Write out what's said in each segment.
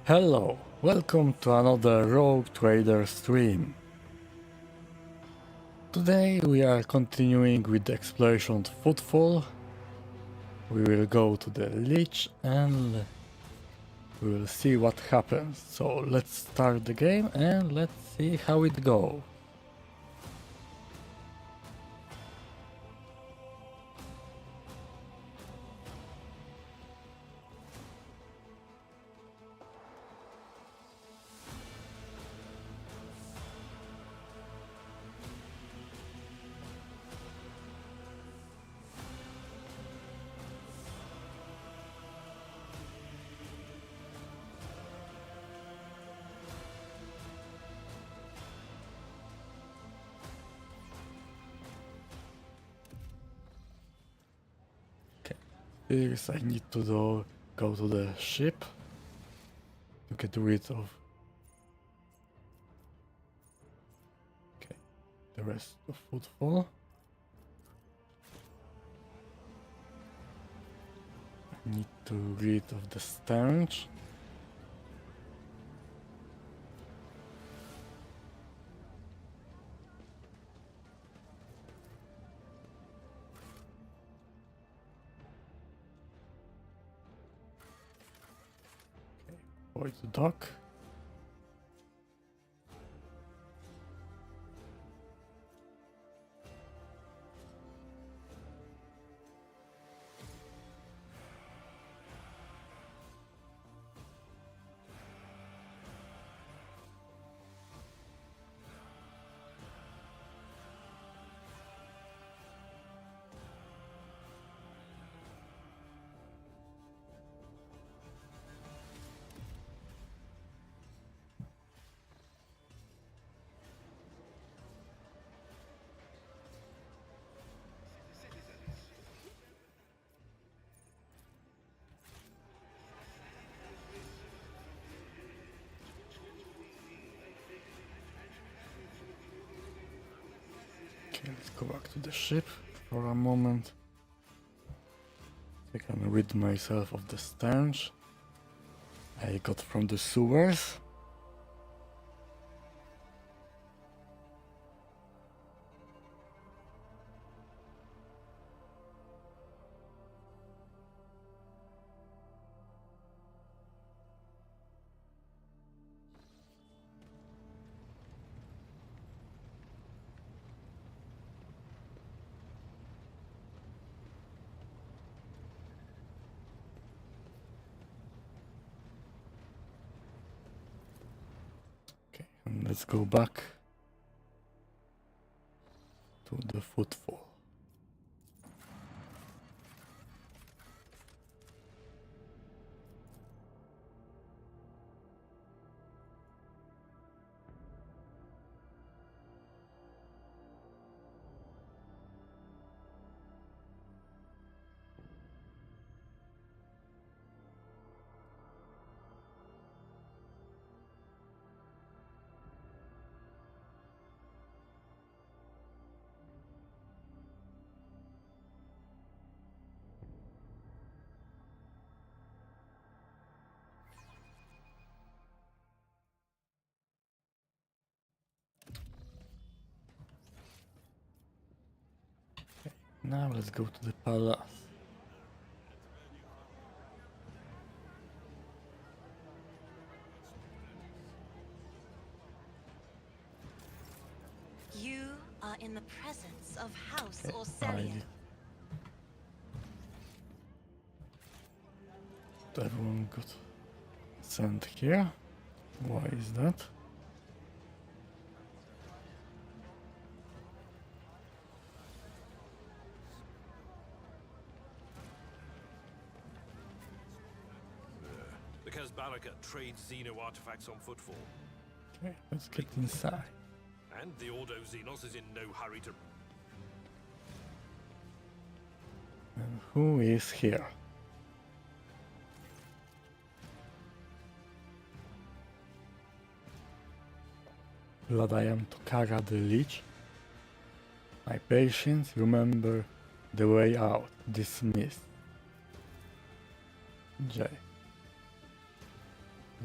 Hello, welcome to another Rogue Trader stream. Today we are continuing with the exploration of Footfall. We will go to the Lich and we will see what happens. So let's start the game and let's see how it goes. First I need to go to the ship to get rid of the rest of Footfall. I need to rid of the stench. Avoid the dock. Okay, let's go back to the ship for a moment. I can rid myself of the stench I got from the sewers. And let's go back to the Footfall. Now let's go to the palace. You are in the presence of House Okay, Orselian. Everyone got sent here. Why is that? Because Baraka trades Xeno artifacts on Footfall. Okay, let's get inside. And the Ordo Xenos is in no hurry to... And who is here? Glad I am Tokara the Lich. My patience, remember the way out. Dismissed. J.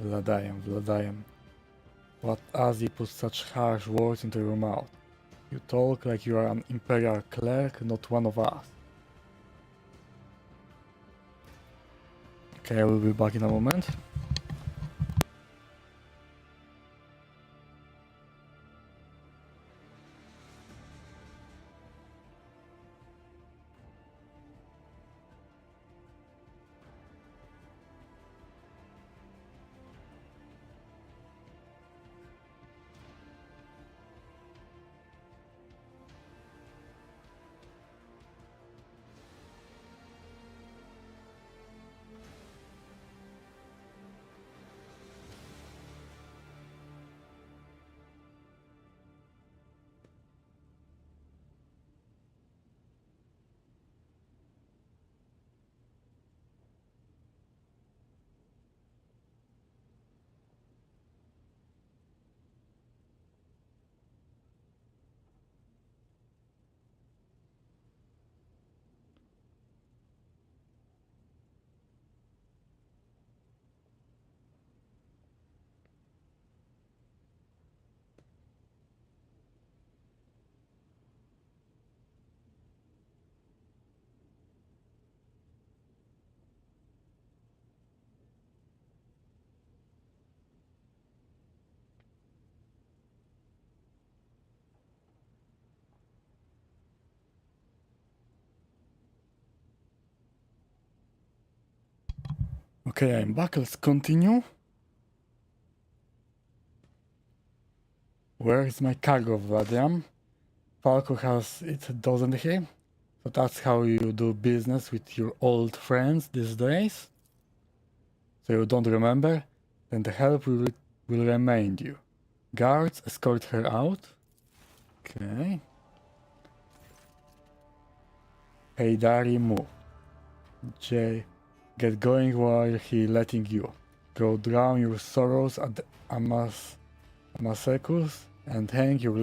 Vladajem. What Azzy put such harsh words into your mouth? You talk like you are an imperial clerk, not one of us. Okay, I will be back in a moment. Okay, I'm back. Let's continue. Where is my cargo, Vladiam? Falco has it, doesn't he? So that's how you do business with your old friends these days? So you don't remember? Then the help will remind you. Guards, escort her out. Okay. Hey Dari, move. Jay, get going while he letting you. Go drown your sorrows at the Amasekus and thank your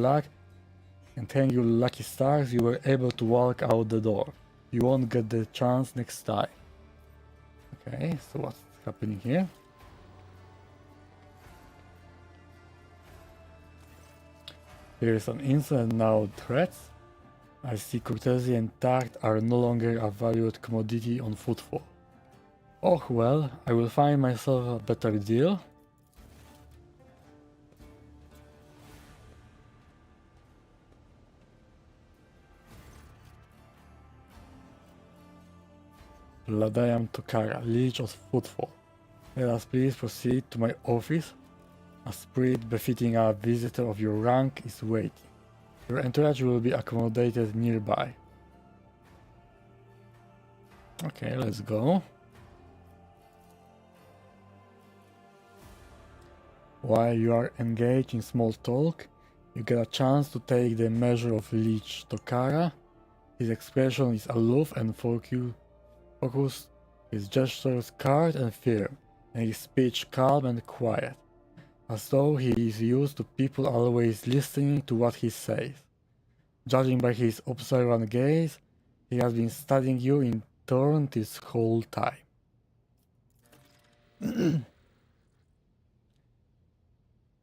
lucky stars you were able to walk out the door. You won't get the chance next time. Okay, so what's happening here? Here is an incident now threats. I see courtesy and tact are no longer a valued commodity on footfall. Oh well, I will find myself a better deal. Ladayam Tokara, Leech of Footfall. Let us please proceed to my office. A spirit befitting a visitor of your rank is waiting. Your entourage will be accommodated nearby. Okay, let's go. While you are engaged in small talk, you get a chance to take the measure of Leech Tokara. His expression is aloof and focused, his gestures curt and firm, and his speech calm and quiet, as though he is used to people always listening to what he says. Judging by his observant gaze, he has been studying you in turn this whole time.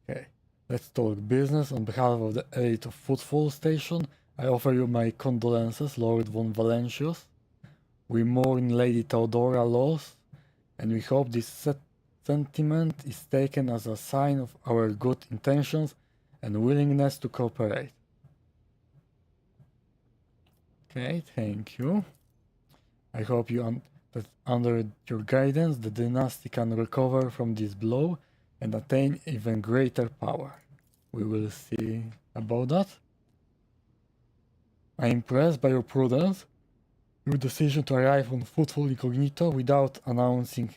Okay, let's talk business. On behalf of the elite of Footfall Station, I offer you my condolences, Lord von Valentius. We mourn Lady Theodora loss, and we hope this sentiment is taken as a sign of our good intentions and willingness to cooperate. Okay, thank you. I hope that under your guidance the dynasty can recover from this blow and attain even greater power. We will see about that. I am impressed by your prudence. Your decision to arrive on Footfall Incognito without announcing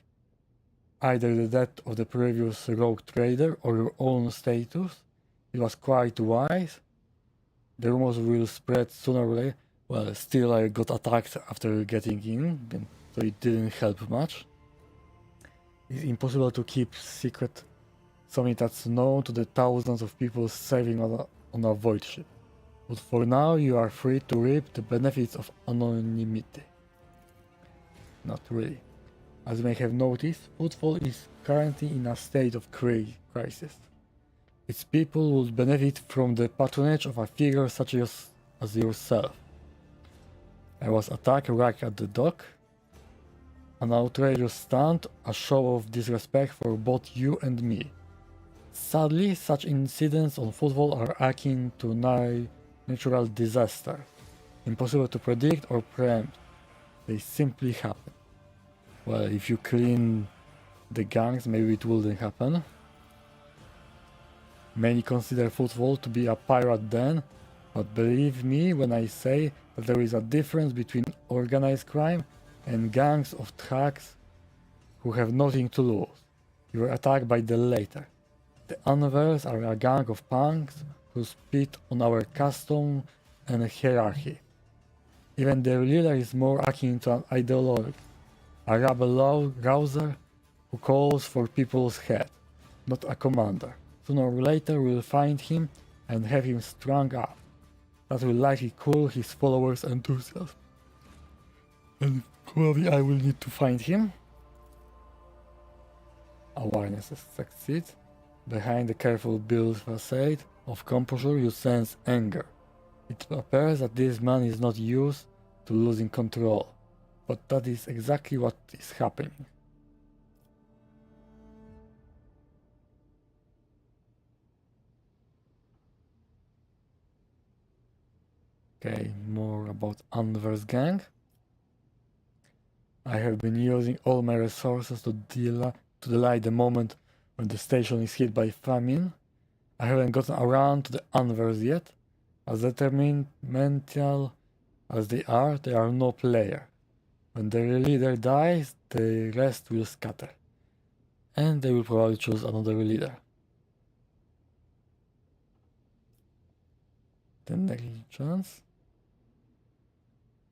either the death of the previous Rogue Trader or your own status. It was quite wise. The rumors will spread sooner or later. Well, still I got attacked after getting in, so it didn't help much. It's impossible to keep secret something that's known to the thousands of people serving on a void ship. But for now, you are free to reap the benefits of anonymity. Not really. As you may have noticed, Footfall is currently in a state of crisis. Its people would benefit from the patronage of a figure such as yourself. I was attacked right at the dock. An outrageous stunt, a show of disrespect for both you and me. Sadly, such incidents on Football are akin to natural disasters. Impossible to predict or preempt. They simply happen. Well, if you clean the gangs, maybe it wouldn't happen. Many consider Football to be a pirate den, but believe me when I say that there is a difference between organized crime and gangs of thugs who have nothing to lose. You were attacked by the latter. The Unveils are a gang of punks who spit on our custom and hierarchy. Even their leader is more akin to an ideologue, a rabble rouser who calls for people's head, not a commander. Sooner or later we'll find him and have him strung up. That will likely cool his followers' enthusiasm. And probably I will need to find him. Awareness succeeds. Behind the careful built facade of composure you sense anger. It appears that this man is not used to losing control, but that is exactly what is happening. Okay, more about Anver's gang. I have been using all my resources to delay the moment when the station is hit by famine. I haven't gotten around to the Anvers yet. As determined as they are no player. When their leader dies, the rest will scatter. And they will probably choose another leader. The negligence.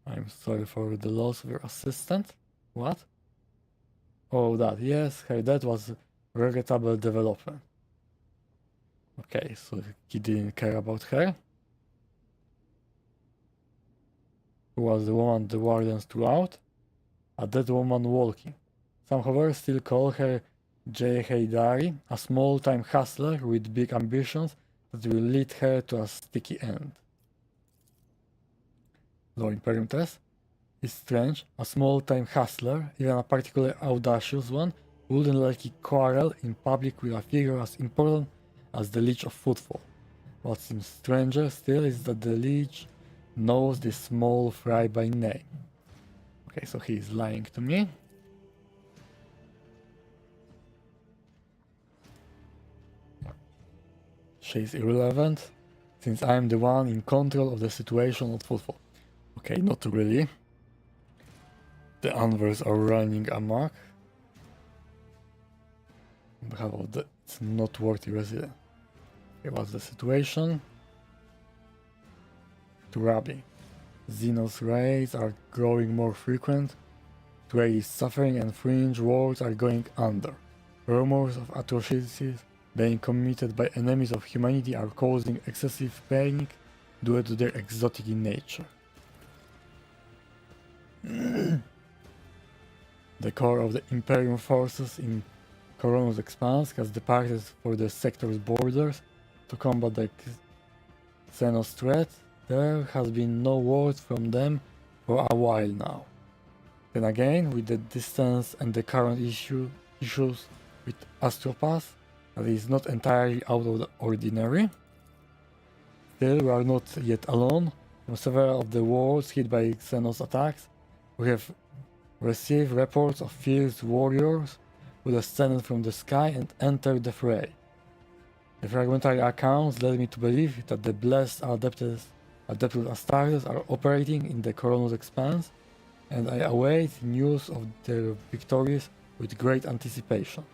I'm sorry for the loss of your assistant. What? Oh, that. Yes, her death was a regrettable development. Okay, so he didn't care about her. Who was the woman the wardens threw out? A dead woman walking. Some, however, still call her J. Haydari, a small-time hustler with big ambitions that will lead her to a sticky end. Low Imperium test. It's strange, a small-time hustler, even a particularly audacious one, wouldn't likely quarrel in public with a figure as important as the Lich of Footfall. What seems stranger still is that the Lich knows this small fry by name. Okay, so he is lying to me. She's irrelevant, since I'm the one in control of the situation at Footfall. Okay, not really. The Anvers are running amok. How about that? It's not worthy resident. Okay, what's the situation? Trabi. Xenos raids are growing more frequent. Trade is suffering and fringe worlds are going under. Rumors of atrocities being committed by enemies of humanity are causing excessive panic due to their exotic in nature. The core of the Imperium forces in Koronus Expanse has departed for the sector's borders to combat the Xenos threat. There has been no word from them for a while now. Then again, with the distance and the current issues with Astropath, that is not entirely out of the ordinary. Still, we are not yet alone. From several of the worlds hit by Xenos attacks, we have received reports of fierce warriors who descended from the sky and entered the fray. The fragmentary accounts led me to believe that the blessed Adeptus Astartes are operating in the Koronus Expanse, and I await news of their victories with great anticipation.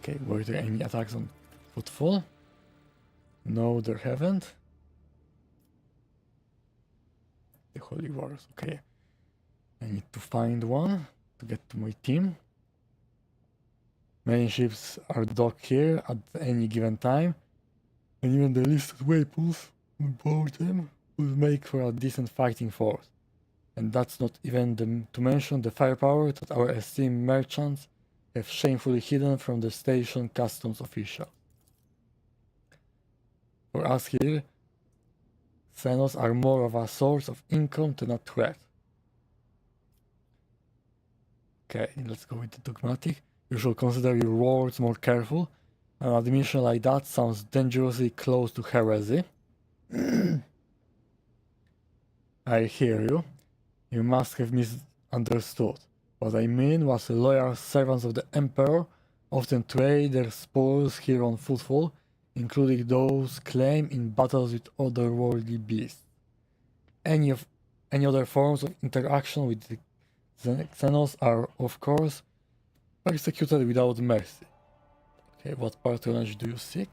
Okay, were there any attacks on Footfall? No, there haven't. The Holy Wars, okay. I need to find one to get to my team. Many ships are docked here at any given time, and even the listed weapons on board them will make for a decent fighting force. And that's not even to mention the firepower that our esteemed merchants have shamefully hidden from the station customs official. For us here, Xenos are more of a source of income than a threat. Okay, let's go with the dogmatic. You should consider your words more careful. An admission like that sounds dangerously close to heresy. I hear you. You must have misunderstood. What I mean was loyal servants of the Emperor often trade their spoils here on Footfall, including those claimed in battles with otherworldly beasts. Any other forms of interaction with the Xenos are, of course, persecuted without mercy. Okay, what patronage do you seek?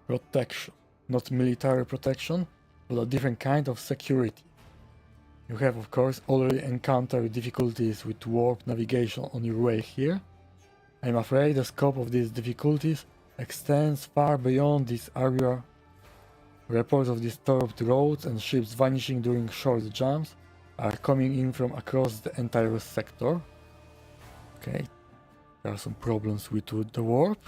Protection. Not military protection, but a different kind of security. You have, of course, already encountered difficulties with warp navigation on your way here. I'm afraid the scope of these difficulties extends far beyond this area. Reports of disturbed roads and ships vanishing during short jumps are coming in from across the entire sector. Okay, there are some problems with the warp.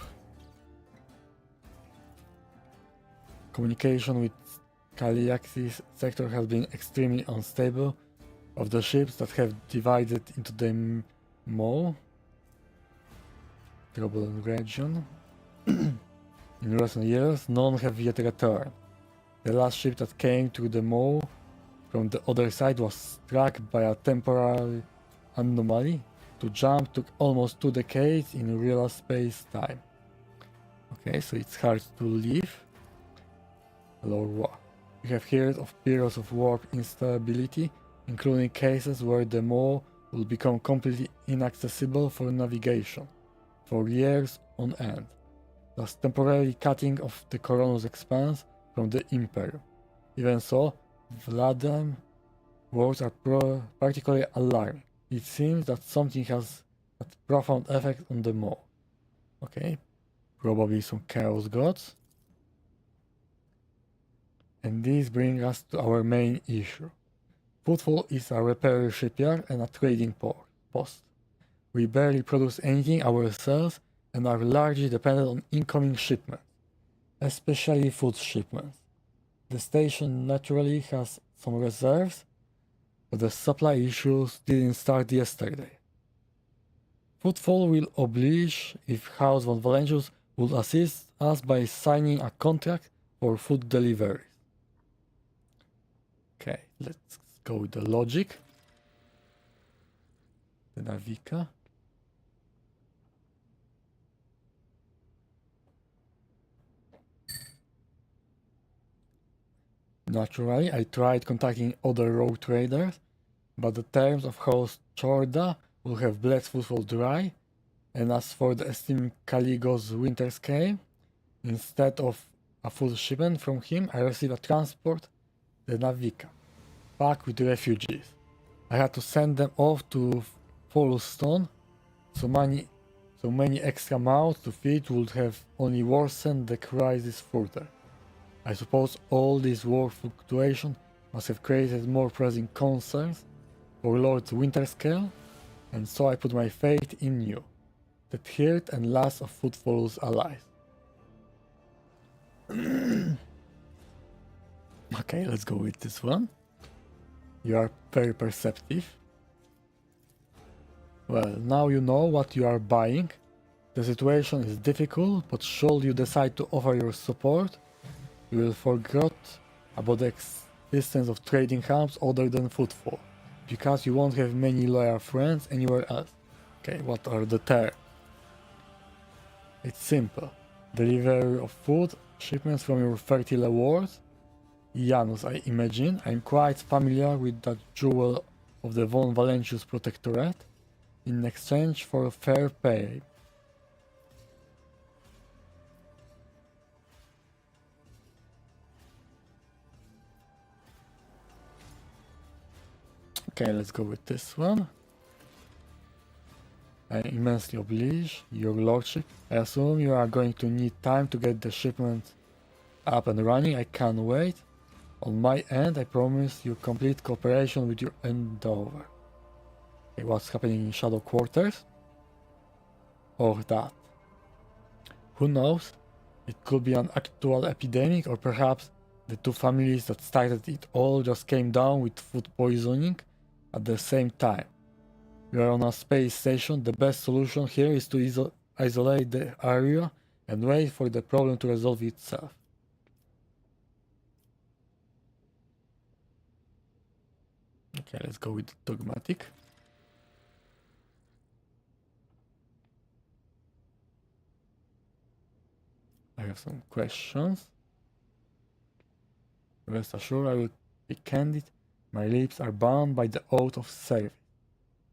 Communication with Kaliaxis sector has been extremely unstable. Of the ships that have divided into the Mo, troubled region, in recent years, none have yet returned. The last ship that came to the Mo from the other side was struck by a temporary anomaly. To jump took almost 2 decades in real space-time. Okay, so it's hard to leave. Lord War. We have heard of periods of warp instability, including cases where the Mo will become completely inaccessible for navigation, for years on end, thus temporarily cutting off the Koronus Expanse from the Imperium. Even so, Vladimir words are particularly alarming. It seems that something has a profound effect on the Mo. Okay, probably some Chaos Gods. And this brings us to our main issue. Footfall is a repair shipyard and a trading post. We barely produce anything ourselves and are largely dependent on incoming shipments, especially food shipments. The station naturally has some reserves, but the supply issues didn't start yesterday. Footfall will oblige if House von Valentius would assist us by signing a contract for food deliveries. Okay, let's go with the logic. The Navika. Naturally, I tried contacting other rogue traders, but the terms of host Chorda will have bled Footfall dry, and as for the esteemed Caligo's winter scale, instead of a full shipment from him, I received a transport, the Navika, packed with refugees. I had to send them off to Folstone, so many extra mouths to feed would have only worsened the crisis further. I suppose all this war fluctuation must have created more pressing concerns for Lord Winterscale, and so I put my faith in you, the third and last of Footfall's allies. Okay, let's go with this one. You are very perceptive. Well, now you know what you are buying. The situation is difficult, but should you decide to offer your support, you will forget about the existence of trading hubs other than Footfall, because you won't have many loyal friends anywhere else. Okay, what are the terms? It's simple. Delivery of food, shipments from your fertile world. Janus, I imagine. I'm quite familiar with that jewel of the von Valentius Protectorate, in exchange for fair pay. Okay, let's go with this one. I immensely oblige, your lordship. I assume you are going to need time to get the shipment up and running. I can't wait. On my end, I promise you complete cooperation with your endeavor. Okay, what's happening in Shadow Quarters? Or that? Who knows? It could be an actual epidemic, or perhaps the two families that started it all just came down with food poisoning at the same time. We are on a space station. The best solution here is to isolate the area and wait for the problem to resolve itself. Okay, let's go with dogmatic. I have some questions. Rest assured, I will be candid. My lips are bound by the oath of service.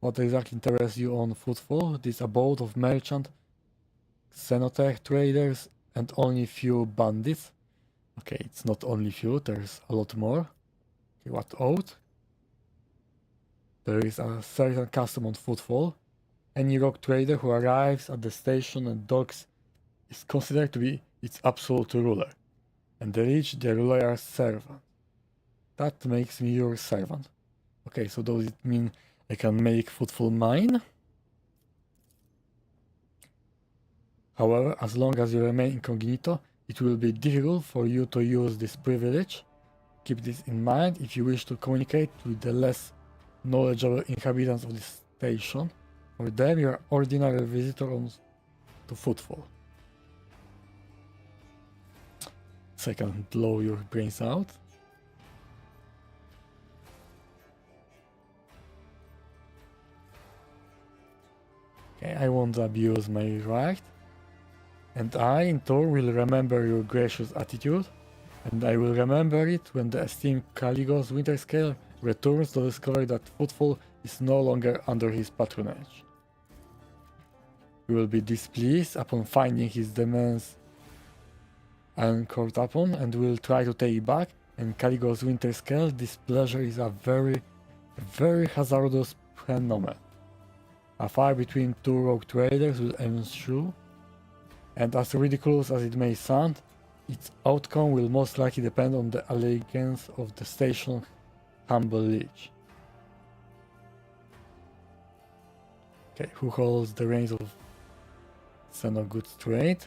What exactly interests you on Footfall? This abode of merchant, xenotech traders, and only few bandits? Okay, it's not only few, there's a lot more. Okay, what oath? There is a certain custom on Footfall. Any rogue trader who arrives at the station and docks is considered to be its absolute ruler, and the rich the ruler's servant. That makes me your servant. Okay, so does it mean I can make Footfall mine? However, as long as you remain incognito, it will be difficult for you to use this privilege. Keep this in mind if you wish to communicate with the less knowledgeable inhabitants of this station. For them, you are ordinary visitor to Footfall. So I can blow your brains out. Okay, I won't abuse my right. And I, in turn, will remember your gracious attitude. And I will remember it when the esteemed Caligos Winterscale returns to discover that Footfall is no longer under his patronage. He will be displeased upon finding his demands anchored upon, and will try to take it back. And Caligos Winterscale, displeasure is a very hazardous phenomenon. A fight between two rogue traders will ensue, and as ridiculous as it may sound, its outcome will most likely depend on the allegiance of the station's humble liege. Okay, who holds the reins of Xeno Goods Trade?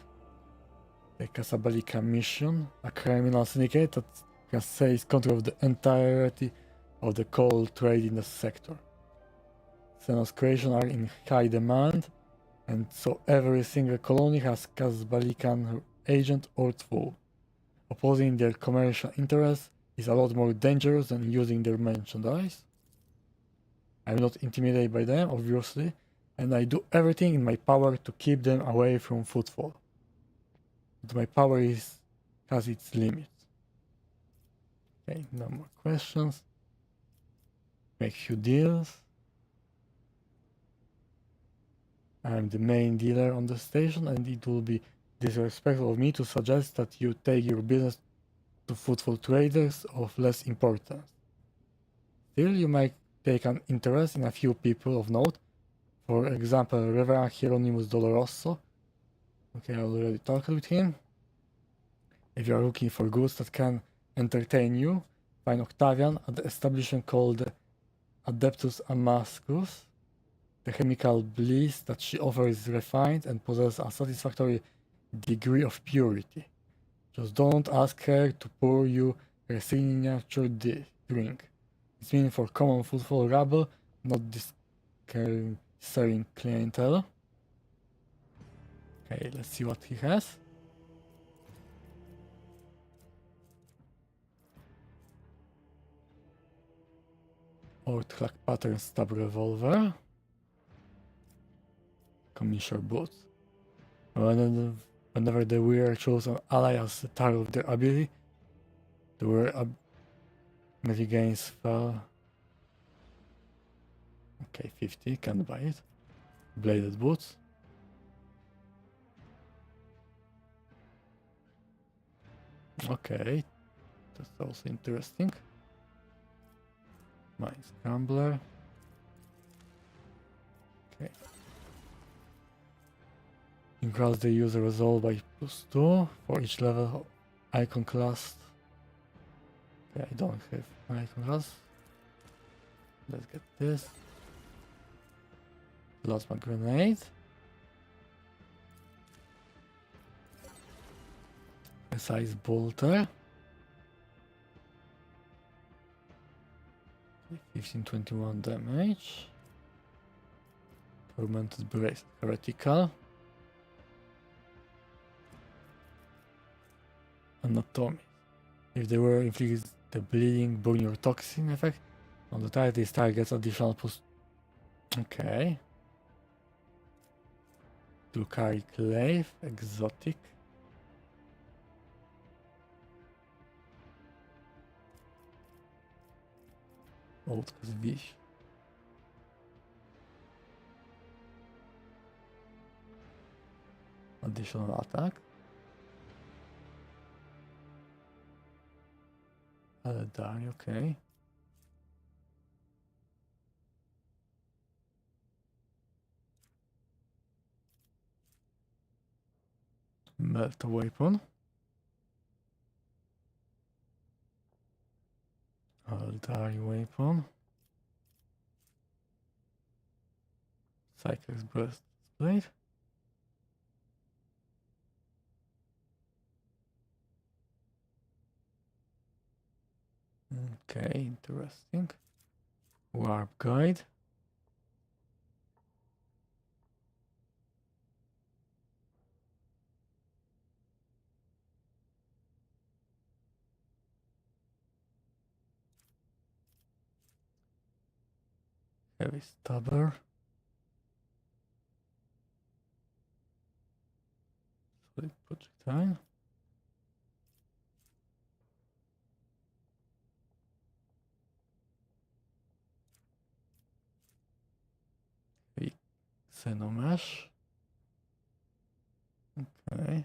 The Casablanca Mission, a criminal syndicate that can seize control of the entirety of the coal trade in the sector. Xenos creations are in high demand, and so every single colony has Casablancan agent or tool. Opposing their commercial interests is a lot more dangerous than using their merchandise. I'm not intimidated by them, obviously, and I do everything in my power to keep them away from Footfall. But my power has its limits. Okay, no more questions. Make few deals. I'm the main dealer on the station, and it will be disrespectful of me to suggest that you take your business to Footfall traders of less importance. Still, you might take an interest in a few people of note. For example, Reverend Hieronymus Doloroso. Okay, I already talked with him. If you are looking for goods that can entertain you, find Octavian at the establishment called Adeptus Amascus. The chemical bliss that she offers is refined and possesses a satisfactory degree of purity. Just don't ask her to pour you her signature drink. It's meant for common Footfall rabble, not discerning clientele. Okay, let's see what he has. Orthlak pattern stab revolver. Commissioner boots. Whenever the wearer chose an ally as the target of their ability, the wearer gains fell. Okay, 50, can buy it. Bladed boots. Okay, that's also interesting. Mine Scrambler. Okay. Increase the user resolve by +2 for each level icon class. Okay, I don't have American Gas. Let's get this. Plasma grenade. Precise bolter. 1521 damage. Tormented brace. Heretical. Anatomy. If they were inflicted the bleeding, burning, or toxin effect on the target, this target gets additional plus. Okay. Lucari Clave, exotic. Old Wish. Additional attack. Die, okay. Melt weapon. Eldari weapon. Cyclex burst blade. Okay, interesting. Warp guide. Heavy stabber. Solid projectile. Heavy xenomesh. Okay.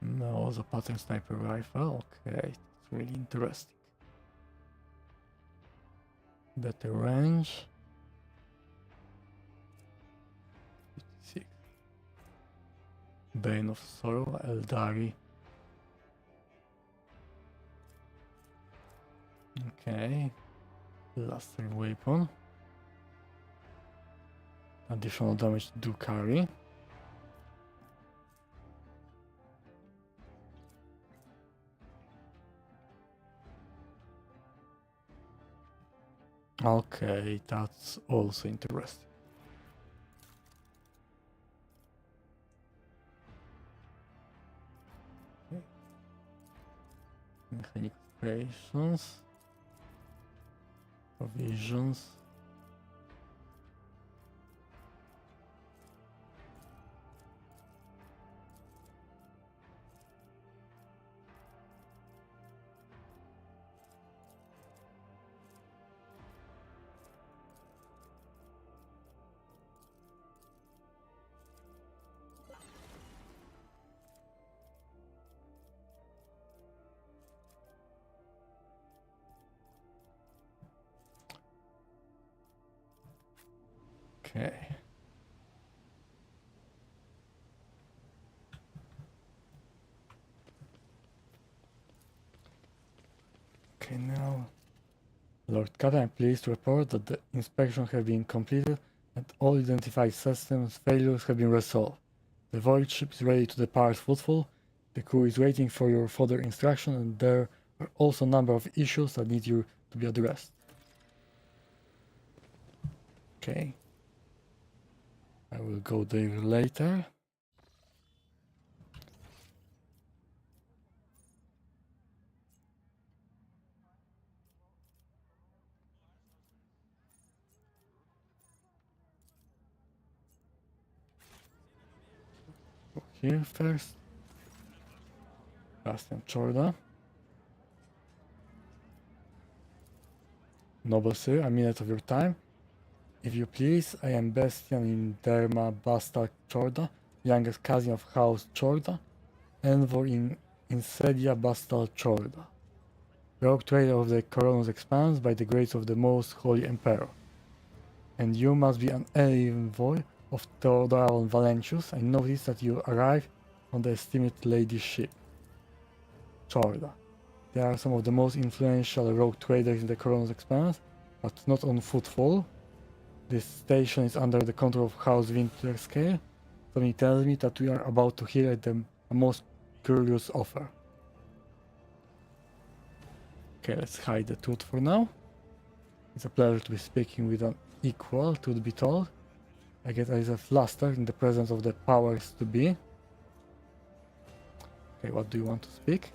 No, the pattern sniper rifle. Okay, that's really interesting. Better range. 56. Bane of Sorrow, Eldari. Okay. Laser weapon. Additional damage do carry. Okay, that's also interesting. Okay. Mechanic operations. Provisions. Okay. Okay, now, Lord Captain, I'm pleased to report that the inspection have been completed and all identified systems failures have been resolved. The void ship is ready to depart Footfall. The crew is waiting for your further instruction, and there are also a number of issues that need you to be addressed. Okay. I will go there later. Go here first. Bastian Chorda. Noble sir, a minute of your time. If you please, I am Bastian in Derma Basta Chorda, youngest cousin of House Chorda, envoy in Insedia Bastal Chorda, rogue trader of the Koronus Expanse by the grace of the most holy emperor. And you must be an envoy of Theodoron Valentius. I noticed that you arrived on the esteemed lady's ship. Chorda. They are some of the most influential rogue traders in the Koronus Expanse, but not on footfall. This station is under the control of House Winterscale. Something tells me that we are about to hear a most curious offer. Okay, let's hide the truth for now. It's a pleasure to be speaking with an equal, truth be told. I get a little flustered in the presence of the powers to be. Okay, what do you want to speak?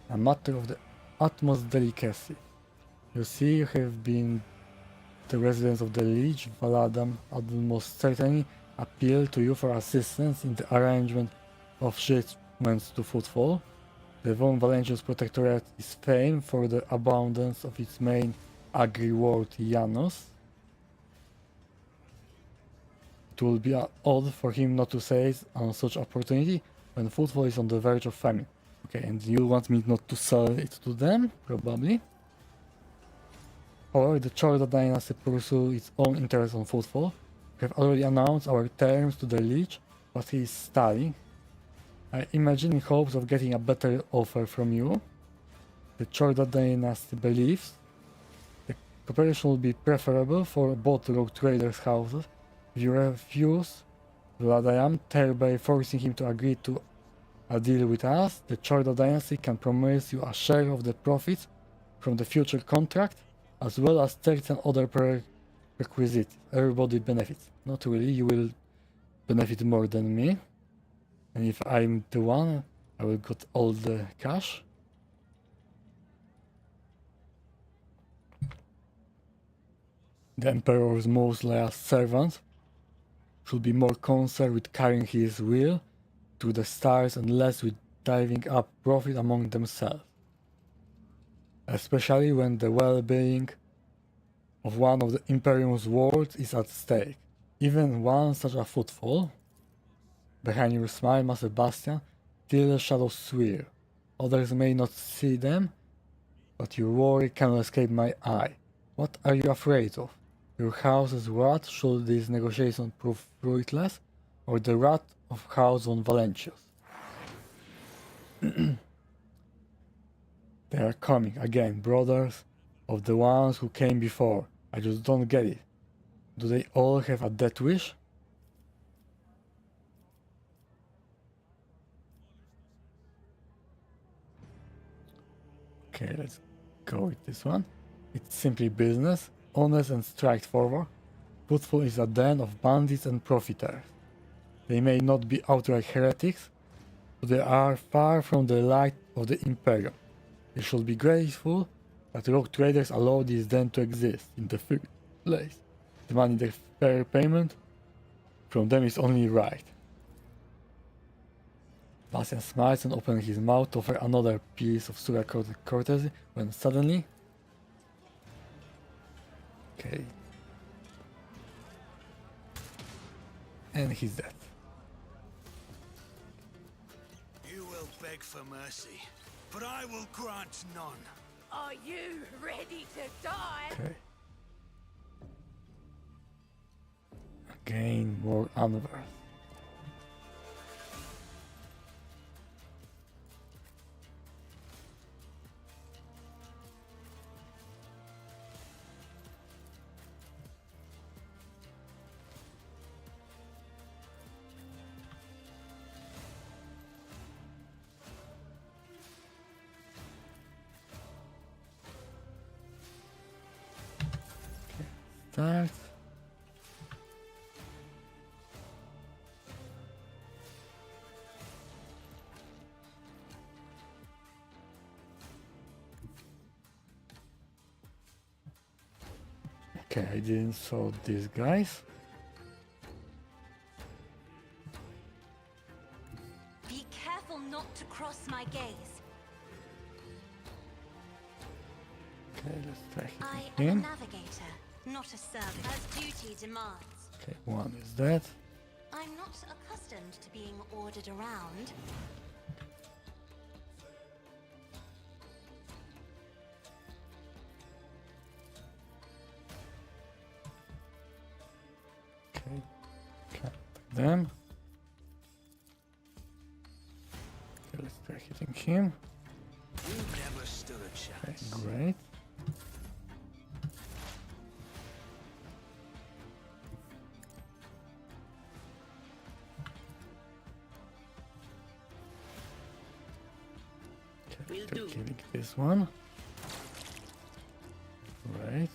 A matter of the utmost delicacy. You see, you have been the residents of the Liege, Valadam, almost certainly appeal to you for assistance in the arrangement of shipments to Footfall. The Von Valentius Protectorate is famed for the abundance of its main agri-ward Janos. It will be odd for him not to seize on such opportunity when Footfall is on the verge of famine. Okay, and you want me not to sell it to them? Probably. However, the Chorda dynasty pursues its own interest on Footfall. We have already announced our terms to the Liege, but he is studying. I imagine in hopes of getting a better offer from you. The Chorda dynasty believes the cooperation will be preferable for both rogue traders' houses. If you refuse, Vlad I am thereby forcing him to agree to a deal with us. The Chorda dynasty can promise you a share of the profits from the future contract, as well as certain other prerequisites. Everybody benefits. Not really, you will benefit more than me. And if I'm the one, I will get all the cash. The Emperor's most loyal servant should be more concerned with carrying his will to the stars and less with diving up profit among themselves. Especially when the well-being of one of the Imperium's wards is at stake. Even one such a footfall. Behind your smile, Master Bastian, still shadows swear. Others may not see them, but your worry cannot escape my eye. What are you afraid of? Your house's wrath should these negotiations prove fruitless, or the wrath of House von Valentius? They are coming again, brothers of the ones who came before. I just don't get it. Do they all have a death wish? Okay, let's go with this one. It's simply business, honest and straightforward. Footfall is a den of bandits and profiteers. They may not be outright heretics, but they are far from the light of the Imperium. They should be grateful that rogue traders allow this den to exist in the first place. Demanding their fair payment from them is only right. Bastian smiles and opens his mouth to offer another piece of sugar-coated courtesy when suddenly... Okay. And he's dead. You will beg for mercy, but I will grant none. Are you ready to die? Okay. Again, more unworth. Start. Okay, I didn't saw these guys. Be careful not to cross my gaze. Okay, let's try I hitting am a him. navigator, not a servant, as duty demands. Okay, one is dead. I'm not accustomed to being ordered around. Okay, contact them. Okay, let's hitting him. You never stood a Okay, chance. great. Okay, after killing this one. Right.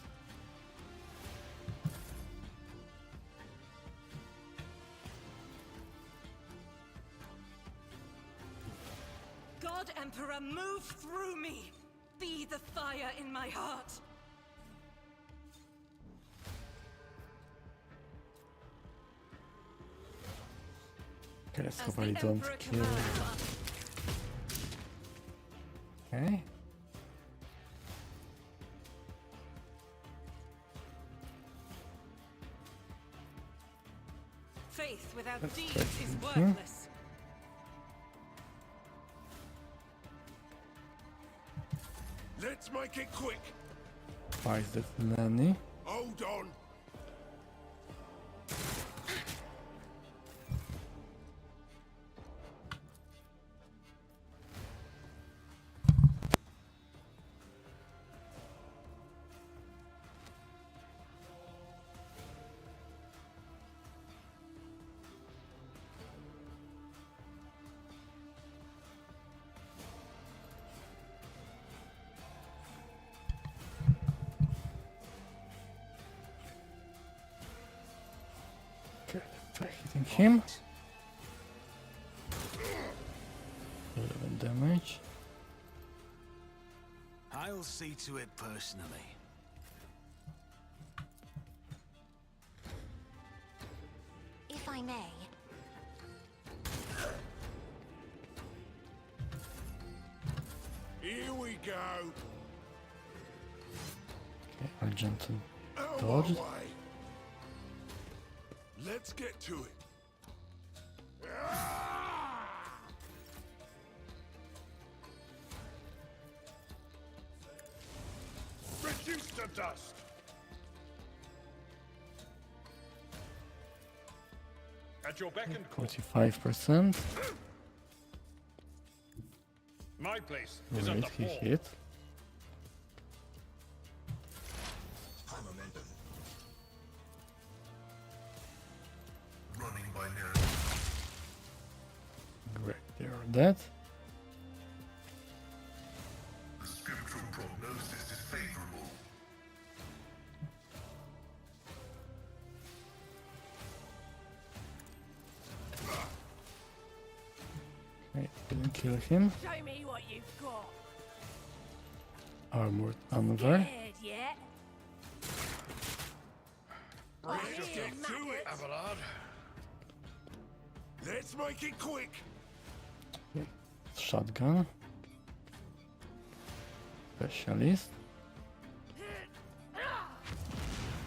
God Emperor, move through me! Be the fire in my heart! Okay, let's As hope the I don't Emperor kill. commands. Okay. Faith without Let's deeds try is something. worthless. Let's make it quick. Why is that nanny? Hold on. Okay, let's try hitting him. 11 damage. I'll see to it personally. If I may. Here we go. Okay, Argentan Out dodged. of my way. Let's get to it. Reduce to dust. At your beck and call. 45%. My place is Right, under he wall. hit. Momentum. Running by narrative. Great, they are dead. The spiritual prognosis is favorable. Okay, didn't kill him. Show me what you've got. Armored Anvar. Scared yet? Let's get to it, Abelard. Let's make it quick. Shotgun. Specialist.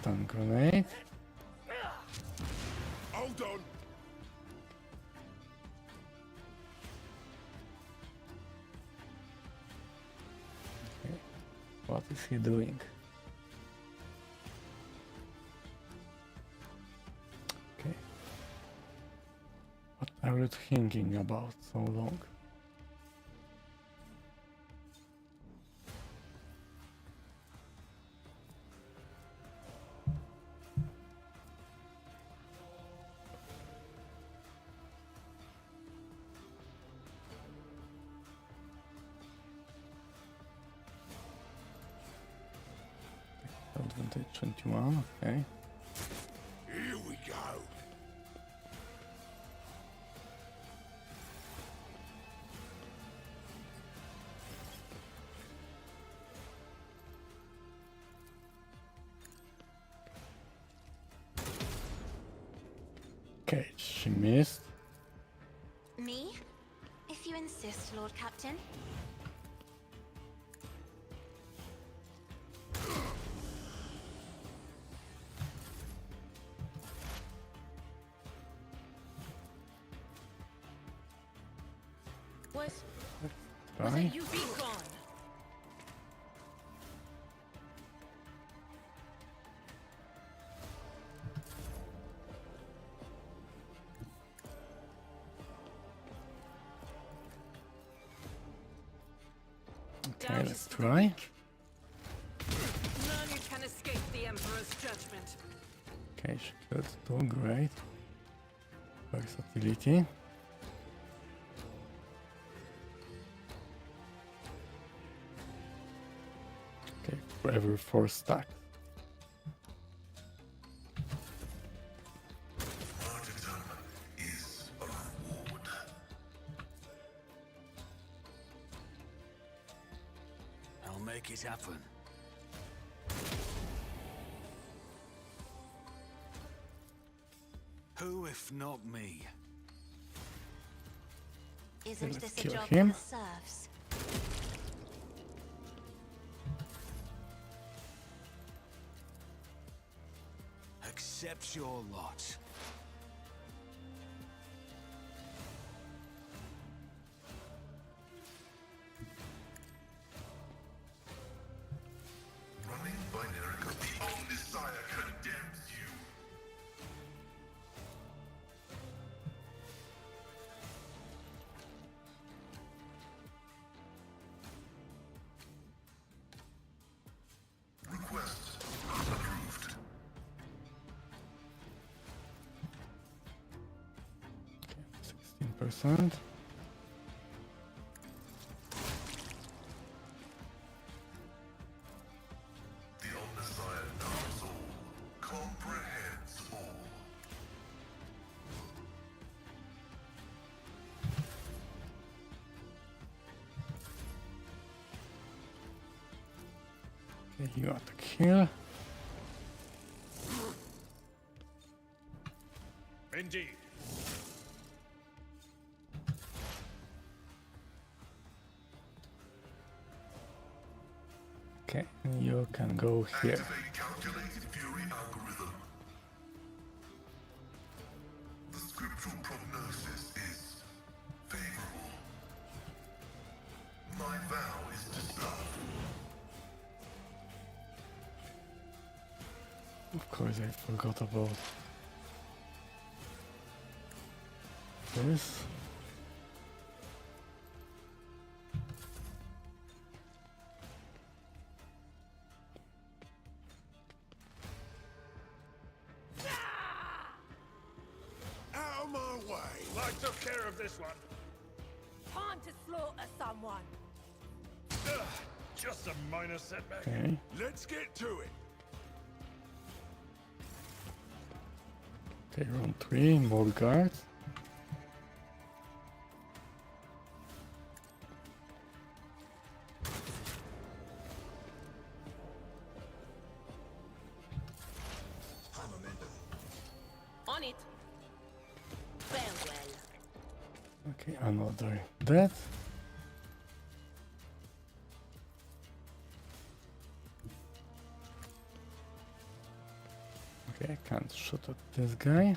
Stun grenade. Hold on. What is he doing? Okay. What are you thinking about so long? Advantage 21, okay. Here we go. Okay, she missed. Me? If you insist, Lord Captain. Was Try. it you be gone? Okay, let's try. None can escape the Emperor's judgment. Okay, she could do great. Versatility. Okay, for every 4 stacks. Martyrdom is a reward. I'll make it happen. Who if not me? Isn't let's this a kill job him. for the serfs? Accept your lot. Running binary code. The only sire condemns you. Request approved. 16%. The Omniscient knows all, comprehends all. Okay, you got the kill. Indeed. Okay, and you can go here. Activate calculated fury algorithm. The scriptural prognosis is favorable. My vow is to serve. Of course, I forgot about this. Out of my way. I took care of this one. Time to slaughter someone. Ugh, just a minor setback. Okay, Let's get to it. okay, round 3, more guards. On it. Farewell. Okay, another death. Okay, I can't shoot at this guy.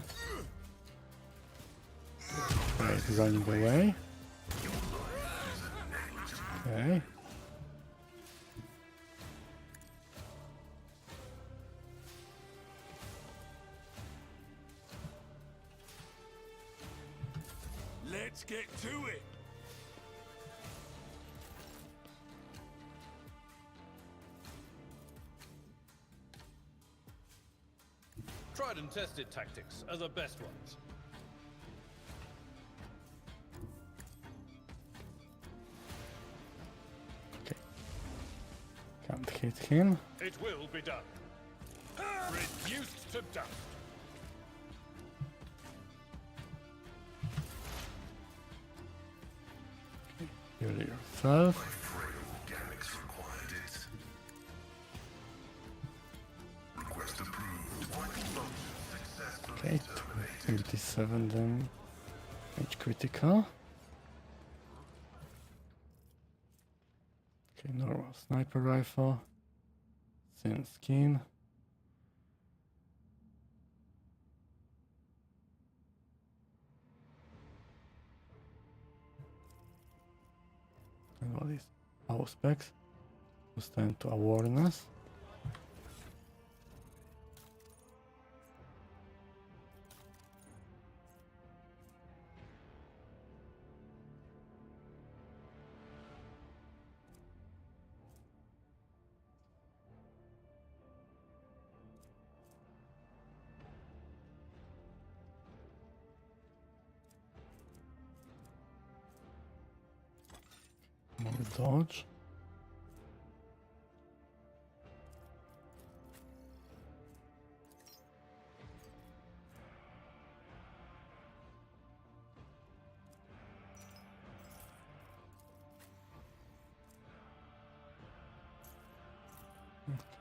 Okay, he's running away. Okay. Let's get to it. Tried and tested tactics are the best ones. Okay. Can't hit him. It will be done. Reduced to dust. Heal yourself. My frail organics required it. Request approved. Vital function successfully Okay, terminated. 27 then. Damage critical. Okay, normal sniper rifle. Thin skin. And what is our specs? Stand to awareness. dodge.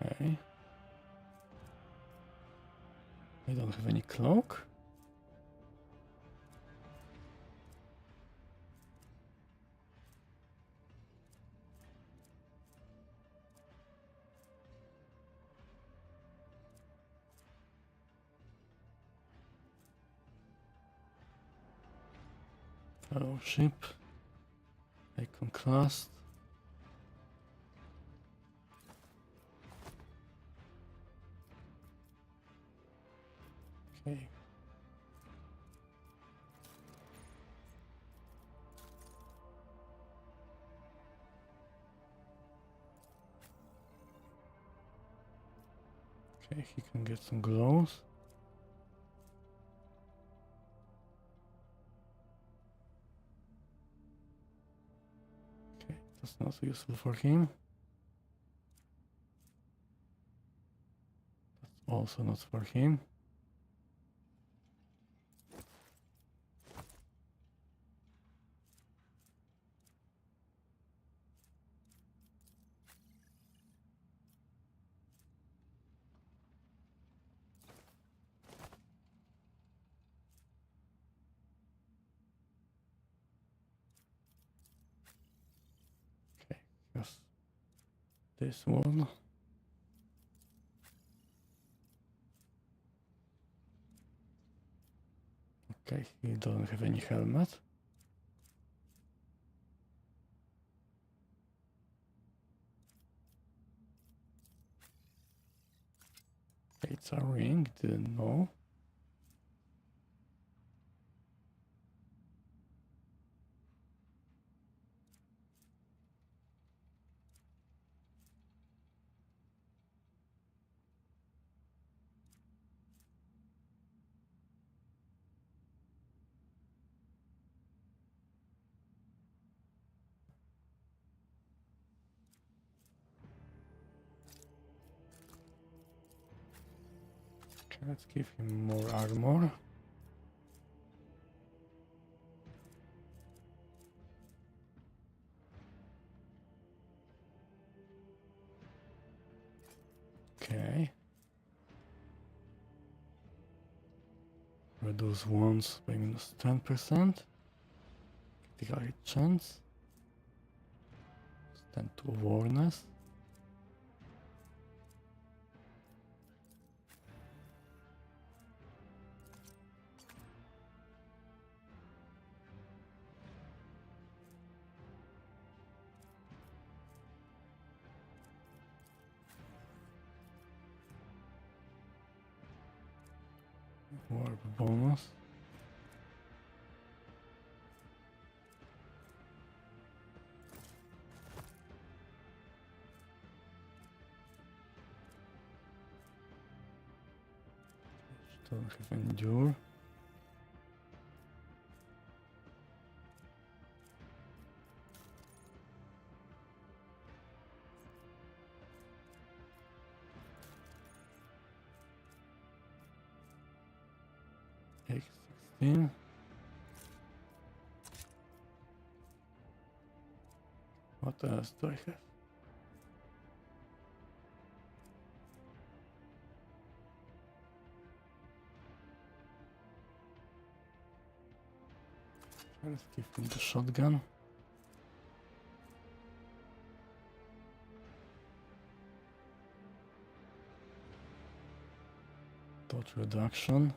Okay. I don't have any cloak. Fellowship. Iconoclast. Okay. Okay, he can get some glows. Okay, that's not useful for him. That's also not for him. Okay, yes. This one. Okay, he doesn't have any helmet. It's a ring, didn't know. Okay, let's give him more armor. Okay. Reduce wounds by minus 10%. Critical hit chance. Stand to awareness. Warp bonus. Don't have endure. Take 16. What else do I have? Let's give him the shotgun. Dodge reduction.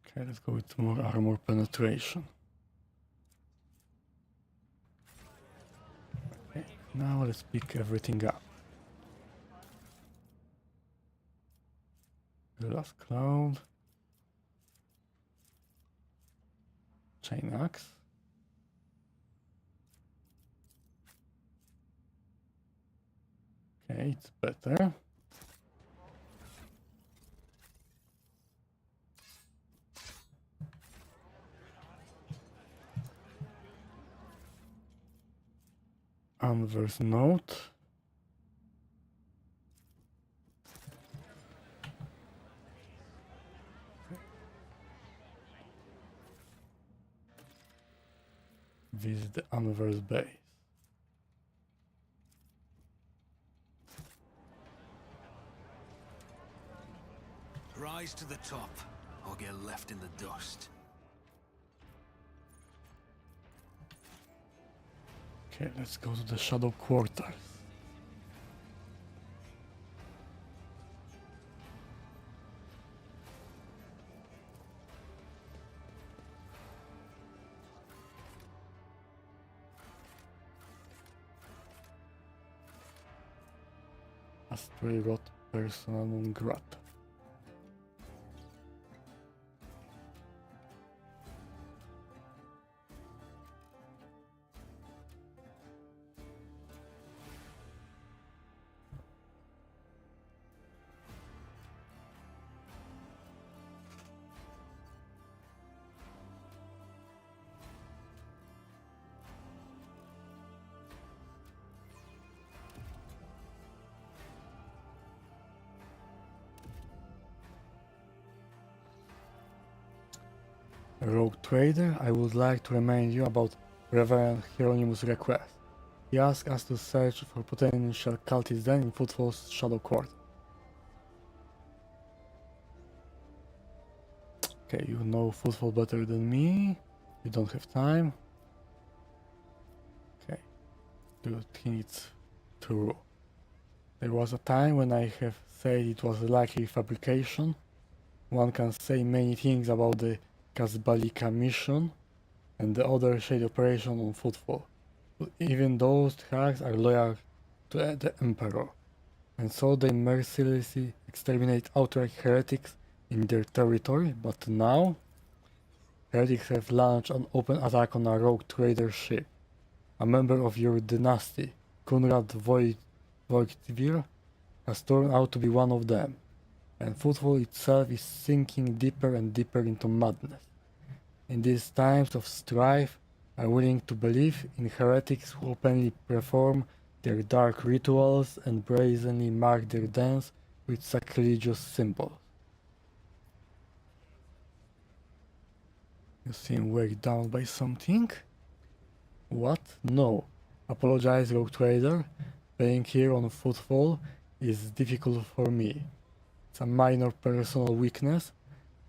Okay, let's go with more armor penetration. Okay, now let's pick everything up. Glass cloud. Chain axe. Okay, it's better. Anver's note. Visit the Anver's base. Rise to the top, or get left in the dust. Okay, let's go to the Shadow Quarters. Astray Rot persona non grata. Rogue Trader, I would like to remind you about Reverend Hieronymus' request. He asked us to search for potential cultists then in Footfall's Shadow Court. Okay, you know Footfall better than me. You don't have time. Okay, do you think it's true? There was a time when I have said it was a likely fabrication. One can say many things about the Kazbalika mission and the other shady operation on Footfall. But even those thugs are loyal to the Emperor, and so they mercilessly exterminate outright heretics in their territory. But now, heretics have launched an open attack on a rogue trader ship. A member of your dynasty, Konrad Wojtyla, has turned out to be one of them, and Footfall itself is sinking deeper and deeper into madness. In these times of strife, I'm willing to believe in heretics who openly perform their dark rituals and brazenly mark their dance with sacrilegious symbols. You seem weighed down by something? What? No. Apologize, Rogue Trader. Being here on Footfall is difficult for me. It's a minor personal weakness,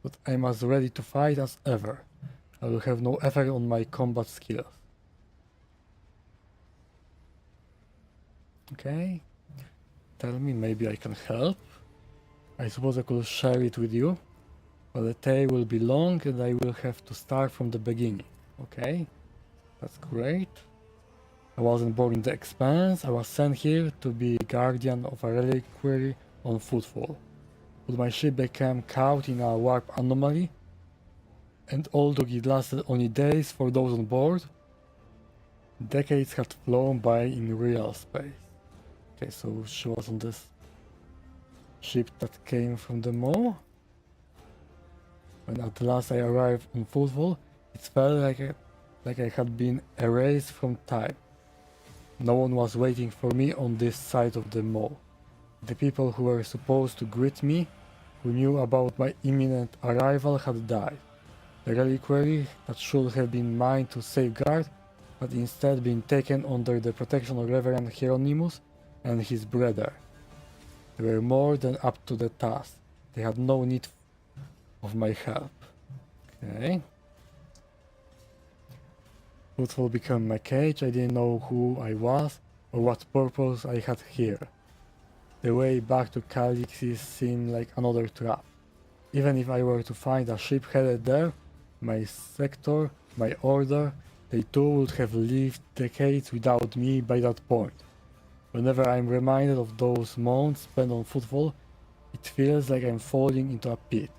but I'm as ready to fight as ever. I will have no effort on my combat skills. Okay. Tell me, maybe I can help. I suppose I could share it with you, but the tale will be long and I will have to start from the beginning. Okay? That's great. I wasn't born in the Expanse. I was sent here to be guardian of a reliquary on Footfall. But my ship became caught in a warp anomaly, and although it lasted only days for those on board, decades had flown by in real space. Okay, so she was on this ship that came from the mall. When at last I arrived on Footfall, it felt like I had been erased from time. No one was waiting for me on this side of the mall. The people who were supposed to greet me, who knew about my imminent arrival, had died. The reliquary that should have been mine to safeguard had instead been taken under the protection of Reverend Hieronymus and his brother. They were more than up to the task. They had no need of my help. Okay. Footfall became my cage. I didn't know who I was or what purpose I had here. The way back to Calixis seemed like another trap. Even if I were to find a ship headed there, my sector, my order, they too would have lived decades without me by that point. Whenever I'm reminded of those months spent on Footfall, it feels like I'm falling into a pit.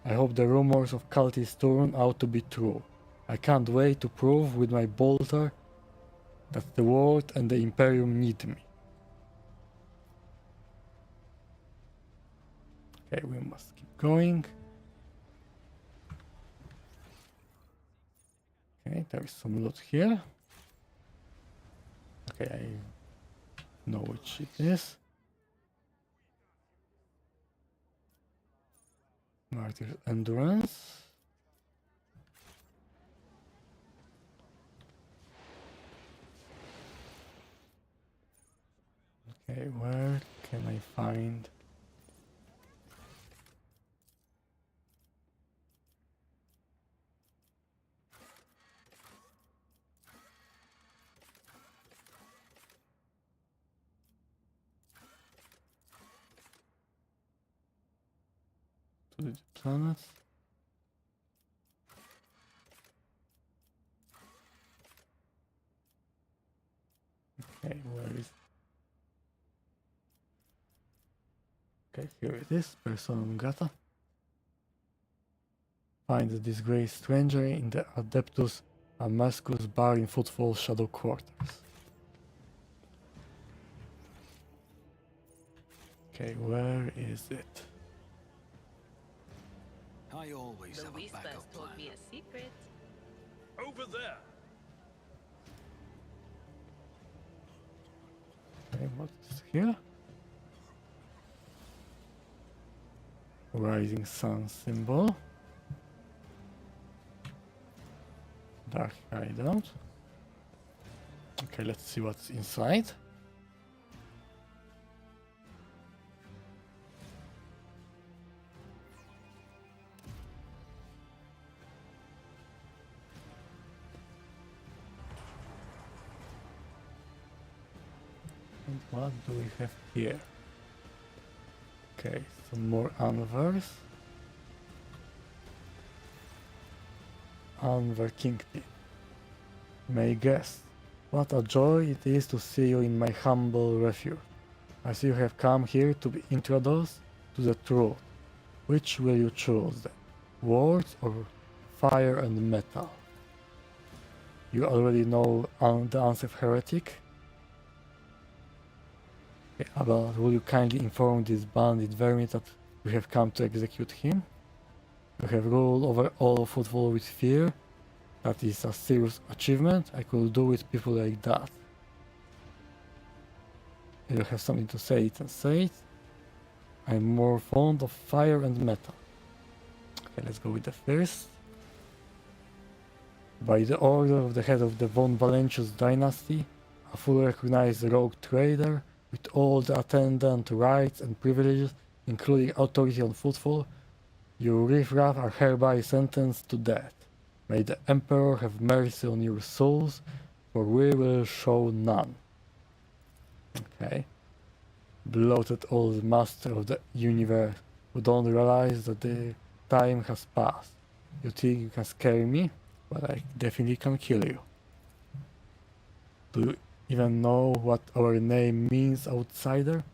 I hope the rumors of cultists turn out to be true. I can't wait to prove with my bolter that the world and the Imperium need me. Okay, we must keep going. Okay, there is some loot here. Okay, I know which it is. Martyr Endurance. Okay, where can I find... to the planets? Okay, where is... Okay, here it is, Personum Grata. Find the disgraced stranger in the Adeptus Amascus bar in Footfall Shadow Quarters. Okay, where is it? I always The have a Whispers backup told plan. me a secret. Over there. Okay, what's here? Rising Sun symbol. Dark hideout. Okay, let's see what's inside. And what do we have here? Okay, some more anvers. Anver Kingpin. May guess, what a joy it is to see you in my humble refuge. I see you have come here to be introduced to the truth. Which will you choose then? Words or fire and metal? You already know the answer, heretic. Okay, but will you kindly inform this bandit vermin that you have come to execute him? You have ruled over all football with fear. That is a serious achievement. I could do with people like that. If you have something to say, then say it. I'm more fond of fire and metal. Okay, let's go with the first. By the order of the head of the von Valentius dynasty, a fully recognized rogue trader with all the attendant rights and privileges, including authority on footfall, you riffraff are hereby sentenced to death. May the Emperor have mercy on your souls, for we will show none. Okay. Bloated old master of the universe, who don't realize that the time has passed. You think you can scare me? But I definitely can kill you. Do you even know what our name means, outsider?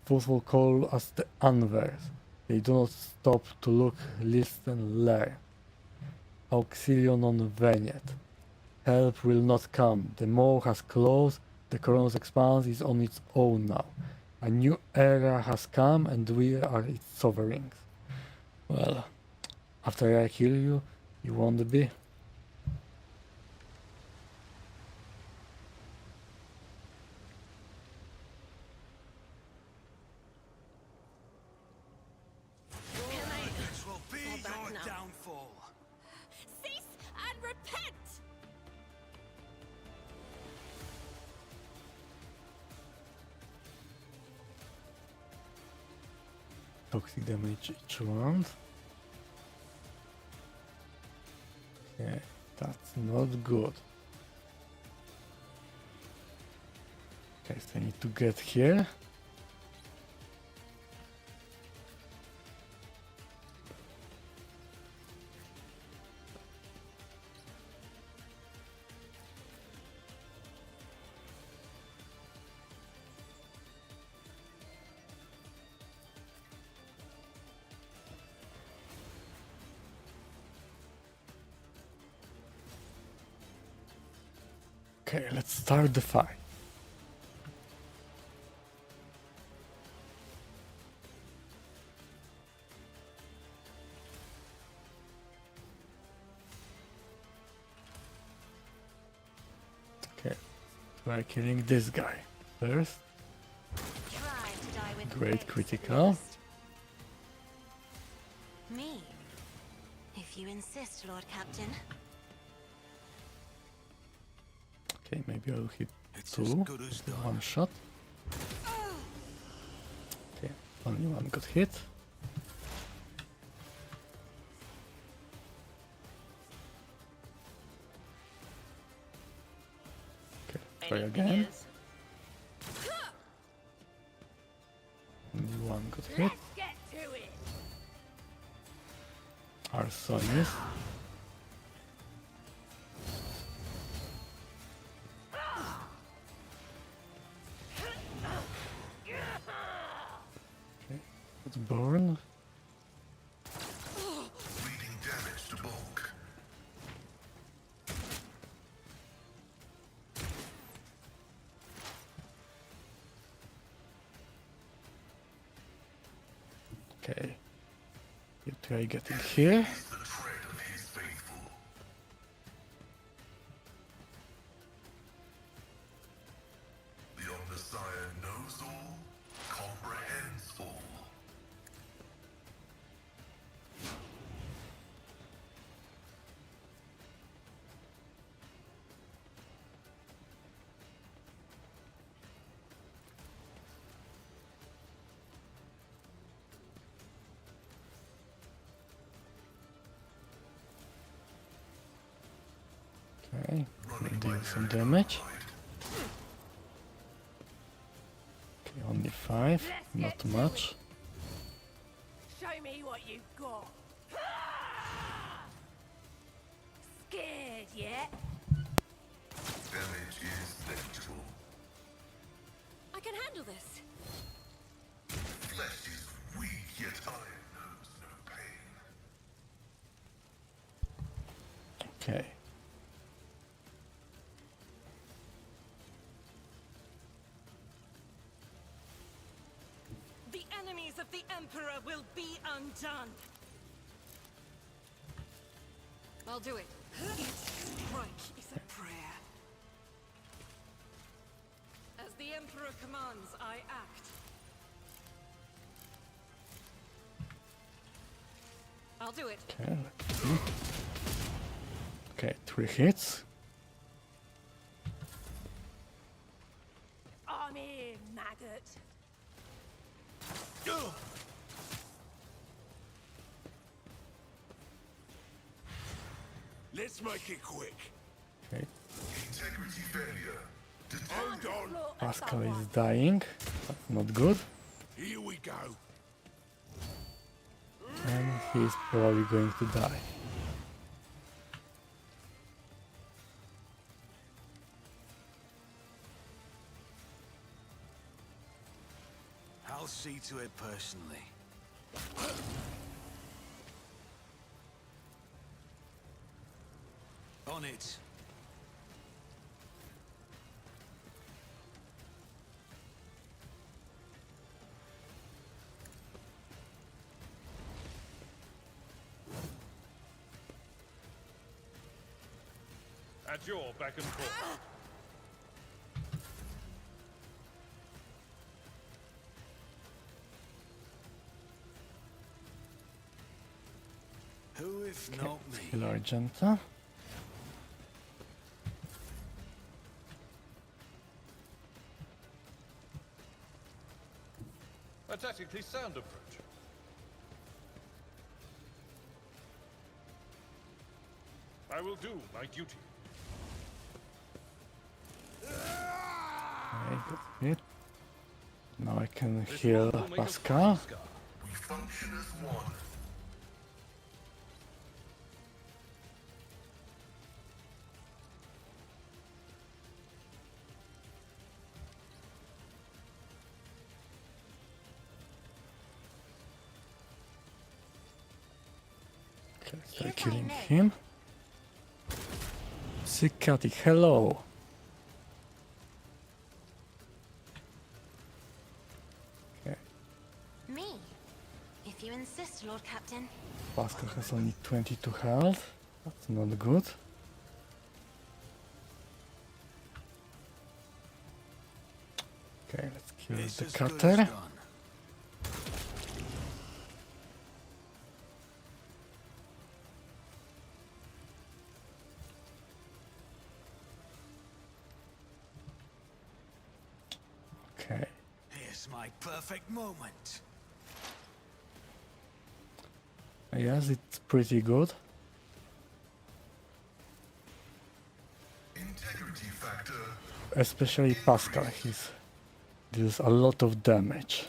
Football call us the Anvers. They do not stop to look, listen, learn. Auxilio non veniet. Help will not come. The maw has closed. The Koronus Expanse is on its own now. A new era has come and we are its sovereigns. Well, after I kill you, you won't be. This will be Fall back your now. downfall. Cease and repent! Toxic damage each round. Okay, that's not good. Okay, so I need to get here. Okay, let's start the fight. We're killing this guy first. Try to die with Great grace, critical. Lost. Me, if you insist, Lord Captain. Okay, maybe I'll hit It's as 2. good as done. One shot. Okay, only one got hit. Okay, try again. Only one got hit. Get to it. Arsonis. Okay, let's burn. Reading damage to bulk. Okay, you try getting here. Is the tread of his faithful. The Omnissiah knows all, comprehends all. Okay, we'll deal some damage. Okay, only 5, not much. Show me what you've got. Scared yet? Damage is negligible. I can handle this. Flesh is weak, yet iron knows no pain. Okay. The enemies of the Emperor will be undone. I'll do it. Each strike is a prayer. As the Emperor commands, I act. I'll do it. Okay, let's see. Okay, 3 hits. I'm here, maggot. Let's make it quick. Okay, Integrity failure. Hold on. Pascal is dying. That's not good. Here we go. And he's probably going to die. I'll see to it personally. On it. At your beck and call. Who if not me? Kill Argenta. A tactically sound approach. I will do my duty. Okay, got hit. Now I can This heal will make a Pascal. fine scar. We function as one. Okay, If start I killing may. him. Psychotic, hello! Okay, Me, if you insist, Lord Captain. Pascal has only 22 health. That's not good. Okay, let's kill It's the as good as cutter. done. Okay, Here's my perfect moment. yes, it's pretty good. Integrity factor. Especially Pascal, he's deals a lot of damage.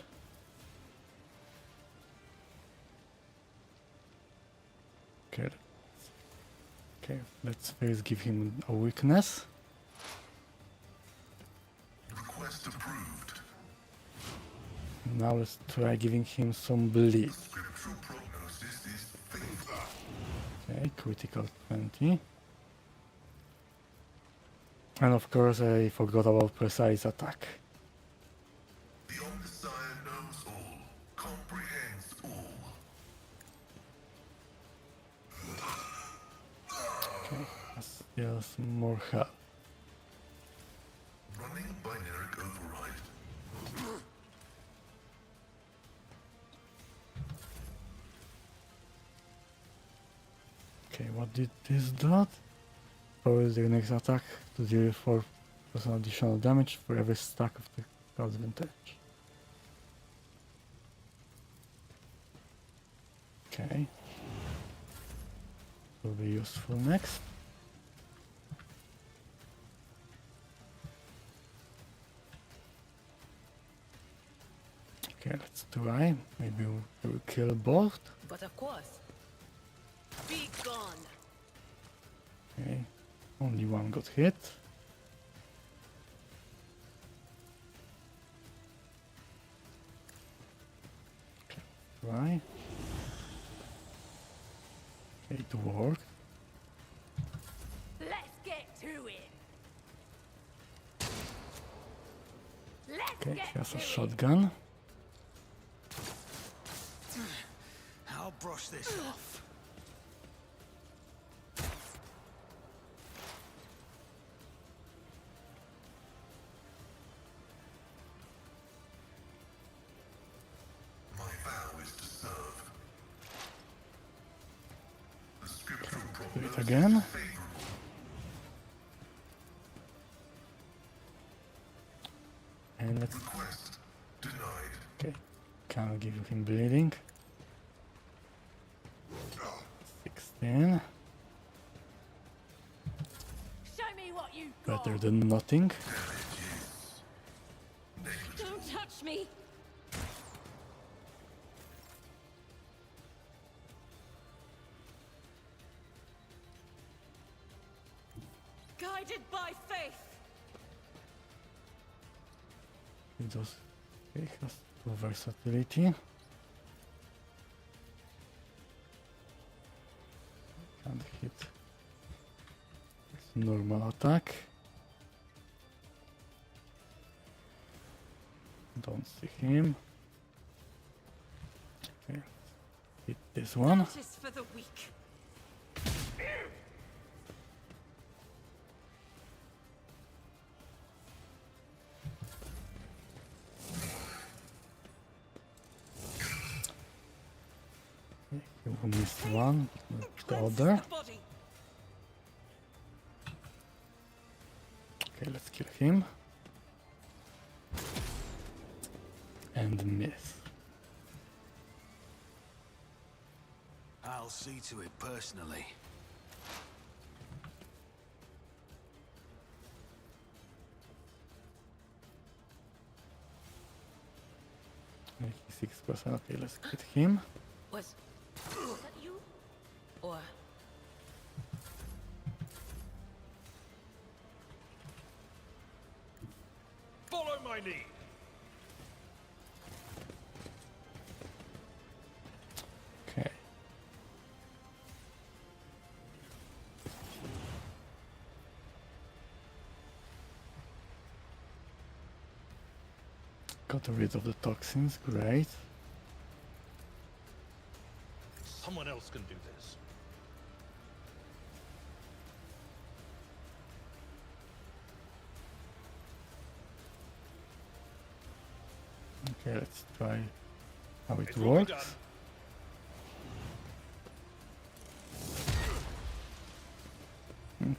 Okay, okay, let's first give him a weakness. Request approved. Now let's try giving him some bleed. Scriptural prognosis is favorable. Okay, critical 20. And of course I forgot about precise attack. The Omnissiah knows all, comprehends all. Okay, let's deal some more health. Running binary override. Okay, what did this do? Powers the next attack to deal 4% additional damage for every stack of the card's vintage. Okay. Will be useful next. Okay, let's try. Maybe we'll kill both. But of course. Be gone. Okay. Only one got hit. Okay, try. Okay, it worked. Let's get to it. Let's Okay, get he has to a it. shotgun. I'll brush this off. My vow is to serve. The scriptural Do prognosis it again. is favorable. And let's... Request denied. Okay, can't give him bleeding. 16. Show me what you got. Better than nothing. Don't touch me. Guided by faith. He does. Okay, he has 2 versatility. Can't hit. It's normal attack. Don't see him. Okay, hit this one. That is for the weak. You missed one, but the Cleanse other. the body. Okay, let's kill him. And miss. I'll see to it personally. Okay, 6%. Okay, let's hit him. Was that you? Or Follow my lead. Okay. Got rid of the toxins, great. Someone else can do this. Okay, let's try how it It will be done. works.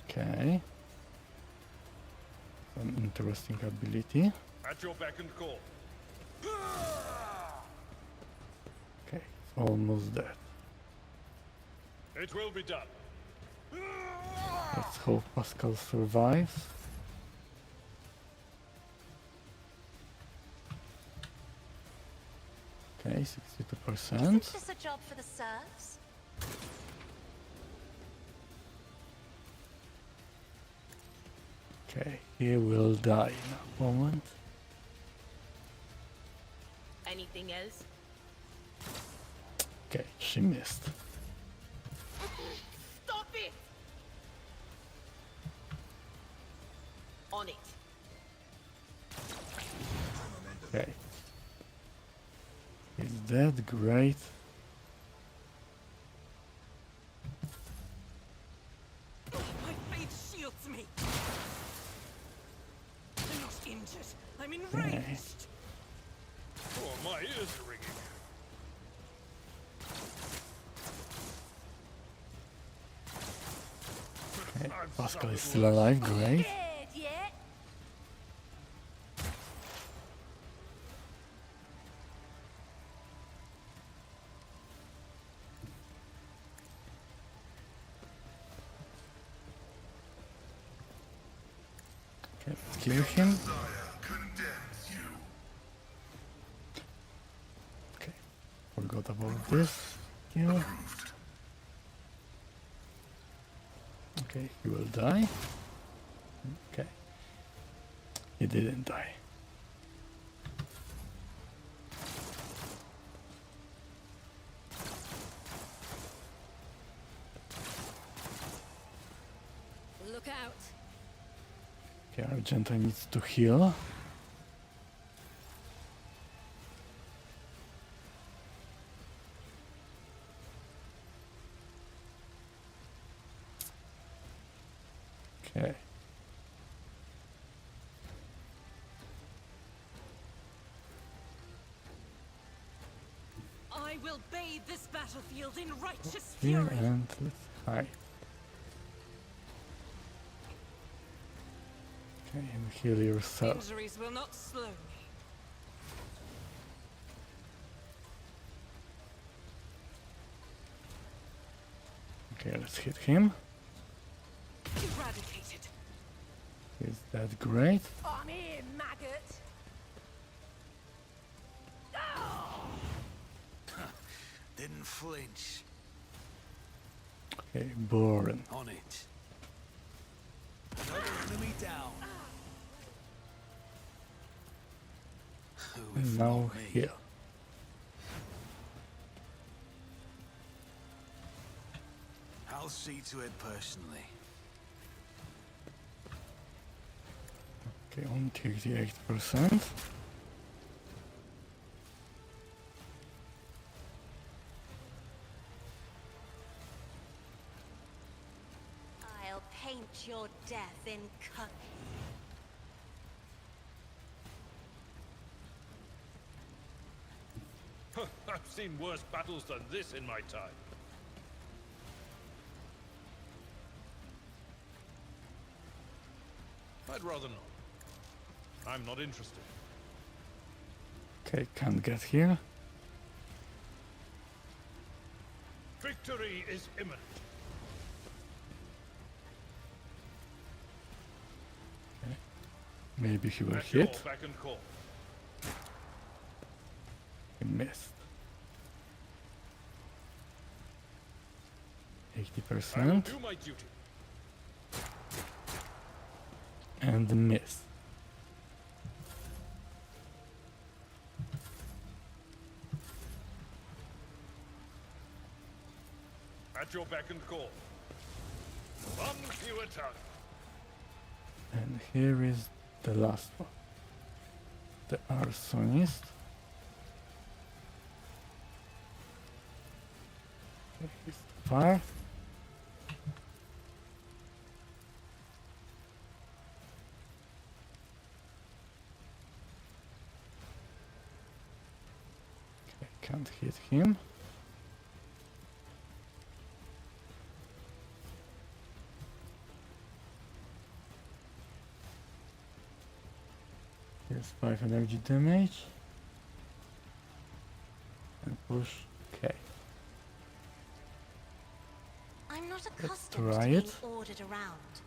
Okay. Some interesting ability. At your beck and call. Okay, it's almost dead. It will be done. Let's hope Pascal survives. Okay, 62%. Isn't this a job for the serfs? Okay, he will die in a moment. Anything else? Okay, she missed. Stop it! On it. Okay. He's dead, great. My faith shields me. I'm not injured. I'm enraged. Oh, my ears are ringing. Okay, I'm Pascal is suffered still worse. alive, great. Dead yet? Okay, let's kill him. Desire condemns you. Okay, forgot about this. Kill. Okay, he will die. Okay. He didn't die. Look out. Okay, Argenta needs to heal. Okay. I will bathe this battlefield in righteous Here fury. and let's hide. Okay, and heal yourself. Injuries will not slow me. Okay, let's hit him. Eradicated. Is that great? I'm here, maggot. Didn't flinch. Okay, Boren. On it. Another enemy down. Who if And now not me? heal. I'll see to it personally. Okay, on 38%. I'll paint your death in color. I've seen worse battles than this in my time. I'd rather not. I'm not interested. Okay, can't get here. Victory is imminent. Maybe he will At your hit. beck and call. He missed. I will 80% do my duty. and miss. At your beck and call. One fewer tongue. And here is the last one. The arsonist. Okay, he's far. Can't hit him. Here's 5 energy damage. And push. Okay. I'm not accustomed try to being it. ordered around.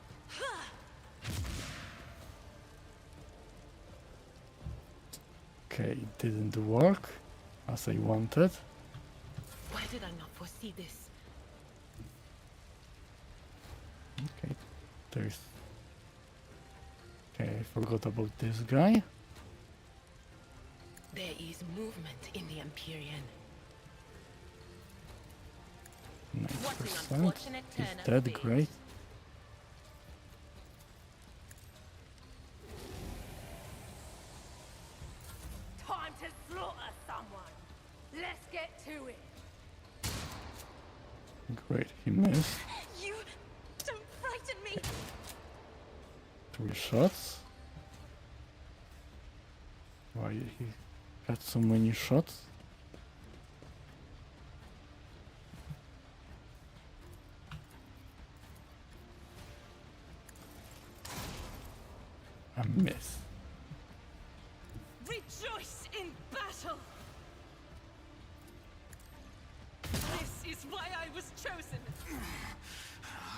Okay, it didn't work as I wanted. Why did I not foresee this? Okay, there's... Okay, I forgot about this guy. There is movement in the Empyrean. What an 9%. unfortunate turn Is of that fate. great? Time to slaughter someone. Let's get to it. Great, he missed. You don't frighten me. 3 shots. Why he had so many shots? A miss. Rejoice in battle. This is why I was chosen.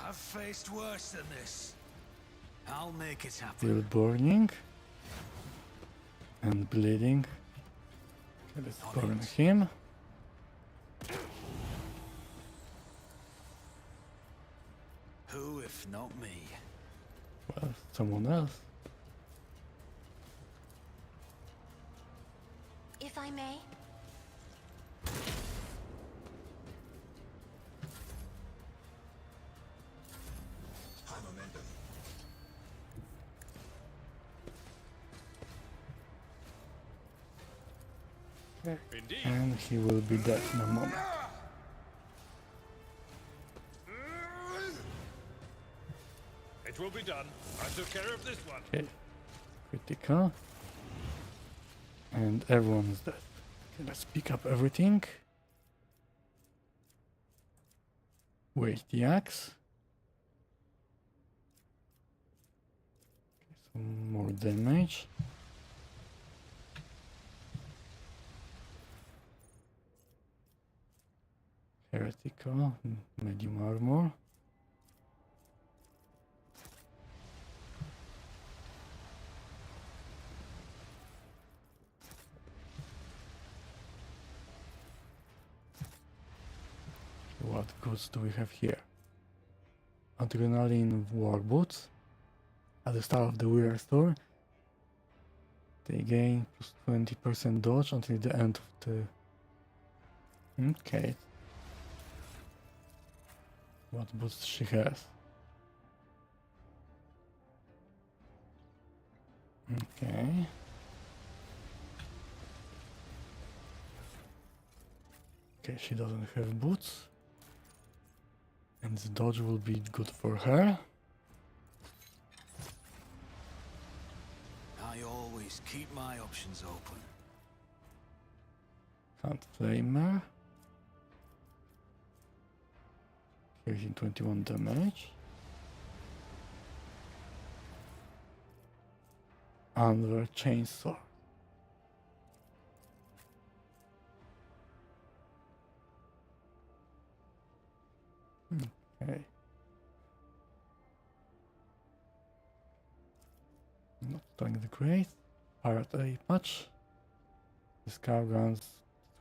I've faced worse than this. I'll make it happen. Still burning. And bleeding. Okay, let's burn him. Who, if not me? Well, someone else. If I may. High momentum. Indeed. And he will be dead in a moment. It will be done. I took care of this one. Okay, critical. And everyone's dead. Okay, let's pick up everything. Wait, the axe. Okay, some more damage. Heretical, medium armor. What goods do we have here? Adrenaline war boots. At the start of the wear store, they gain plus 20% dodge until the end of the... Okay. What boots she has? Okay. Okay, she doesn't have boots. And the dodge will be good for her. I always keep my options open. Can't flame her. Here's in 21 damage. Another chainsaw. Okay. Not doing the great. Pirate A patch. The scar grants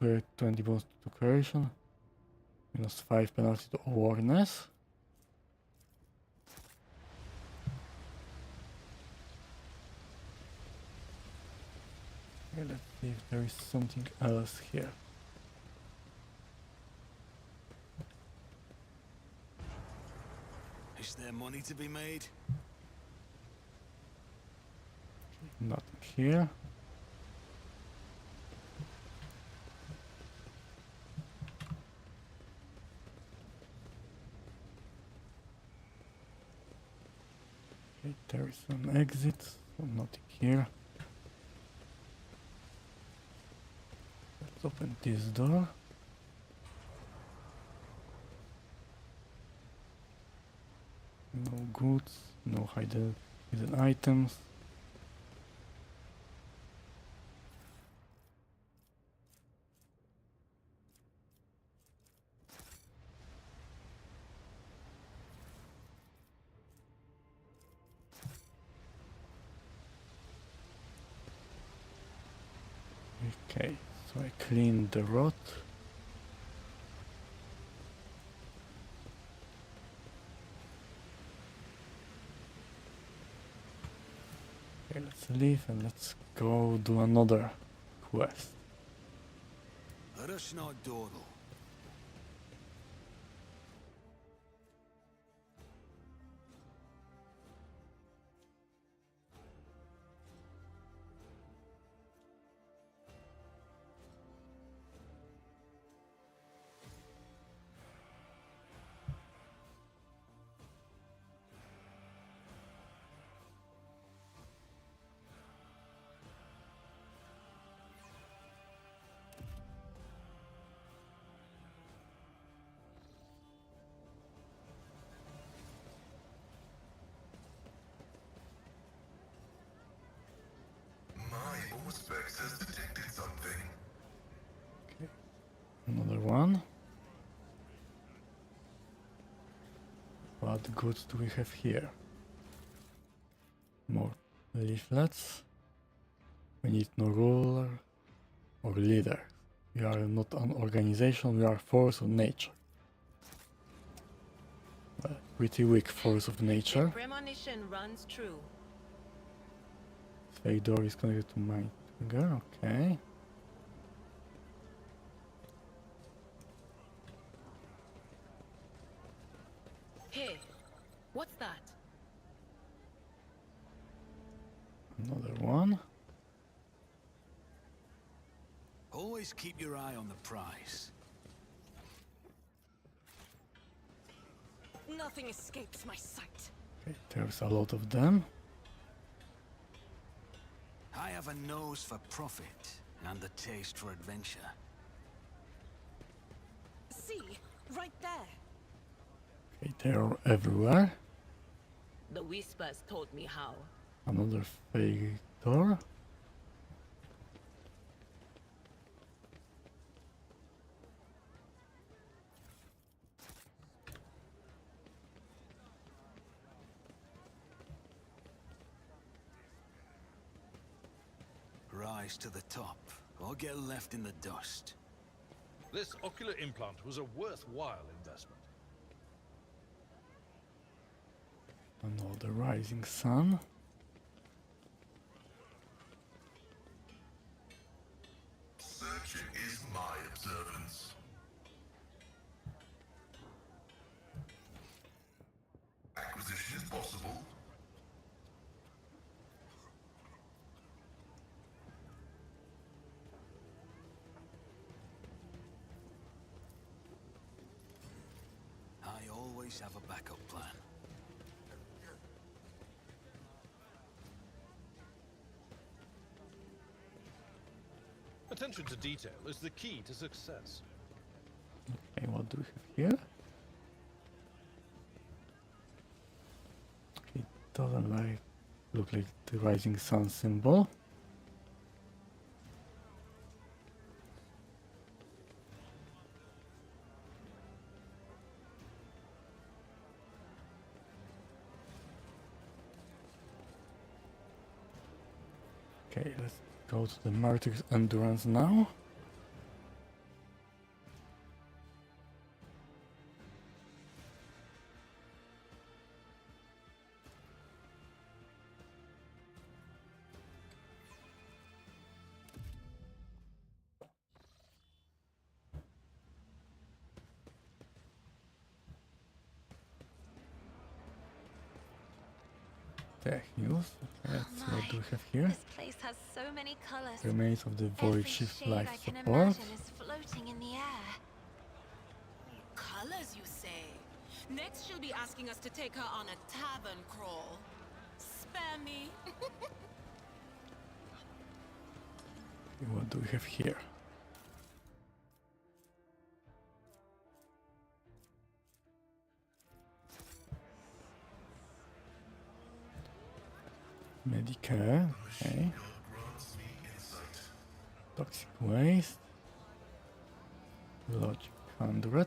20 bonus to creation. Minus 5 penalty to awareness. Okay, let's see if there is something else here. Is there money to be made? Nothing here. Okay, there is an exit, so nothing here. Let's Let's open this door. No goods, no hidden items. Okay, so I cleaned the rot. Okay, let's leave and let's go do another quest. Rush not dawdle. My Auspex has detected something. Another one. What goods do we have here? More leaflets. We need no ruler or leader. We are not an organization, we are force of nature. Well, pretty weak force of nature. Premonition runs true. Fake door is connected to my trigger, okay. Hey, what's that? Another one. Always keep your eye on the prize. Nothing escapes my sight. Okay, there's a lot of them. I have a nose for profit and the taste for adventure. See, right there. Okay, they are everywhere. The whispers told me how. Another fake door. Rise to the top, or get left in the dust. This ocular implant was a worthwhile investment. Another rising sun. Searching is my observance. Acquisition is possible. I always have a backup plan. Attention to detail is the key to success. Okay, what do we have here? Okay, it doesn't look like the rising sun symbol. Okay, let's go to the Martyr's Endurance now. Tech news. Let's see what do we have here. This place has so many colors. Remains of the Every Void Shift shade life I can support. imagine is floating in the air. Colors, you say? Next, she'll be asking us to take her on a tavern crawl. Spare me. What do we have here? Medicare, okay. grants me insight. Toxic waste. Logic 100.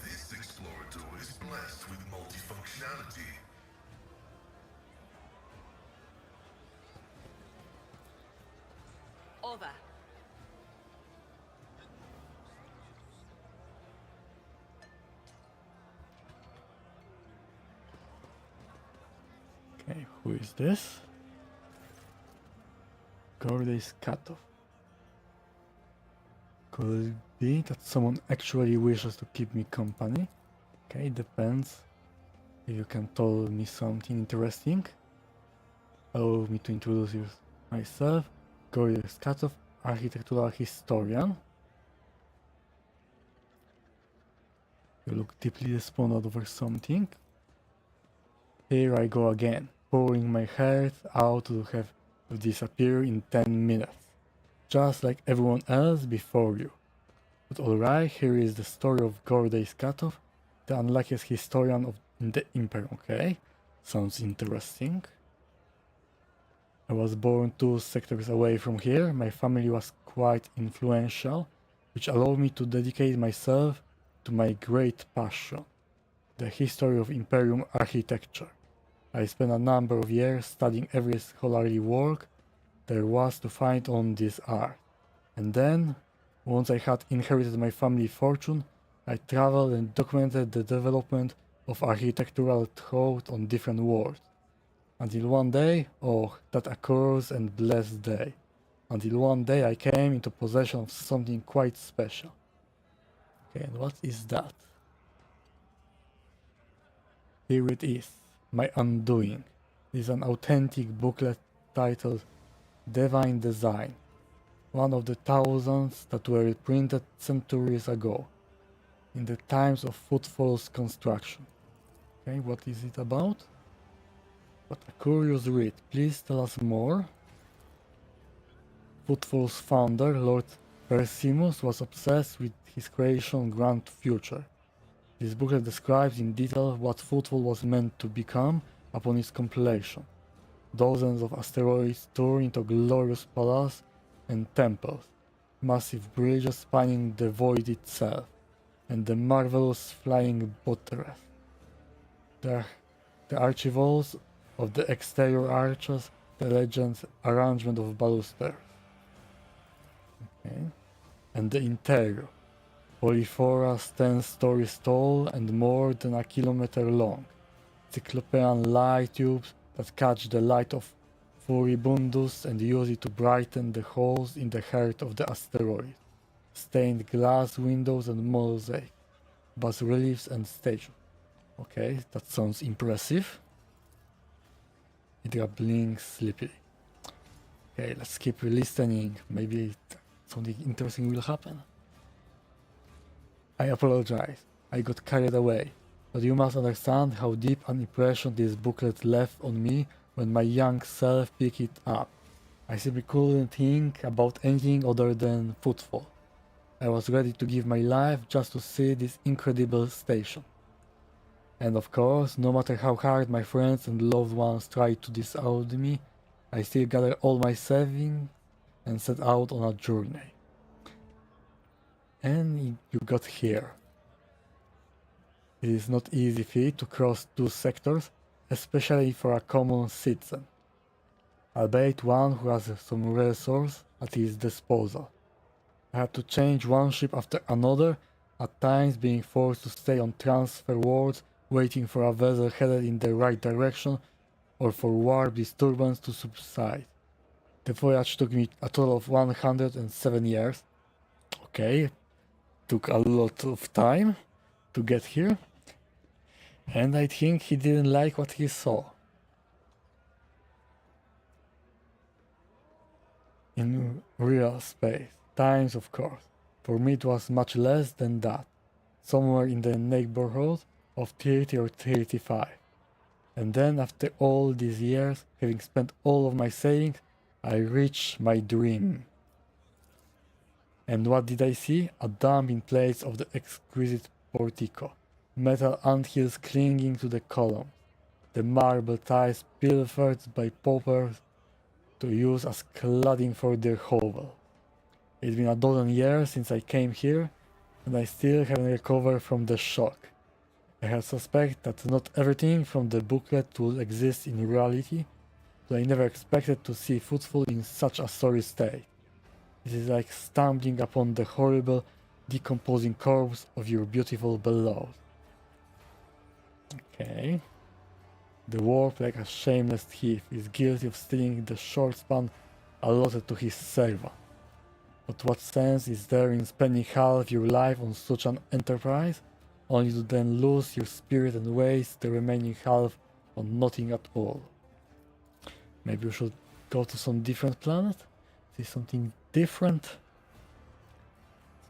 This explorator is blessed with multifunctionality. Over. Okay, who is this? Gorday's cutoff. Could it be that someone actually wishes to keep me company? Okay, depends. If you can tell me something interesting. Allow me to introduce myself. Gorday's cutoff, architectural historian. You look deeply despondent over something. Here I go again, pouring my heart out to have to disappear in 10 minutes. Just like everyone else before you. But alright, here is the story of Gorday's cutoff, the unluckiest historian of the Imperium, okay? Sounds interesting. I was born 2 sectors away from here. My family was quite influential, which allowed me to dedicate myself to my great passion, the history of Imperium architecture. I spent a number of years studying every scholarly work there was to find on this art. And then, once I had inherited my family fortune, I traveled and documented the development of architectural thought on different worlds. Until one day, oh, that accursed and blessed day. Until one day I came into possession of something quite special. Okay, and what is that? Here it is, my undoing. It is an authentic booklet titled Divine Design, one of the thousands that were printed centuries ago, in the times of Footfall's construction. Okay, what is it about? What a curious read. Please tell us more. Footfall's founder, Lord Persimus, was obsessed with his creation Grand Future. This booklet describes in detail what Footfall was meant to become upon its completion. Dozens of asteroids tore into glorious palaces and temples, massive bridges spanning the void itself, and the marvelous flying buttress. The archivolts of the exterior arches, the legends, arrangement of balusters. Okay. And the interior, polyphoras 10 stories tall and more than a kilometer long, cyclopean light tubes that catch the light of furibundus and use it to brighten the holes in the heart of the asteroid, stained glass windows and mosaic, bas-reliefs and statues. Okay, that sounds impressive. It blinks sleepily. Okay, let's keep listening. Maybe something interesting will happen. I apologize. I got carried away. But you must understand how deep an impression this booklet left on me when my young self picked it up. I simply couldn't think about anything other than Footfall. I was ready to give my life just to see this incredible station. And of course, no matter how hard my friends and loved ones tried to dissuade me, I still gathered all my savings and set out on a journey. And you got here. It is not easy feat to cross 2 sectors, especially for a common citizen, albeit one who has some resource at his disposal. I had to change one ship after another, at times being forced to stay on transfer wards, waiting for a vessel headed in the right direction, or for warp disturbance to subside. The voyage took me a total of 107 years. Okay, took a lot of time to get here. And I think he didn't like what he saw. In real space, times of course. For me it was much less than that, somewhere in the neighborhood of 30 or 35. And then after all these years, having spent all of my savings, I reached my dream. And what did I see? A dump in place of the exquisite portico. Metal anthills clinging to the column. The marble tiles pilfered by paupers to use as cladding for their hovel. It's been a dozen years since I came here, and I still haven't recovered from the shock. I had suspect that not everything from the booklet will exist in reality, but I never expected to see Footfall in such a sorry state. It is like stumbling upon the horrible, decomposing corpse of your beautiful beloved. Okay. The warp, like a shameless thief, is guilty of stealing the short span allotted to his servant. But what sense is there in spending half your life on such an enterprise, only to then lose your spirit and waste the remaining half on nothing at all? Maybe we should go to some different planet? See something different?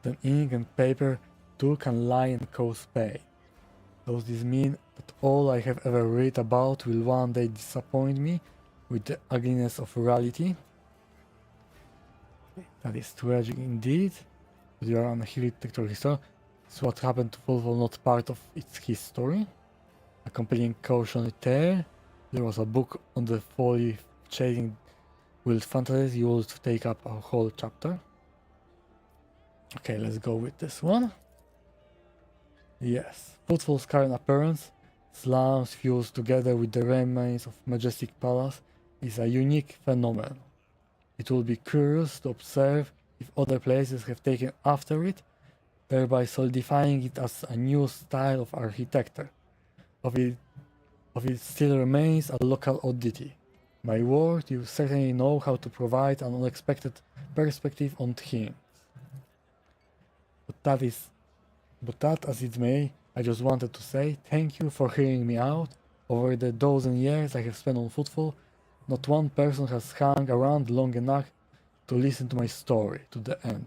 Then ink and paper too can lie and cause pain. Does this mean that all I have ever read about will one day disappoint me with the ugliness of reality? That is tragic indeed. But you are an architectural historian. Is what happened to Volvo not part of its history? A compelling cautionary tale? There was a book on the folly of chasing wild fantasies. You would take up a whole chapter. Okay, let's go with this one. Yes, Footfall's current appearance, slums fused together with the remains of majestic palace, is a unique phenomenon. It will be curious to observe if other places have taken after it, thereby solidifying it as a new style of architecture. Of it still remains a local oddity. My word, you certainly know how to provide an unexpected perspective on things. But that as it may, I just wanted to say thank you for hearing me out. Over the dozen years I have spent on Footfall, not one person has hung around long enough to listen to my story to the end.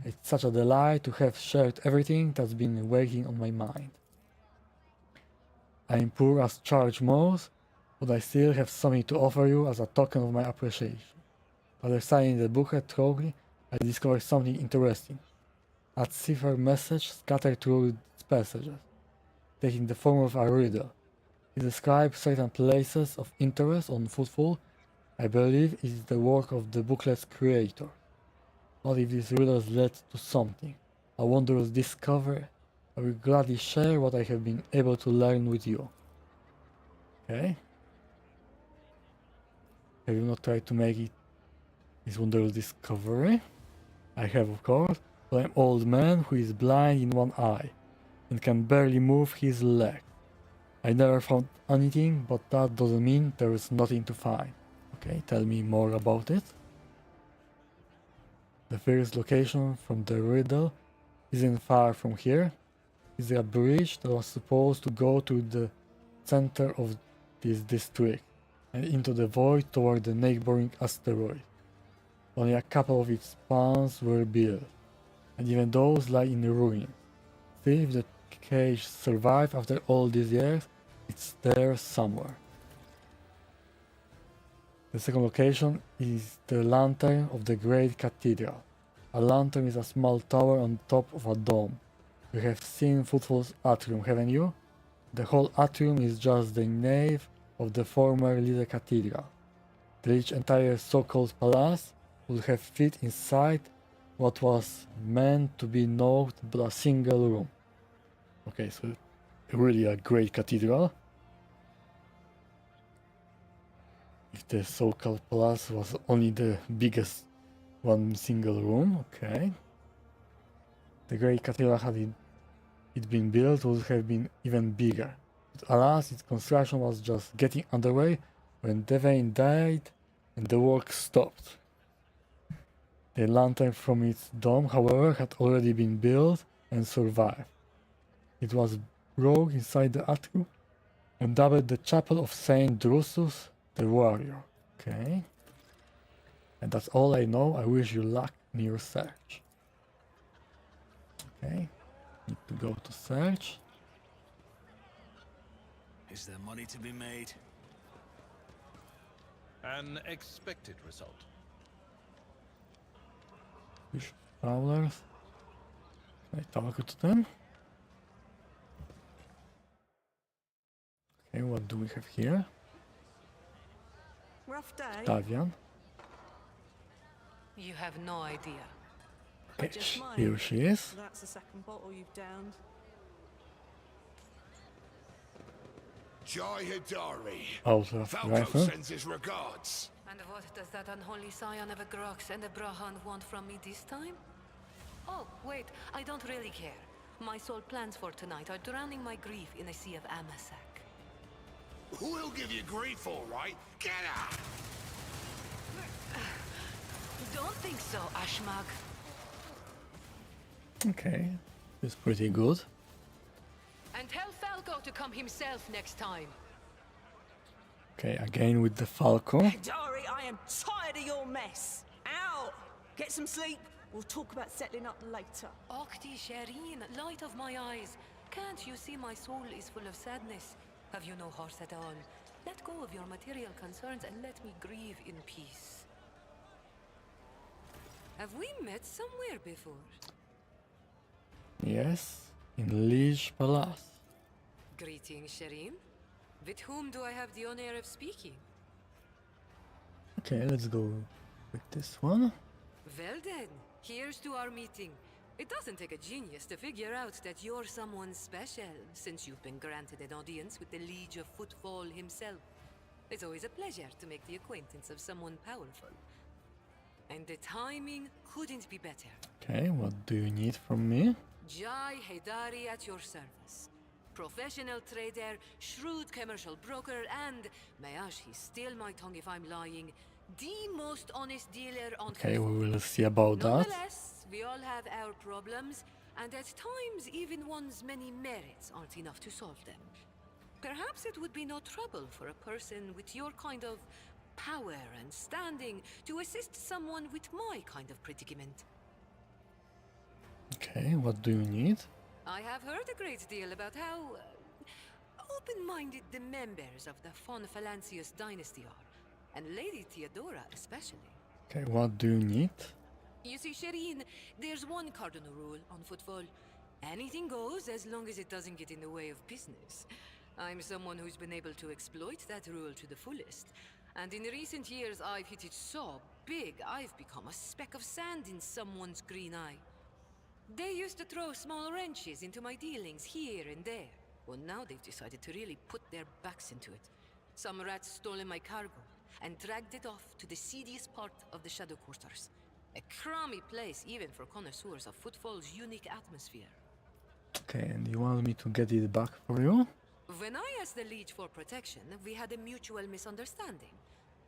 It's such a delight to have shared everything that's been weighing on my mind. I am poor as charged mouse, but I still have something to offer you as a token of my appreciation. After signing the booklet thoroughly, I discovered something interesting. A cipher message scattered through its passages, taking the form of a riddle. It describes certain places of interest on Footfall. I believe it is the work of the booklet's creator. What if these riddles led to something? A wondrous discovery? I will gladly share what I have been able to learn with you. Okay? Have you not tried to make it this wondrous discovery? I have, of course, but I'm an old man who is blind in one eye and can barely move his leg. I never found anything, but that doesn't mean there is nothing to find. Okay, tell me more about it. The first location from the riddle isn't far from here. It's a bridge that was supposed to go to the center of this district and into the void toward the neighboring asteroid. Only a couple of its spans were built, and even those lie in ruins. Still, if the cage survived after all these years, it's there somewhere. The second location is the lantern of the Great Cathedral. A lantern is a small tower on top of a dome. You have seen Footfall's atrium, haven't you? The whole atrium is just the nave of the former Little Cathedral. The rich entire so-called palace would have fit inside what was meant to be naught but a single room. Okay, so really a great cathedral. If the so-called palace was only the biggest one single room, okay. The great cathedral, had it been built, would have been even bigger. But alas, its construction was just getting underway when Devane died and the work stopped. The lantern from its dome, however, had already been built and survived. It was broke inside the atrium and dubbed the Chapel of Saint Drusus the Warrior. Okay. And that's all I know. I wish you luck in your search. Okay. Need to go to search. Is there money to be made? An expected result. Prowlers. Can I talk to them? Okay, what do we have here? Rough day. Davian. You have no idea. Okay, Just mine. here she is. That's the second bottle you've downed. Jai Hidari. Author of Falco Rifle. sends his regards. And what does that unholy scion of a Grox and a Brahan want from me this time? Oh, wait, I don't really care. My sole plans for tonight are drowning my grief in a sea of Amasak. We'll give you grief, all right. Get out! Don't think so, Ashmag. Okay, it's pretty good. And tell Falco to come himself next time. Okay, again with the Falco. Dari, I am tired of your mess. Out! Get some sleep. We'll talk about settling up later. Okti Shireen, light of my eyes. Can't you see my soul is full of sadness? Have you no heart at all? Let go of your material concerns and let me grieve in peace. Have we met somewhere before? Yes, in Liege Palace. Greetings, Shireen. With whom do I have the honor of speaking? Okay, let's go with this one. Well then, here's to our meeting. It doesn't take a genius to figure out that you're someone special, since you've been granted an audience with the Liege of Footfall himself. It's always a pleasure to make the acquaintance of someone powerful. And the timing couldn't be better. Okay, what do you need from me? Jai Hidari at your service. Professional trader, shrewd commercial broker, and, may he steal my tongue if I'm lying, the most honest dealer on Okay, Footfall. we will see about that. Nonetheless, we all have our problems, and at times even one's many merits aren't enough to solve them. Perhaps it would be no trouble for a person with your kind of power and standing to assist someone with my kind of predicament. Okay, what do you need? I have heard a great deal about how open-minded the members of the Von Phalancius dynasty are, and Lady Theodora especially. Okay, what do you need? You see, Shireen, there's one cardinal rule on Footfall. Anything goes as long as it doesn't get in the way of business. I'm someone who's been able to exploit that rule to the fullest. And in recent years, I've hit it so big, I've become a speck of sand in someone's green eye. They used to throw small wrenches into my dealings here and there. Well, now they've decided to really put their backs into it. Some rats stolen my cargo and dragged it off to the seediest part of the Shadow Quarters. A crummy place even for connoisseurs of Footfall's unique atmosphere. Okay, and you want me to get it back for you? When I asked the Liege for protection, we had a mutual misunderstanding.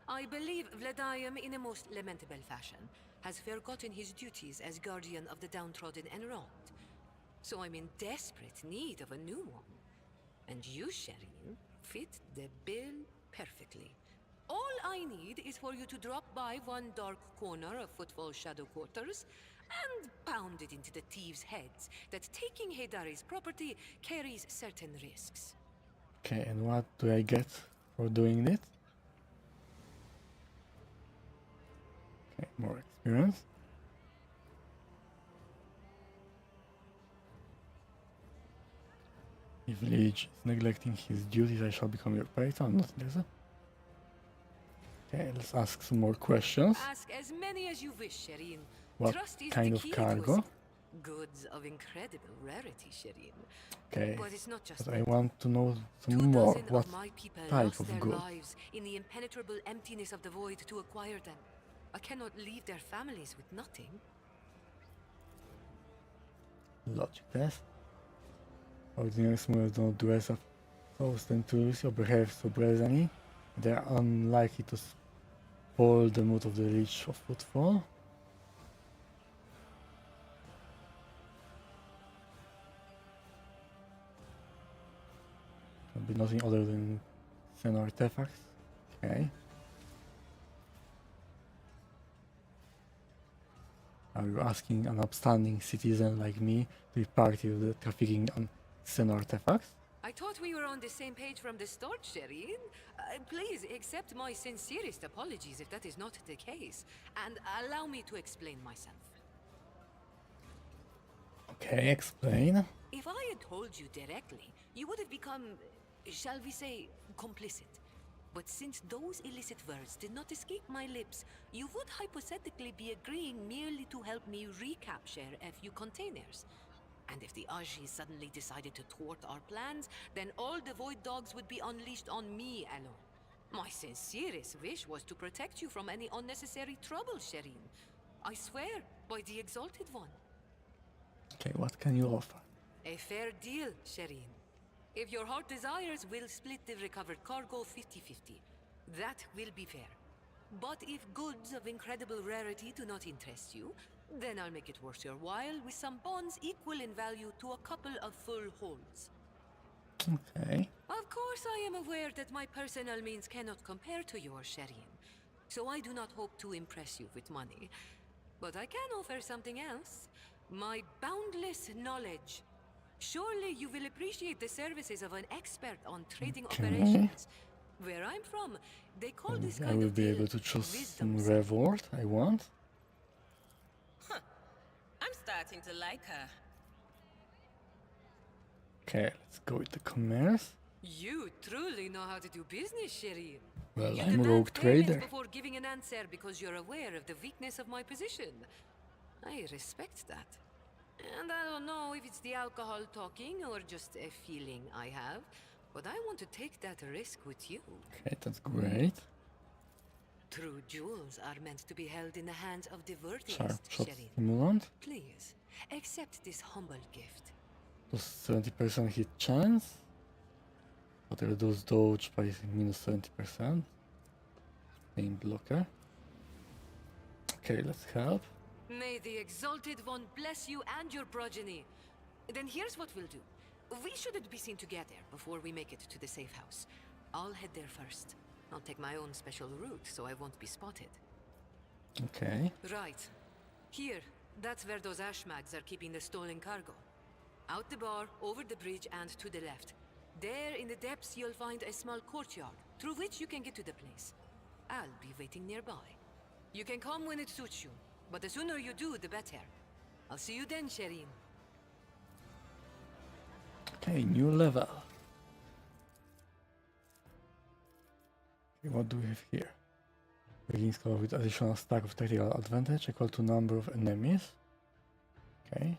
I believe Vladayam, in a most lamentable fashion, has forgotten his duties as guardian of the downtrodden and wronged. So I'm in desperate need of a new one. And you, Shireen, fit the bill perfectly. All I need is for you to drop by one dark corner of Footfall Shadow Quarters and pound it into the thieves' heads that taking Hidari's property carries certain risks. Okay, and what do I get for doing it? Okay, more experience. If Liege is neglecting his duties, I shall become your patron. Not this. Okay, let's ask some more questions. Ask as many as you wish, Shireen. What Trust is kind the of key to cargo? us. Goods of incredible rarity, Shireen. Okay, But it's not just but I that. want to know some 24 more. What of my people type lost of their good? lives in the impenetrable emptiness of the void to acquire them. I cannot leave their families with nothing. Logic test. Ordinary smugglers don't dress up so ostentatious or behave so brazenly. They are unlikely to spoil the mood of the Liege of Footfall. Can be nothing other than Sen artifacts. Okay. Are you asking an upstanding citizen like me to be party of the trafficking on Sen artifacts? I thought we were on the same page from the start, Shireen. Please accept my sincerest apologies if that is not the case, and allow me to explain myself. Okay, explain. If I had told you directly, you would have become, shall we say, complicit. But since those illicit words did not escape my lips, you would hypothetically be agreeing merely to help me recapture a few containers. And if the Aji suddenly decided to thwart our plans, then all the Void Dogs would be unleashed on me alone. My sincerest wish was to protect you from any unnecessary trouble, Shireen. I swear, by the Exalted One. Okay, what can you offer? A fair deal, Shireen. If your heart desires, we'll split the recovered cargo 50-50. That will be fair. But if goods of incredible rarity do not interest you, then I'll make it worth your while with some bonds equal in value to a couple of full holds. Okay. Of course, I am aware that my personal means cannot compare to yours, Shireen. So I do not hope to impress you with money. But I can offer something else. My boundless knowledge. Surely you will appreciate the services of an expert on trading operations. Where I'm from, they call this I kind will of be deal able to choose wisdom some saving. reward I want. I'm starting to like her. Okay, let's go with the commerce. You truly know how to do business, Shireen. Well, You I'm demand Rogue payment Trader. before giving an answer because you're aware of the weakness of my position. I respect that. And I don't know if it's the alcohol talking or just a feeling I have, but I want to take that risk with you. Okay, that's great. True jewels are meant to be held in the hands of the Sharp worthiest, shot Shireen. stimulant. Please, accept this humble gift. Plus 70% hit chance. But reduce dodge by minus 70%. Aim blocker. Okay, let's help. May the Exalted One bless you and your progeny. Then here's what we'll do. We shouldn't be seen together before we make it to the safe house. I'll head there first. I'll take my own special route so I won't be spotted. Okay. Right. Here, that's where those ash mags are keeping the stolen cargo. Out the bar, over the bridge, and to the left. There in the depths you'll find a small courtyard, through which you can get to the place. I'll be waiting nearby. You can come when it suits you, but the sooner you do, the better. I'll see you then, Shireen. Okay, new level. Okay, what do we have here? Begins with additional stack of tactical advantage equal to number of enemies. Okay.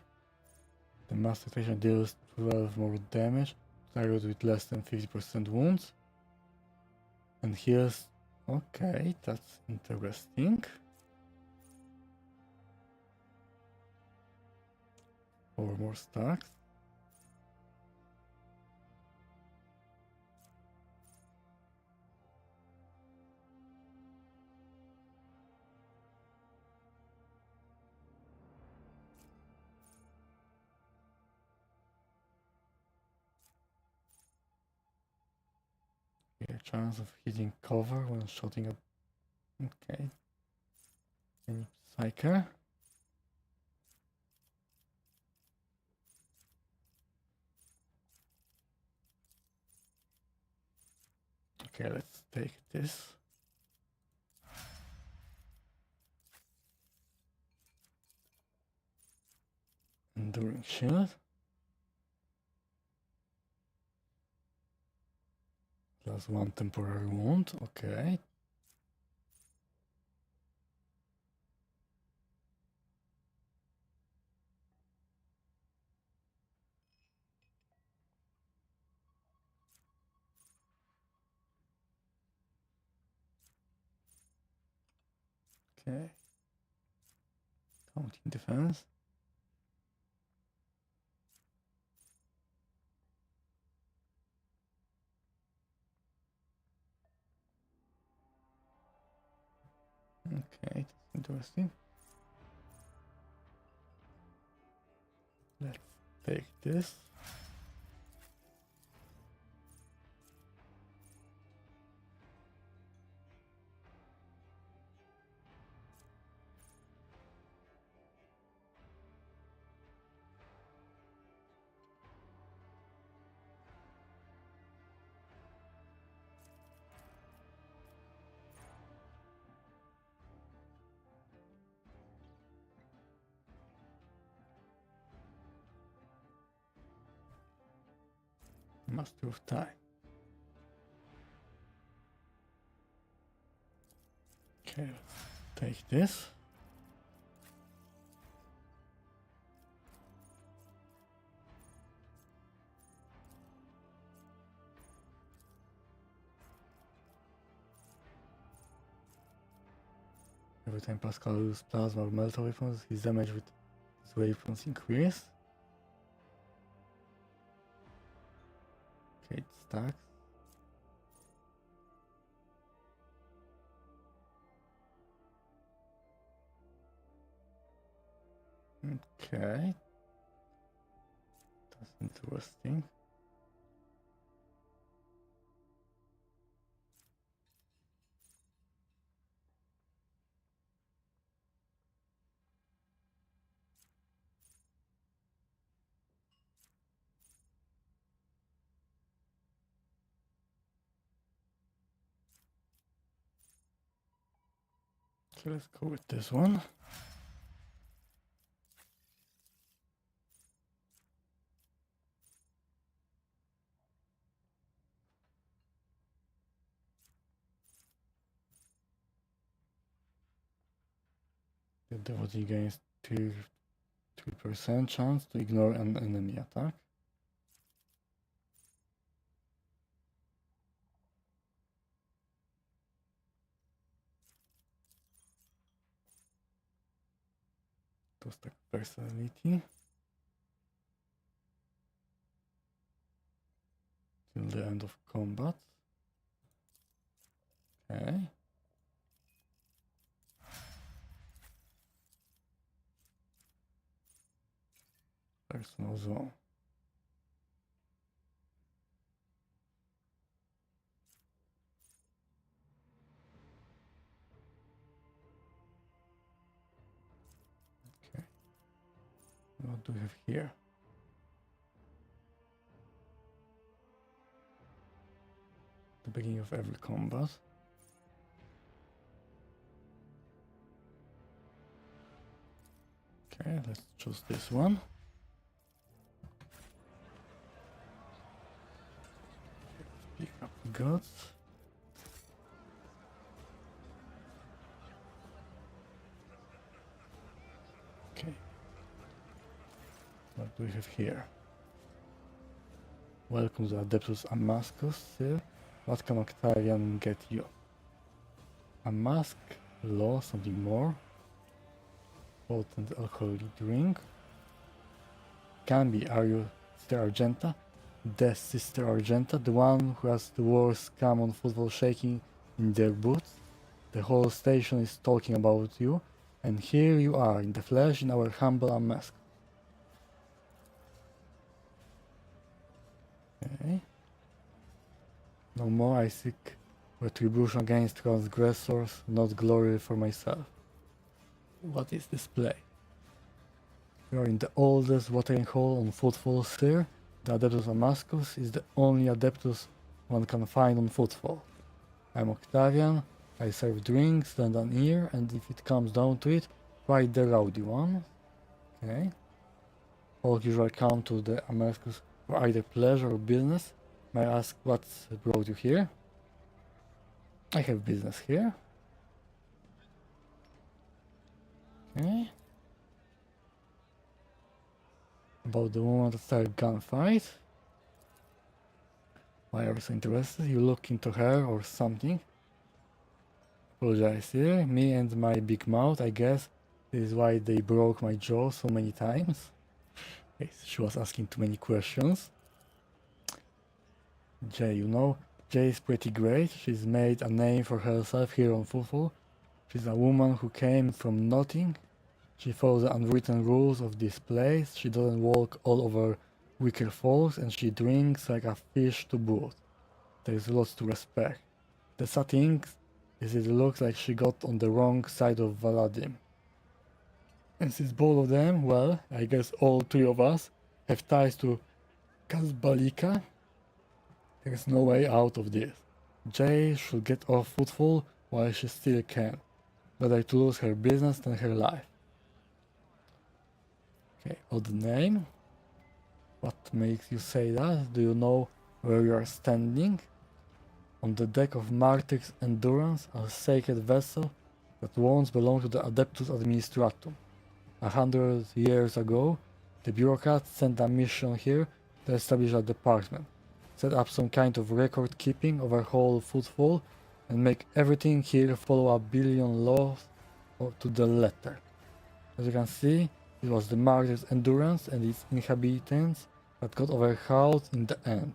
The master tactician deals 12 more damage to target with less than 50% wounds. And here's... okay, that's interesting. 4 more stacks. Here, chance of hitting cover when shooting up. Okay. Any psyker? Okay, let's take this. Enduring shield. Plus 1 temporary wound, okay. Okay. Counting defense. Okay, that's interesting. Let's take this. Master of Time. Okay, let's take this. Every time Pascal uses plasma or metal weapons, his damage with his weapons increase. Okay, it stacks. Okay. That's interesting. Okay, let's go with this one. The devotee gains 3% chance to ignore an enemy attack. To stack personality. Till the end of combat. Okay. Personal zone. Okay. What do we have here? The beginning of every combat. Okay, let's choose this one. Pick up goods. Okay. What do we have here? Welcome to Adeptus Amascus, sir. What can Octavian get you? A mask, law, something more. Potent alcoholic drink. Can be, are you Sister Argenta? The Sister Argenta, the one who has the worst scam on football shaking in their boots. The whole station is talking about you, and here you are in the flesh in our humble mask. Okay. No more I seek retribution against transgressors, not glory for myself. What is this play? We are in the oldest watering hole on Footfall, sir. The Adeptus Amascus is the only Adeptus one can find on Footfall. I'm Octavian, I serve drinks, lend an ear, and if it comes down to it, quite the rowdy one. Okay. Folk usually come to the Amascus for either pleasure or business. May I ask what's brought you here? I have business here. Okay. About the woman that started gunfight. Why are you so interested? You look into her or something? Apologize here. Me and my big mouth, I guess. This is why they broke my jaw so many times. Okay, she was asking too many questions. Jay, you know, Jay is pretty great. She's made a name for herself here on Fufu. She's a woman who came from nothing. She follows the unwritten rules of this place. She doesn't walk all over weaker folks, and she drinks like a fish to boot. There's lots to respect. The sad thing is it looks like she got on the wrong side of Valadim. And since both of them, well, I guess all three of us, have ties to Kazbalika, there's no way out of this. Jay should get off Footfall while she still can. Better to lose her business than her life. Okay, odd name. What makes you say that? Do you know where we are standing. On the deck of Martyr's Endurance, a sacred vessel that once belonged to the Adeptus Administratum. 100 years ago, the bureaucrats sent a mission here to establish a department, set up some kind of record keeping of our whole footfall, and make everything here follow a billion laws to the letter. As you can see, it was the Martyr's Endurance and its inhabitants that got overhauled in the end.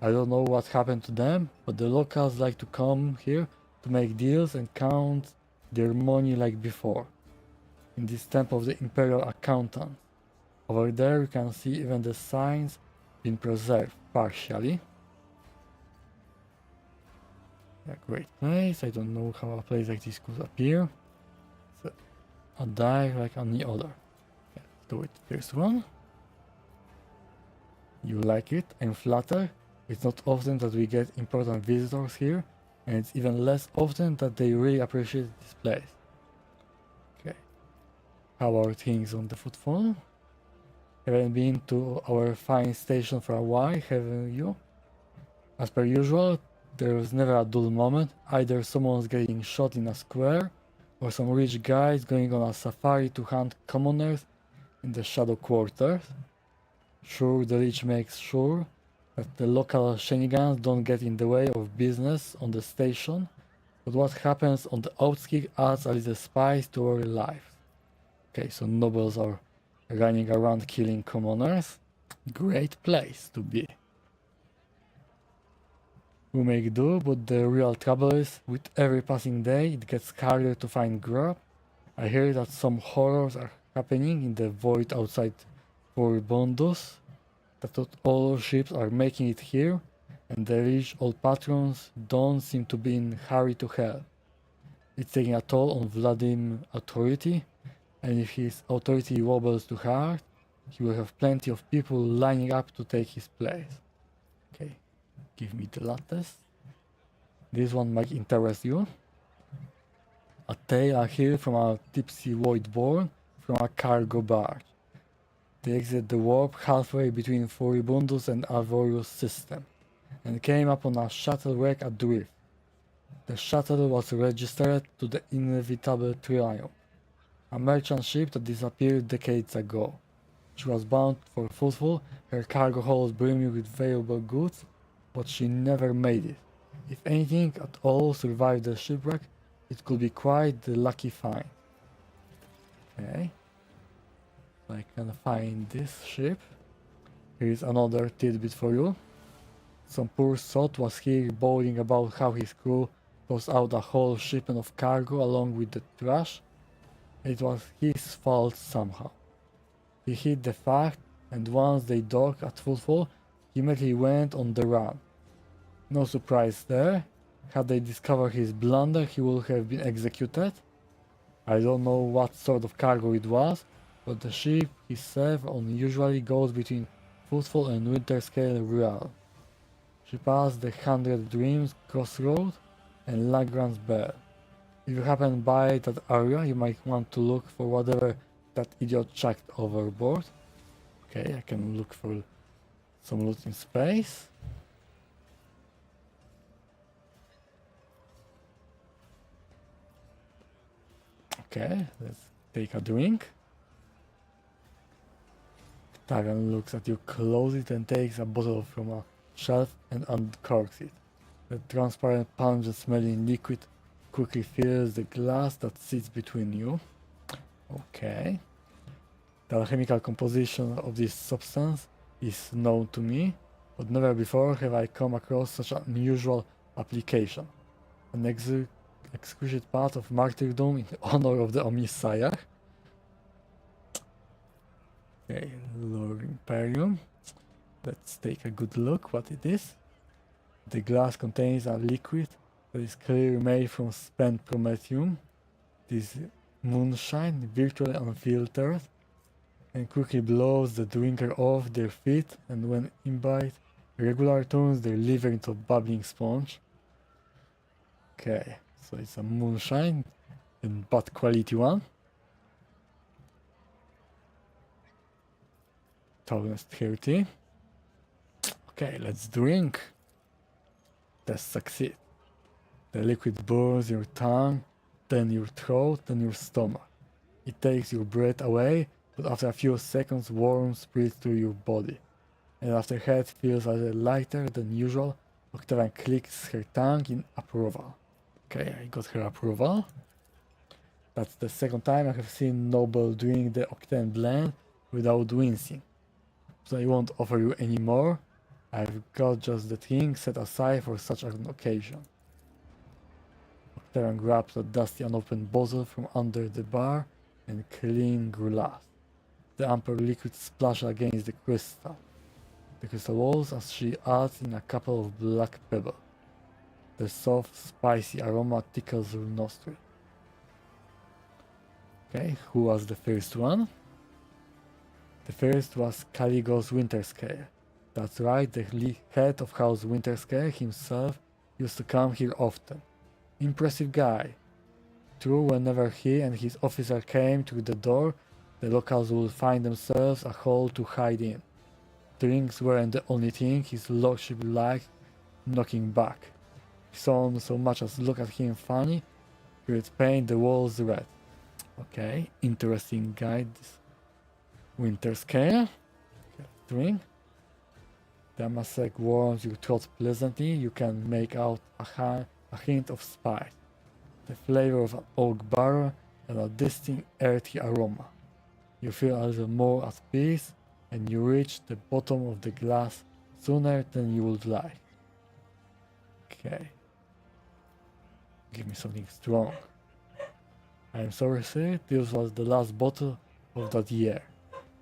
I don't know what happened to them, but the locals like to come here to make deals and count their money like before. In this temple of the Imperial Accountant. Over there you can see even the signs being preserved partially. A great place. I don't know how a place like this could appear. It's a dive like any other. Yeah, let's do it. First one. You like it? I'm flattered. It's not often that we get important visitors here, and it's even less often that they really appreciate this place. Okay. How are things on the footfall? Haven't been to our fine station for a while, haven't you? As per usual, there's never a dull moment. Either someone's getting shot in a square, or some rich guys going on a safari to hunt commoners in the shadow quarters. Sure, the Lich makes sure that the local shenanigans don't get in the way of business on the station, but what happens on the outskirts adds a little spice to our lives. Okay, so nobles are running around killing commoners. Great place to be. We make do, but the real trouble is, with every passing day it gets harder to find grub. I hear that some horrors are happening in the void outside Furibundus, that not all ships are making it here, and the rich old patrons don't seem to be in a hurry to help. It's taking a toll on Vladimir's authority, and if his authority wobbles too hard, he will have plenty of people lining up to take his place. Okay, give me the latest. This one might interest you. A tale I hear from a tipsy void-born from a cargo barge. They exited the warp halfway between Furibundus and Arvorius system, and came upon a shuttle wreck adrift. The shuttle was registered to the inevitable Triumph, a merchant ship that disappeared decades ago. She was bound for footfall, her cargo hold brimming with valuable goods, but she never made it. If anything at all survived the shipwreck, it could be quite the lucky find. Okay. I can find this ship. Here is another tidbit for you. Some poor sot was here boasting about how his crew tossed out a whole shipment of cargo along with the trash. It was his fault somehow. He hid the fact, and once they docked at footfall, he immediately went on the run. No surprise there. Had they discovered his blunder, he would have been executed. I don't know what sort of cargo it was, but the ship he served on usually goes between Footfall and Winterscale Real. She passed the 100 Dreams crossroad and Lagrange's Bell. If you happen by that area, you might want to look for whatever that idiot chucked overboard. Okay, I can look for some loot in space. Okay, let's take a drink. Taran looks at you, closes it and takes a bottle from a shelf and uncorks it. The transparent pungent smelling liquid quickly fills the glass that sits between you. Okay. The alchemical composition of this substance is known to me, but never before have I come across such an unusual application. An exquisite part of martyrdom in honor of the Omnissiah. Okay, Lord Imperium. Let's take a good look what it is. The glass contains a liquid that is clearly made from spent promethium. This moonshine, virtually unfiltered, and quickly blows the drinker off their feet, and when imbibed, regular turns their liver into a bubbling sponge. Okay, so it's a moonshine, a bad quality one. Tolerance 30. Okay, Okay, let's drink. Test succeed. The liquid burns your tongue, then your throat, then your stomach. It takes your breath away, but after a few seconds warmth spreads through your body. And after head feels a little lighter than usual, Octavian clicks her tongue in approval. Okay, I got her approval. That's the second time I have seen Noble drink the Octane blend without wincing. So I won't offer you any more. I've got just the thing set aside for such an occasion. Octavian grabs a dusty unopened bottle from under the bar and clean glass. The amber liquid splashes against the crystal. The crystal walls as she adds in a couple of black pebbles. The soft, spicy aroma tickles your nostril. Okay, who was the first one? The first was Caligo's Winterscale. That's right, the head of House Winterscale himself used to come here often. Impressive guy. True, whenever he and his officer came through the door, the locals would find themselves a hole to hide in. Drinks weren't the only thing his lordship liked knocking back. If someone so much as look at him funny, he would paint the walls red. Okay, interesting guy, this Winterscale. Drink. The amasek warms your throat pleasantly. You can make out a hint of spice, the flavor of an oak barrel, and a distinct earthy aroma. You feel a little more at peace, and you reach the bottom of the glass sooner than you would like. Okay. Give me something strong. I'm sorry, sir, this was the last bottle of that year.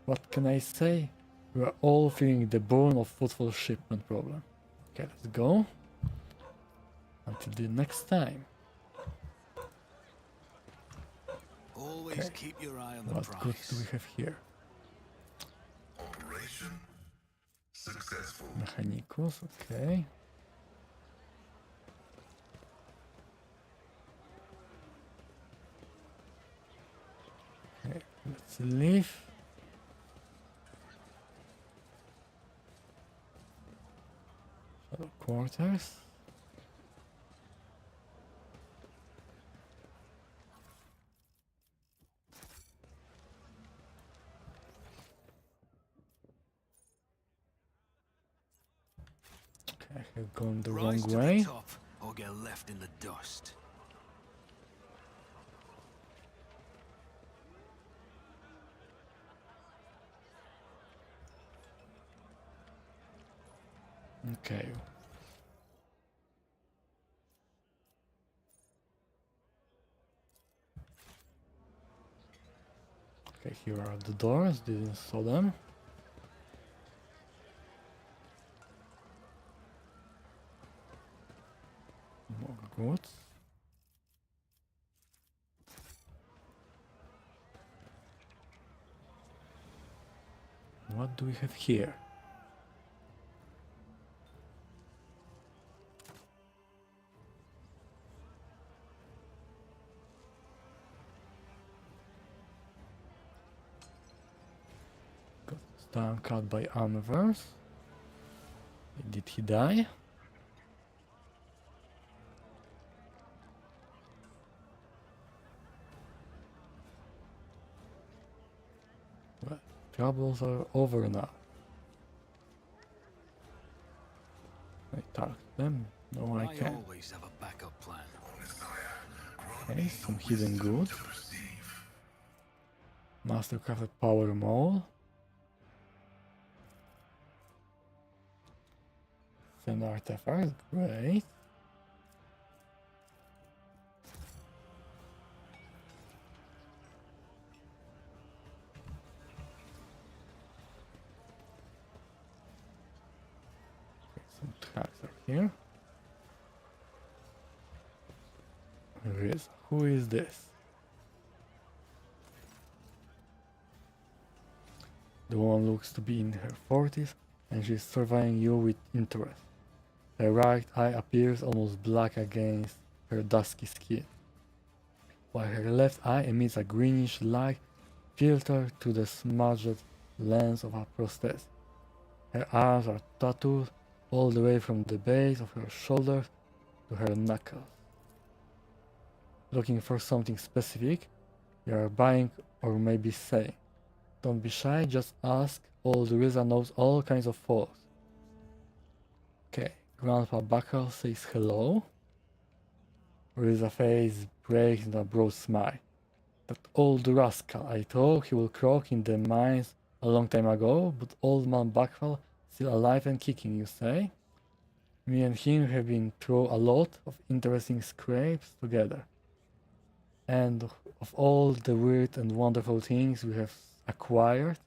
What can I say? We are all feeling the burn of footfall shipment problem. Okay, let's go. Until the next time. Always Okay. keep your eye on the What prize. goods do we have here? Operation successful. Mechanicus, okay. Okay, let's leave. Shadow quarters. Okay, I have gone the wrong Rise to way. the top or get left in the dust. Okay. Okay, here are the doors, didn't saw them. More goods. What do we have here? Got down cut by Armorverse. Did he die? Well, troubles are over now. I target them. No, I can't. always have a backup plan. Okay, some hidden goods. To receive. Mastercrafted power mole. Send artifact, great. Okay, some tracks are here. Who is this? The woman looks to be in her 40s and she's surveying you with interest. Her right eye appears almost black against her dusky skin, while her left eye emits a greenish light filtered through the smudged lens of her prosthesis. Her arms are tattooed all the way from the base of her shoulder to her knuckles. Looking for something specific you are buying or maybe selling. Don't be shy, just ask. Old Riza knows all kinds of folks. Okay, Grandpa Buckle says hello. Riza's face breaks in a broad smile. That old rascal, I thought he would croak in the mines a long time ago, but old man Buckle still alive and kicking, you say? Me and him have been through a lot of interesting scrapes together. And of all the weird and wonderful things we have acquired,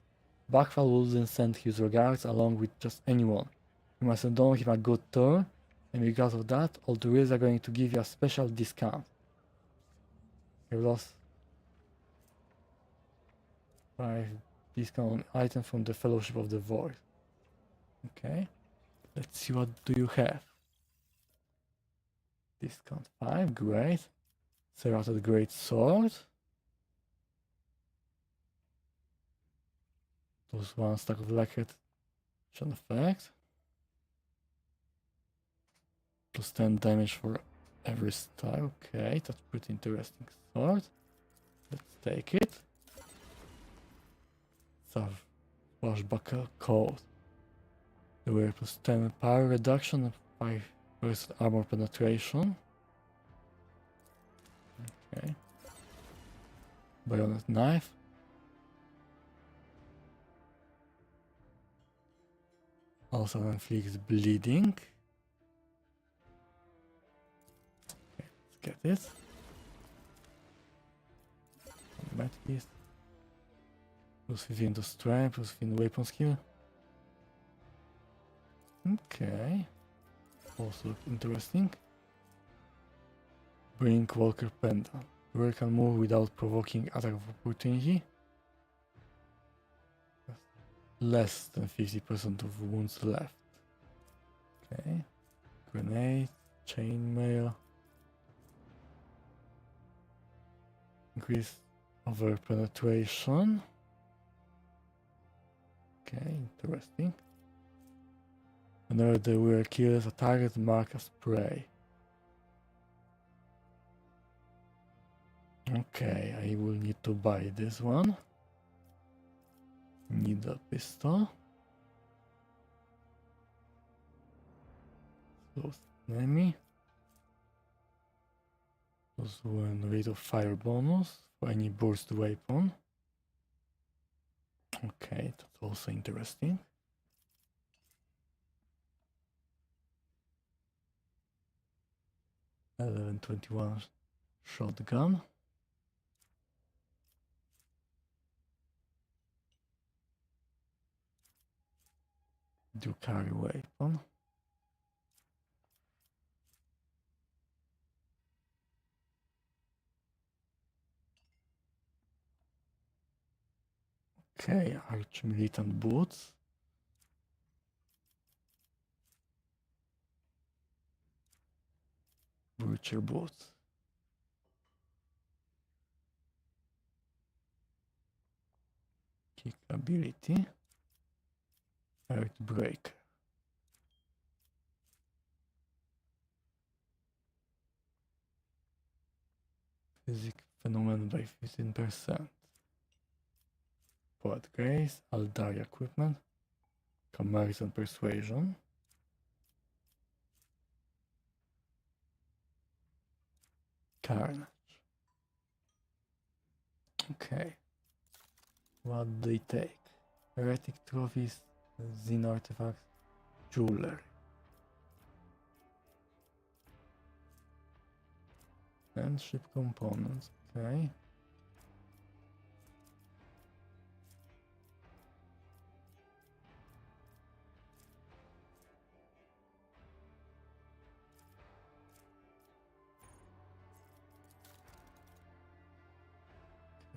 Buckfall wouldn't send his regards along with just anyone. You must have done him a good turn, and because of that, all the Riz are going to give you a special discount. You lost 5 discount on items from the Fellowship of the Void. Okay, let's see what do you have. Discount 5, great. Serrated Great Sword. Plus 1 stack of lacquered effect. Plus 10 damage for every style. Okay, that's pretty interesting sword. Let's take it. Swashbuckle Coat. The wear plus 10 power reduction and 5% armor penetration. Okay. Bayonet knife. Also inflicts bleeding. Okay, let's get this. Combat piece. Plus 15 to strength, plus 15 weapon skill. Okay. Also look interesting. Bring Walker Pendant. The wearer can move without provoking attack of opportunity. Less than 50% of wounds left. Okay. Grenade, chainmail. Increase over penetration. Okay, interesting. Whenever the wearer kills a target, mark as prey. Okay, I will need to buy this one. Need a pistol. So enemy. Plus 1 rate of fire bonus for any burst weapon. Okay, that's also interesting. .1121 shotgun. Do carry weapon. Okay, arch militant boots. Butcher boots. Kick ability. Earth break. Physic phenomenon by 15%. Poet Grace, Aldari equipment, Commerce and Persuasion. Carnage. Okay. What do they take? Heretic trophies, Zin artifacts, jewelry. And ship components, okay.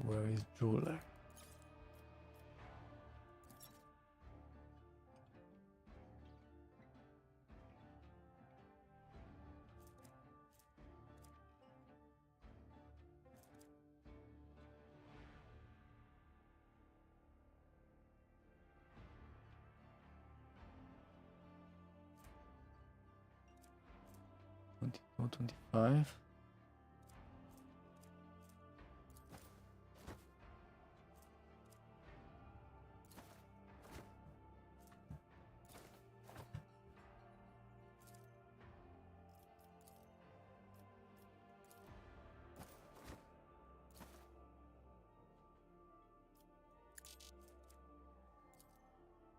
Where is jeweler? 22, 25.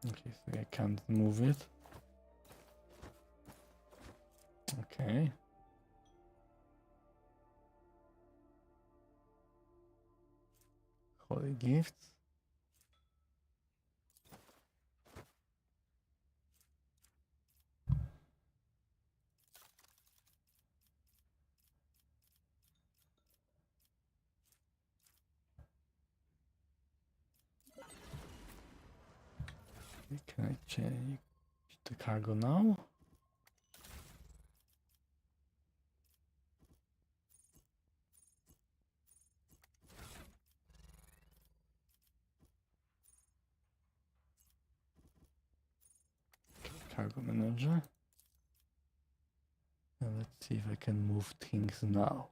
Okay, so I can't move it. Okay. Holy gifts. Okay, can I change the cargo now? Cargo manager. And let's see if I can move things now.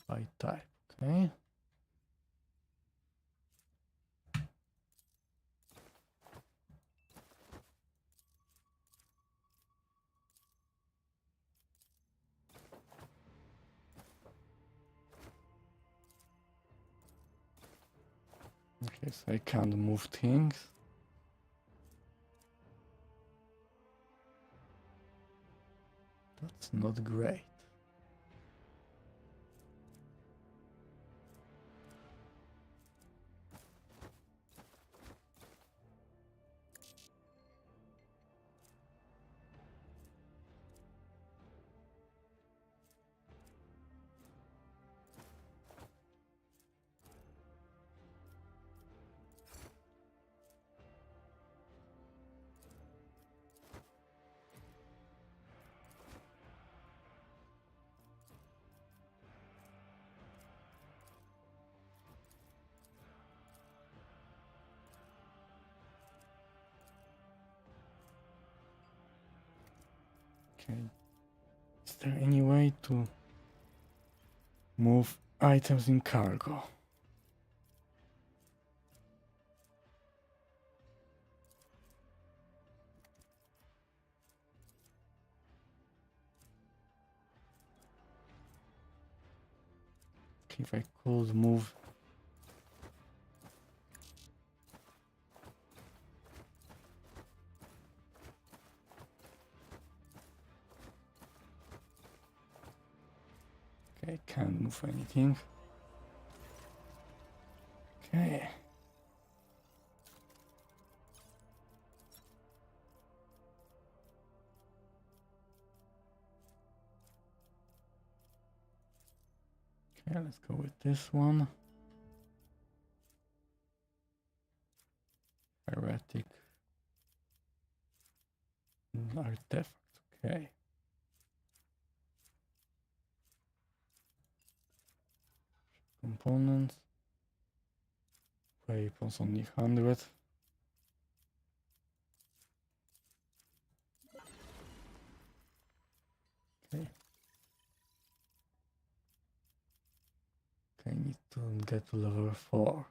By type, okay. Okay, so I can't move things. That's not great. Okay. Is there any way to move items in cargo? Okay, if I could move. Okay, can't move anything. Okay. Okay, let's go with this one. Erratic artifact. Okay. Components. Weapons only 100. Okay. Okay, I need to get to level 4.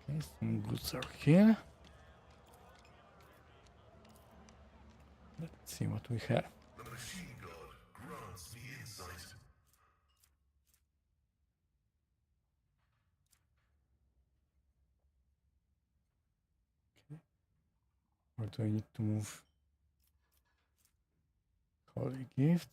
Okay, some goods are here. Let's see what we have. The machine god grants me insight. Or do I need to move holy gifts?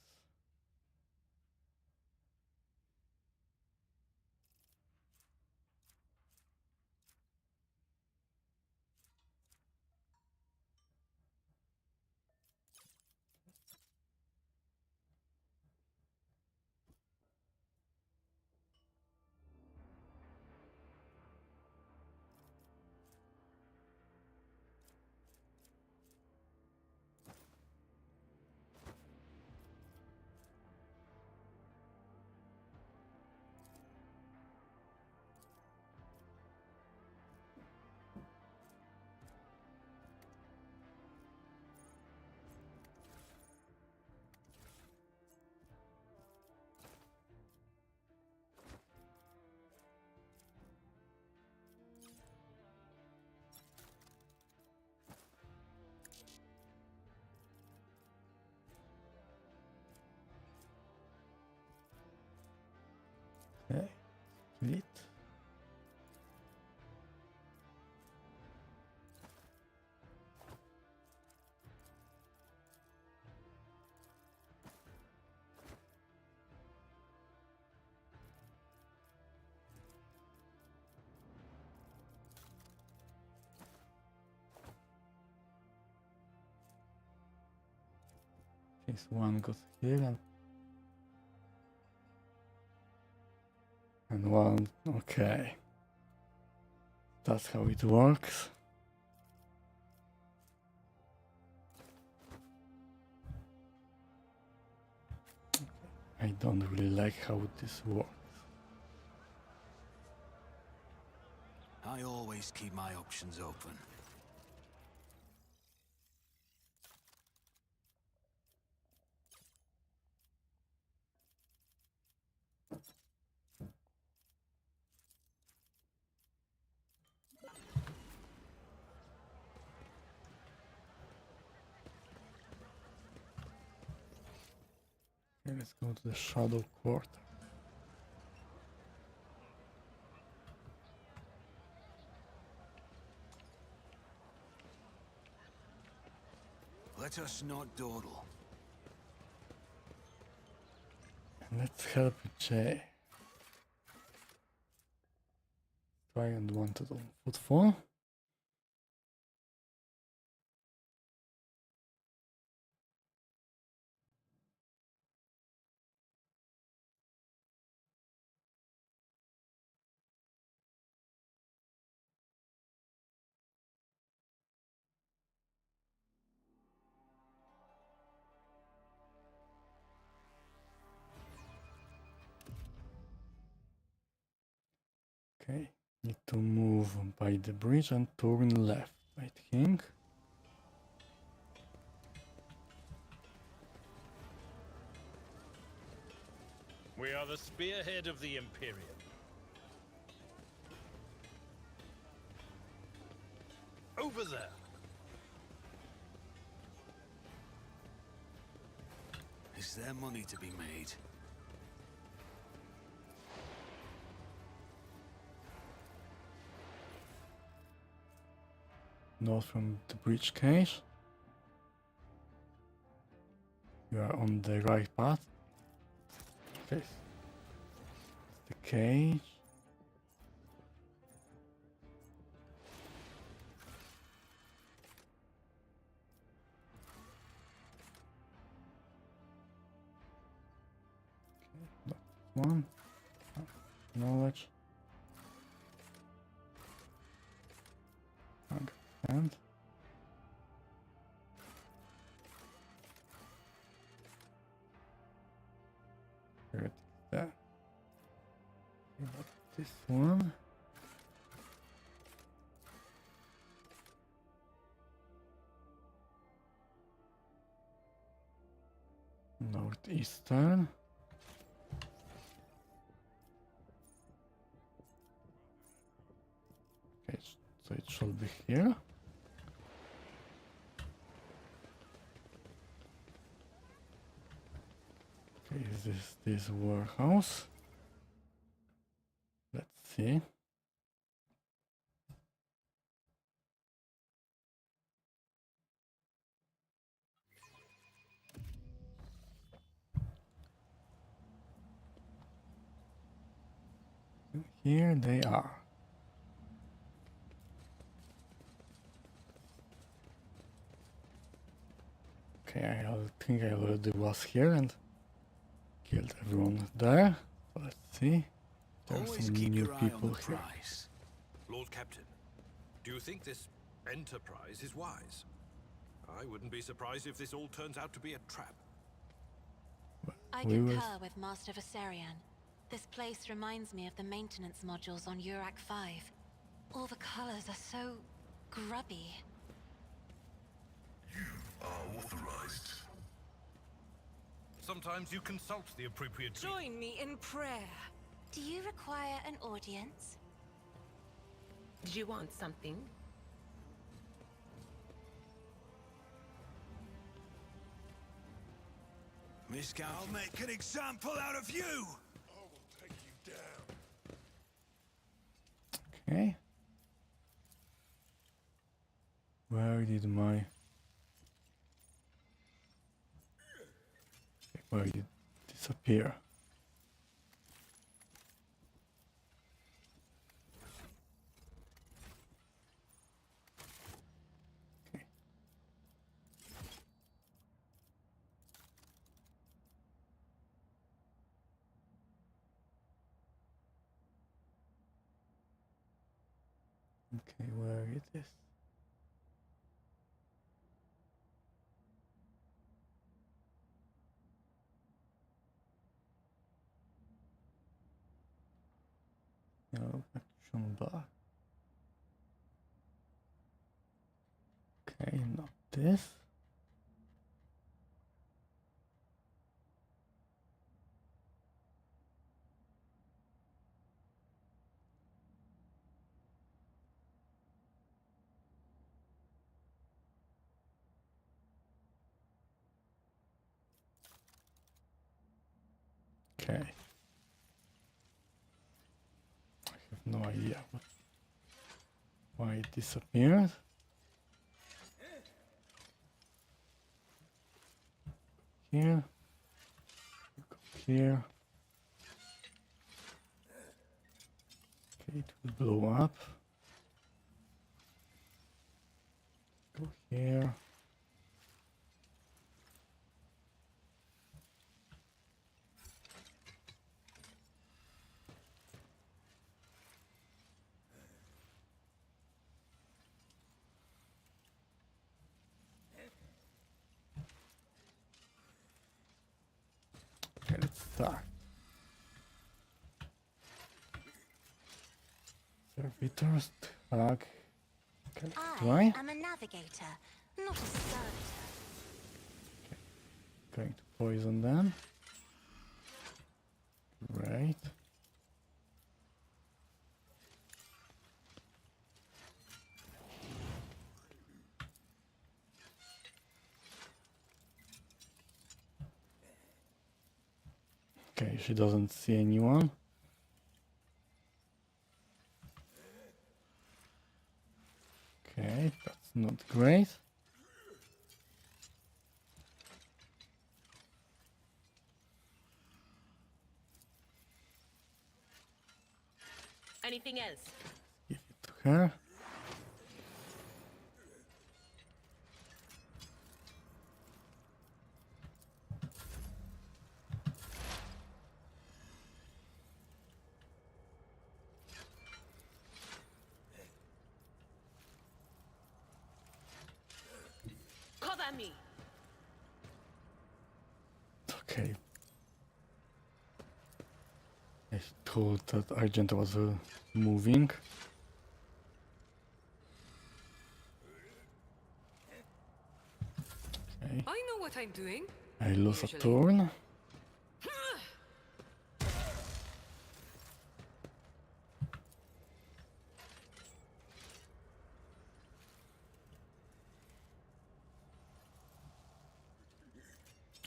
Okay, split. This one goes here and one. Okay, that's how it works. I don't really like how this works. I always keep my options open. Okay, let's go to the Shadow Quarter. Let us not dawdle. And let's help Jay. Try and wanted on footfall. Okay, need to move by the bridge and turn left, I think. We are the spearhead of the Imperium. Over there. Is there money to be made? North from the bridge cage. You are on the right path. Okay. The cage. Okay, not one. Knowledge. Understand. Good. That. This one. Northeastern. Okay, so it should be here. Okay, is this warehouse? Let's see. Here they are. Okay, I think I already was here and killed everyone there. So let's see. There are Always some keep new your eye on people the here. prize. Lord Captain, do you think this enterprise is wise? I wouldn't be surprised if this all turns out to be a trap. I We will- concur with Master Viserion. This place reminds me of the maintenance modules on Urak 5. All the colors are so grubby. You are authorized. Sometimes you consult the appropriate people. Join me in prayer. Do you require an audience? Do you want something? Miss I'll make an example out of you! I will take you down. Okay. Where did my... Where did it disappear? Okay. Okay, where it is? No, action bar. Okay, not this. Okay. I have no idea why it disappeared. Here. Go here. Okay, it will blow up. Go here. Okay, let's start. Servitors, tag. Okay, why? I'm a navigator, not a servitor. Going to poison them. Right. Okay, she doesn't see anyone. Okay, that's not great. Anything else? Give it to her. Cover me. Okay. I thought that Argent was moving. Okay. I know what I'm doing. I lose a Usually. turn.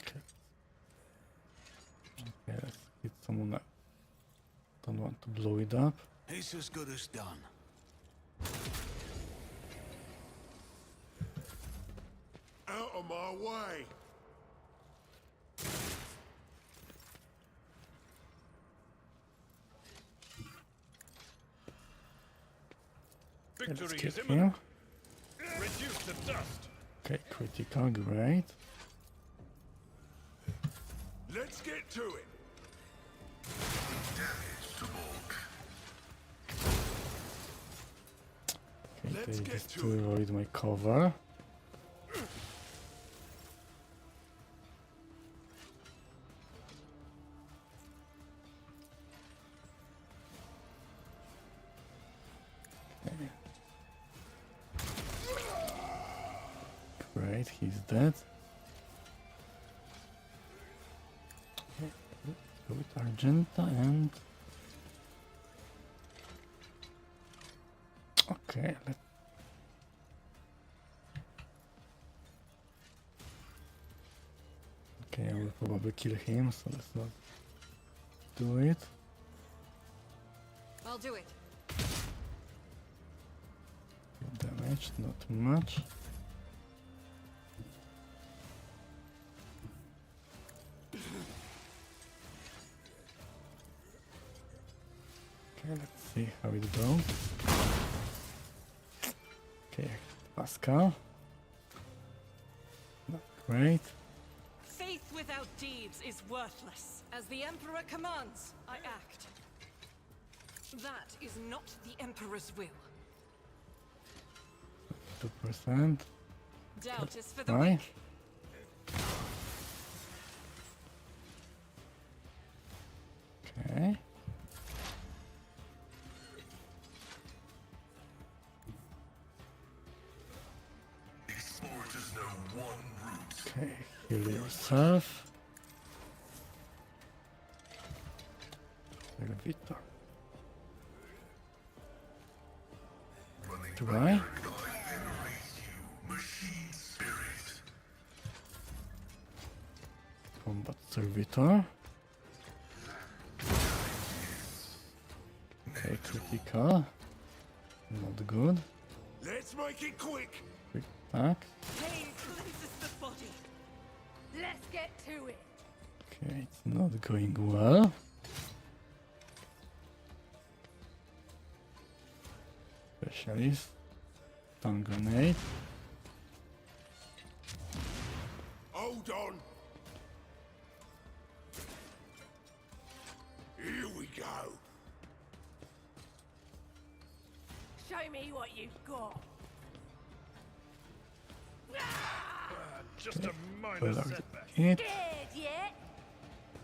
Okay. Okay, let's hit someone else. Don't want to blow it up. It's as good as done. Out of my way! Let's Victory get is here. imminent. Reduce the dust. Okay, critical, great. Let's get to it! Damage to bulk. Okay, Let's they get to destroyed my cover. Okay. Great, he's dead. Okay, let's go with Argenta and... Okay, let's... Okay, I will probably kill him, so let's not do it. I'll do it. damage, not much. Okay, let's see how it goes. Okay, Pascal. Not great. Faith without deeds is worthless. As the Emperor commands, I act. That is not the Emperor's will. 2%. Doubt is for the Why? weak. Okay. Explorers know one route. Okay, heal yourself. Victor. Running Do by I? your guide generates you, machine spirit. Combat servitor. Okay, critical. Not good. Let's make it quick. Quick attack. Pain cleanses the body. Let's get to it. Okay, it's not going well. Specialist. Stun grenade. Hold on. Here we go. Show me what you've got. Just a minor Well, setback. it. Scared yet?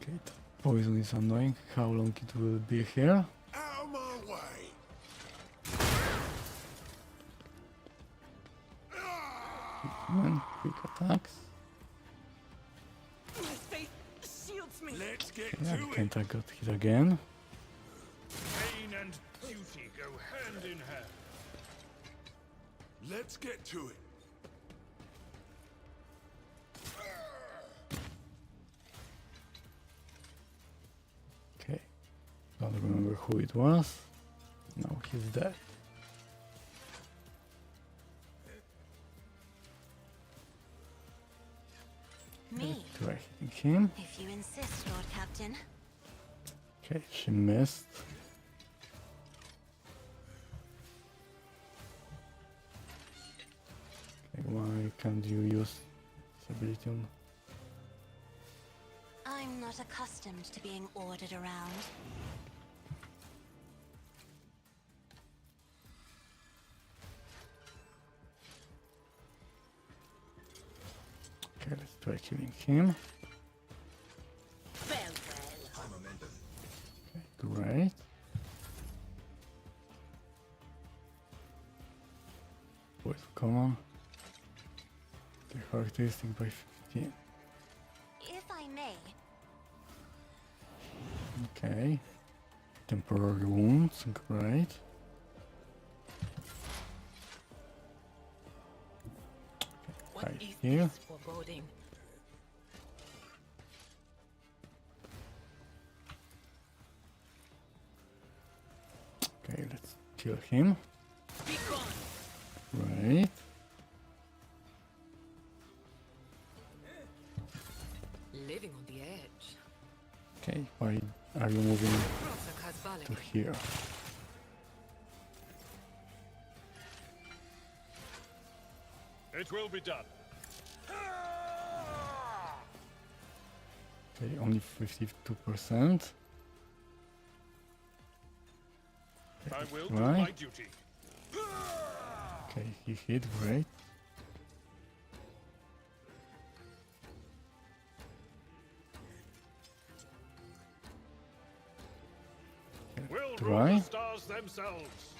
Okay, the poison is annoying. How long it will be here? Out of my way. And quick attacks. My faith shields me. Let's get Yeah, to it. can't I got hit again? Pain and duty go hand in hand. Let's get to it. Okay. Don't remember who it was. Now he's dead. Me, Try hitting him. if you insist, Lord Captain. Okay, she missed. Okay, why can't you use this ability on? I'm not accustomed to being ordered around. Okay, let's try killing him. Well, well. Okay, great. Voice common. The characteristic by 15. If I may, Okay. Temporary wounds, great. What Right is here. this foreboding? Okay, let's kill him. Be gone. Right. Living on the edge. Okay, why are you moving Rosa Kazbalik. to here? It will be done. Okay, only 52%. I will do Right. my duty. Okay, he hit, great. We'll rule Try. the stars themselves.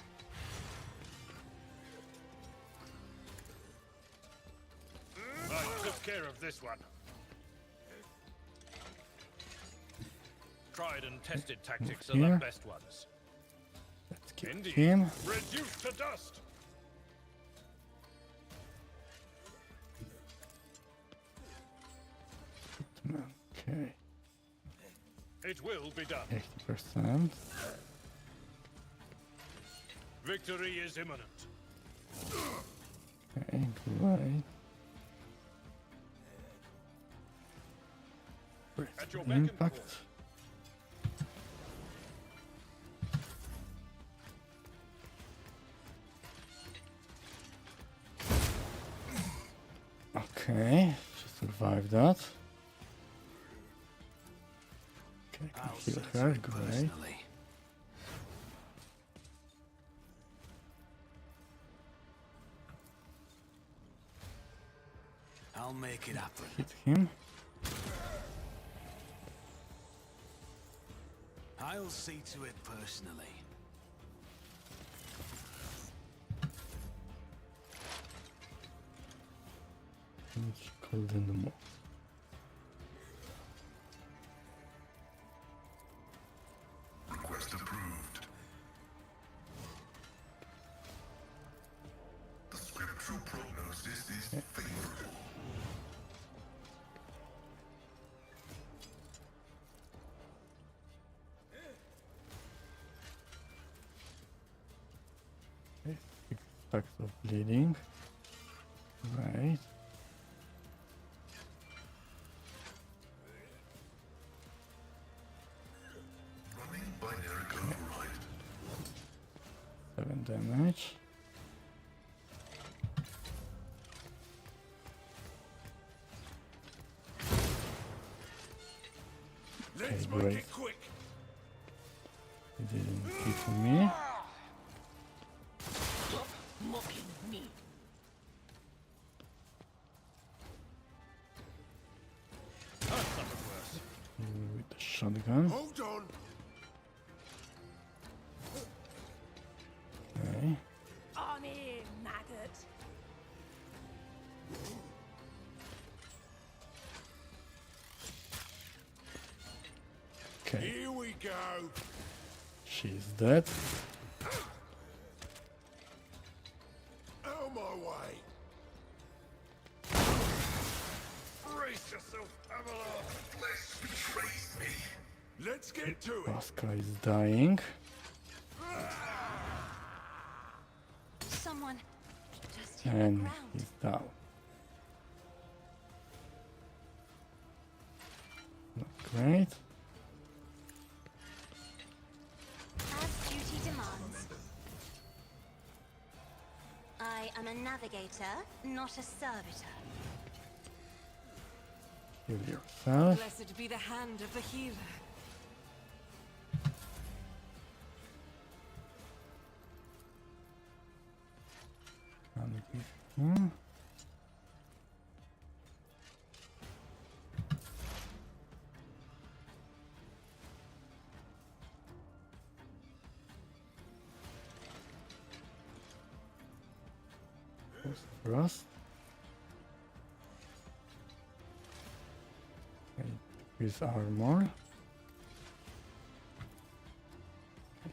I took care of this one. Tried and tested tactics are the here. best ones. Let's kill Indeed. him. Reduced to dust. Okay, It will be done. 80%. Victory is imminent. Okay, great. At your beck and Impact. call. Okay, just survive that. Okay, I I'll can heal see to her, it great. personally. I'll make it happen. Hit him. I'll see to it personally. Which called in the more. Request approved. The scriptural prognosis is favorable. Okay, 6 stacks of bleeding. Right. Running binary override. 7 damage. Let's Okay, make great. it quick. He didn't hit me. Stop mocking me. With the shotgun. Hold on. Okay. On in, maggot. Okay, Here we go. she's dead. Out of my way. Brace yourself, Avalon. Flesh betrays me. Let's get to it. Pascal is dying. Someone just hit the And ground. he's down. Not great. As duty demands. I am a navigator, not a servitor. Heal yourself. Blessed be the hand of the healer. And give him. Rust. Okay, with armor.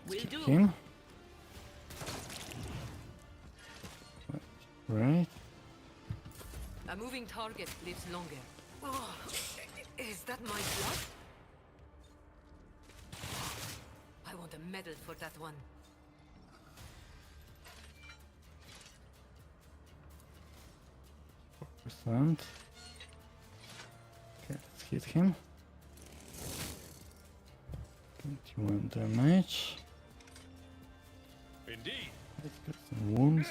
Will Kick do. him. Right. A moving target lives longer. Oh, is that my blood? I want a medal for that one. Percent. Okay, let's hit him. 21 damage. Indeed. Let's get some wounds.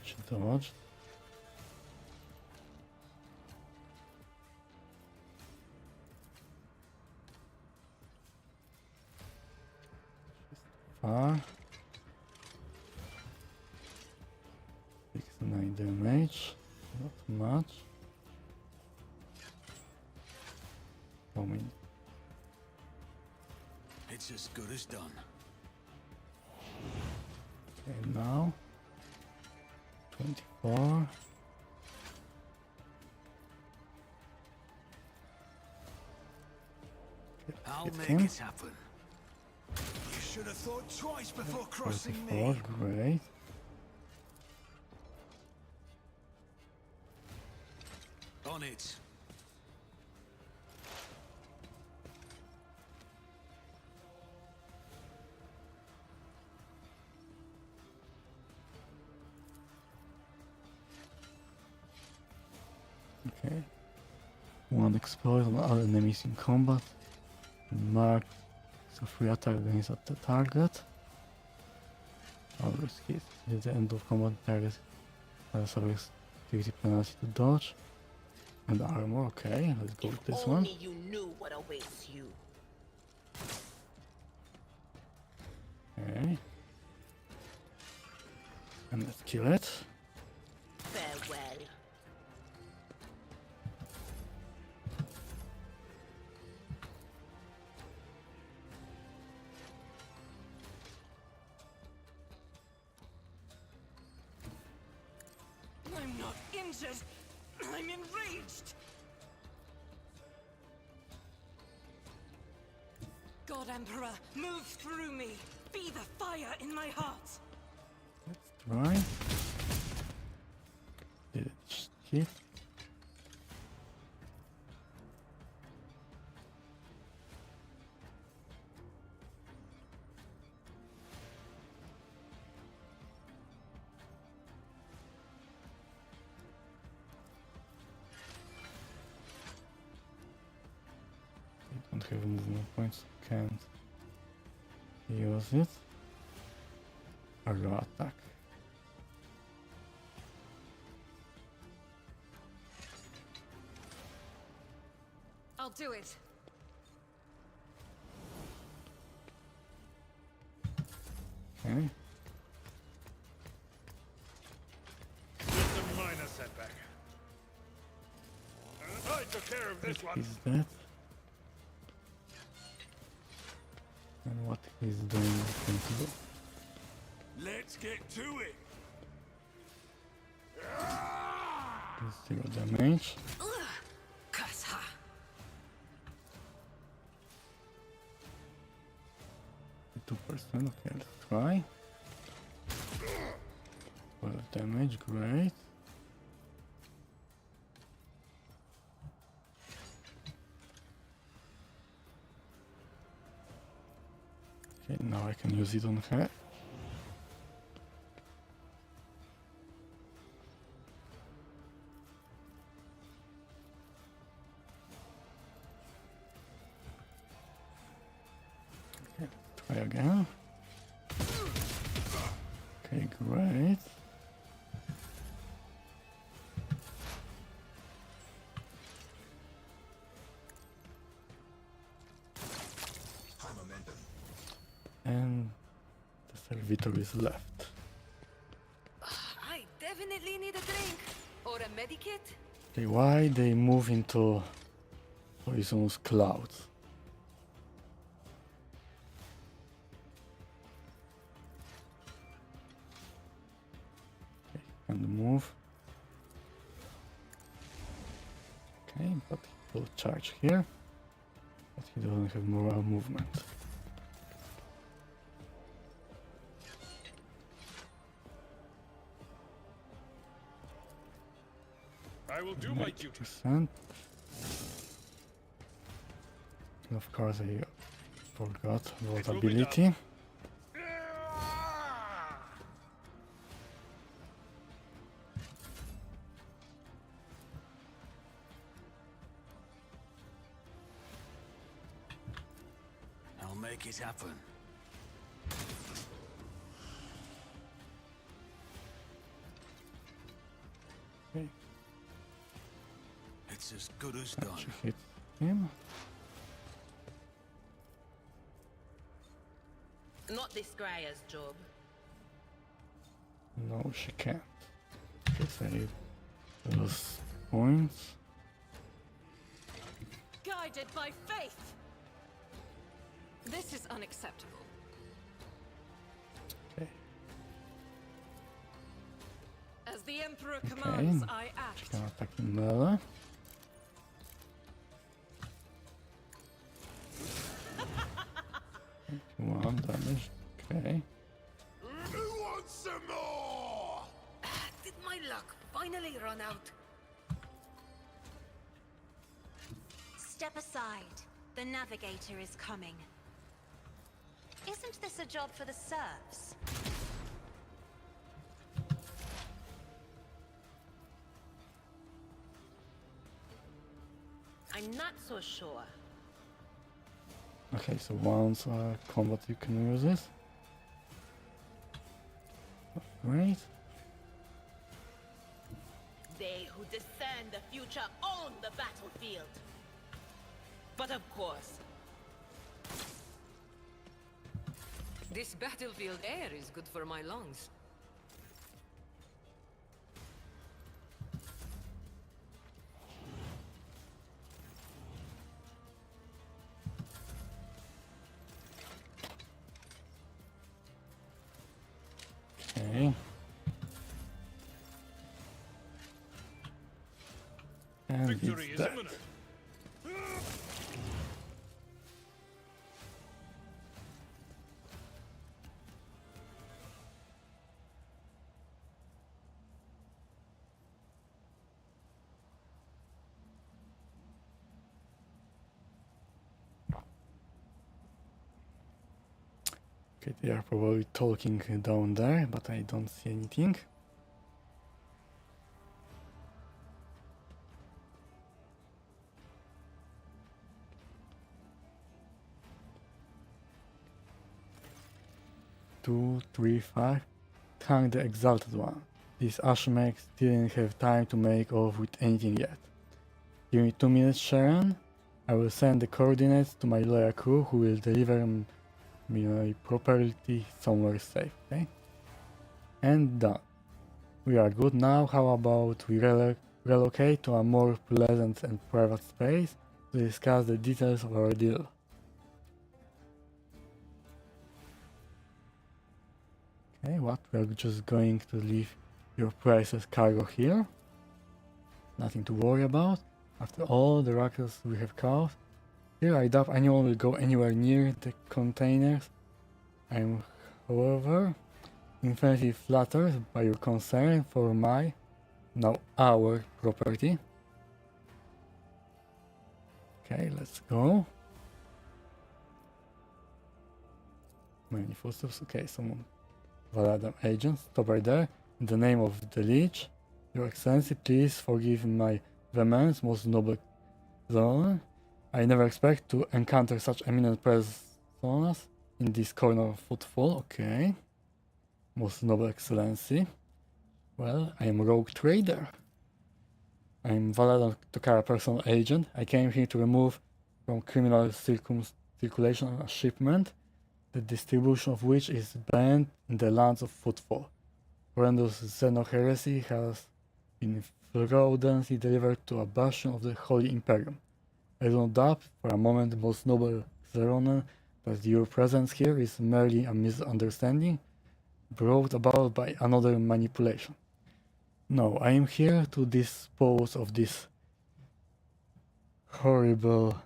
She dodged. Far. 69 damage. Not much. How many? It's as good as done. Okay, now 24. I'll Hit make him. it happen. You should have thought twice before crossing 44, me. On it. Okay. One explodes on all enemies in combat. Mark a free attack against the target. Always hit. At the end of combat, target has always activity penalty to dodge. And armor, okay, let's go with this one. Only you knew what awaits you. Okay. And let's kill it. Farewell. I'm not injured. I'm enraged. God Emperor, move through me. Be the fire in my heart. Let's try. Did it hit? I don't have movement points, can't use it. Arrow attack. I'll do it. Okay. Just a minor setback. I took care of this one. Is that? And what he's doing is going to do. Let's get to it. Zero damage. 2%, okay, let's try. 12 damage, great. Okay, now I can use it on her. Okay, try again. Okay, great. And the servitor is left. I definitely need a drink. Or a medikit. Okay, why they move into poisonous clouds? Okay, and move. Okay, but he will charge here. But he doesn't have more movement. I will do my duty. 90%. And of course I forgot about will be ability. I'll make it happen. Okay, It's as good as done. she hit him. Not this Greyer's job. No, she can't. Okay, save those points. Guided by faith. This is unacceptable. Okay, As the Emperor commands, I she act. can attack in melee. One damage. Okay. Who wants some more? Did my luck finally run out? Step aside. The navigator is coming. Isn't this a job for the serfs? I'm not so sure. Okay, so once combat you can use this. Great. They who discern the future own the battlefield. But of course, This battlefield air is good for my lungs. Okay. And Victory it's is dead. imminent. Okay, they are probably talking down there, but I don't see anything. Two, three, five. Thank the Exalted One. These Ashmex didn't have time to make off with anything yet. Give me 2 minutes, Sharon. I will send the coordinates to my loyal crew who will deliver me my property somewhere safe, okay? And done. We are good now. How about we relocate to a more pleasant and private space to discuss the details of our deal? Okay, what? We're just going to leave your priceless cargo here. Nothing to worry about. After all the ruckus we have caused. Here I doubt anyone will go anywhere near the containers. I am, however, infinitely flattered by your concern for my, now our, property. Okay, let's go. Many footsteps. Okay, someone. Valadam agent, stop right there. In the name of the Leech, Your Excellency, please forgive my vehemence, most noble Zone. I never expect to encounter such eminent personas in this corner of Footfall. Okay. Most noble Excellency. Well, I am Rogue Trader. I am Valadam Tokara personal agent. I came here to remove from criminal circulation a shipment, the distribution of which is banned in the lands of Footfall. Horrendous Xeno heresy has been fraudulently delivered to a bastion of the Holy Imperium. I do not doubt for a moment, most noble Zeronen, that your presence here is merely a misunderstanding brought about by another manipulation. No, I am here to dispose of this horrible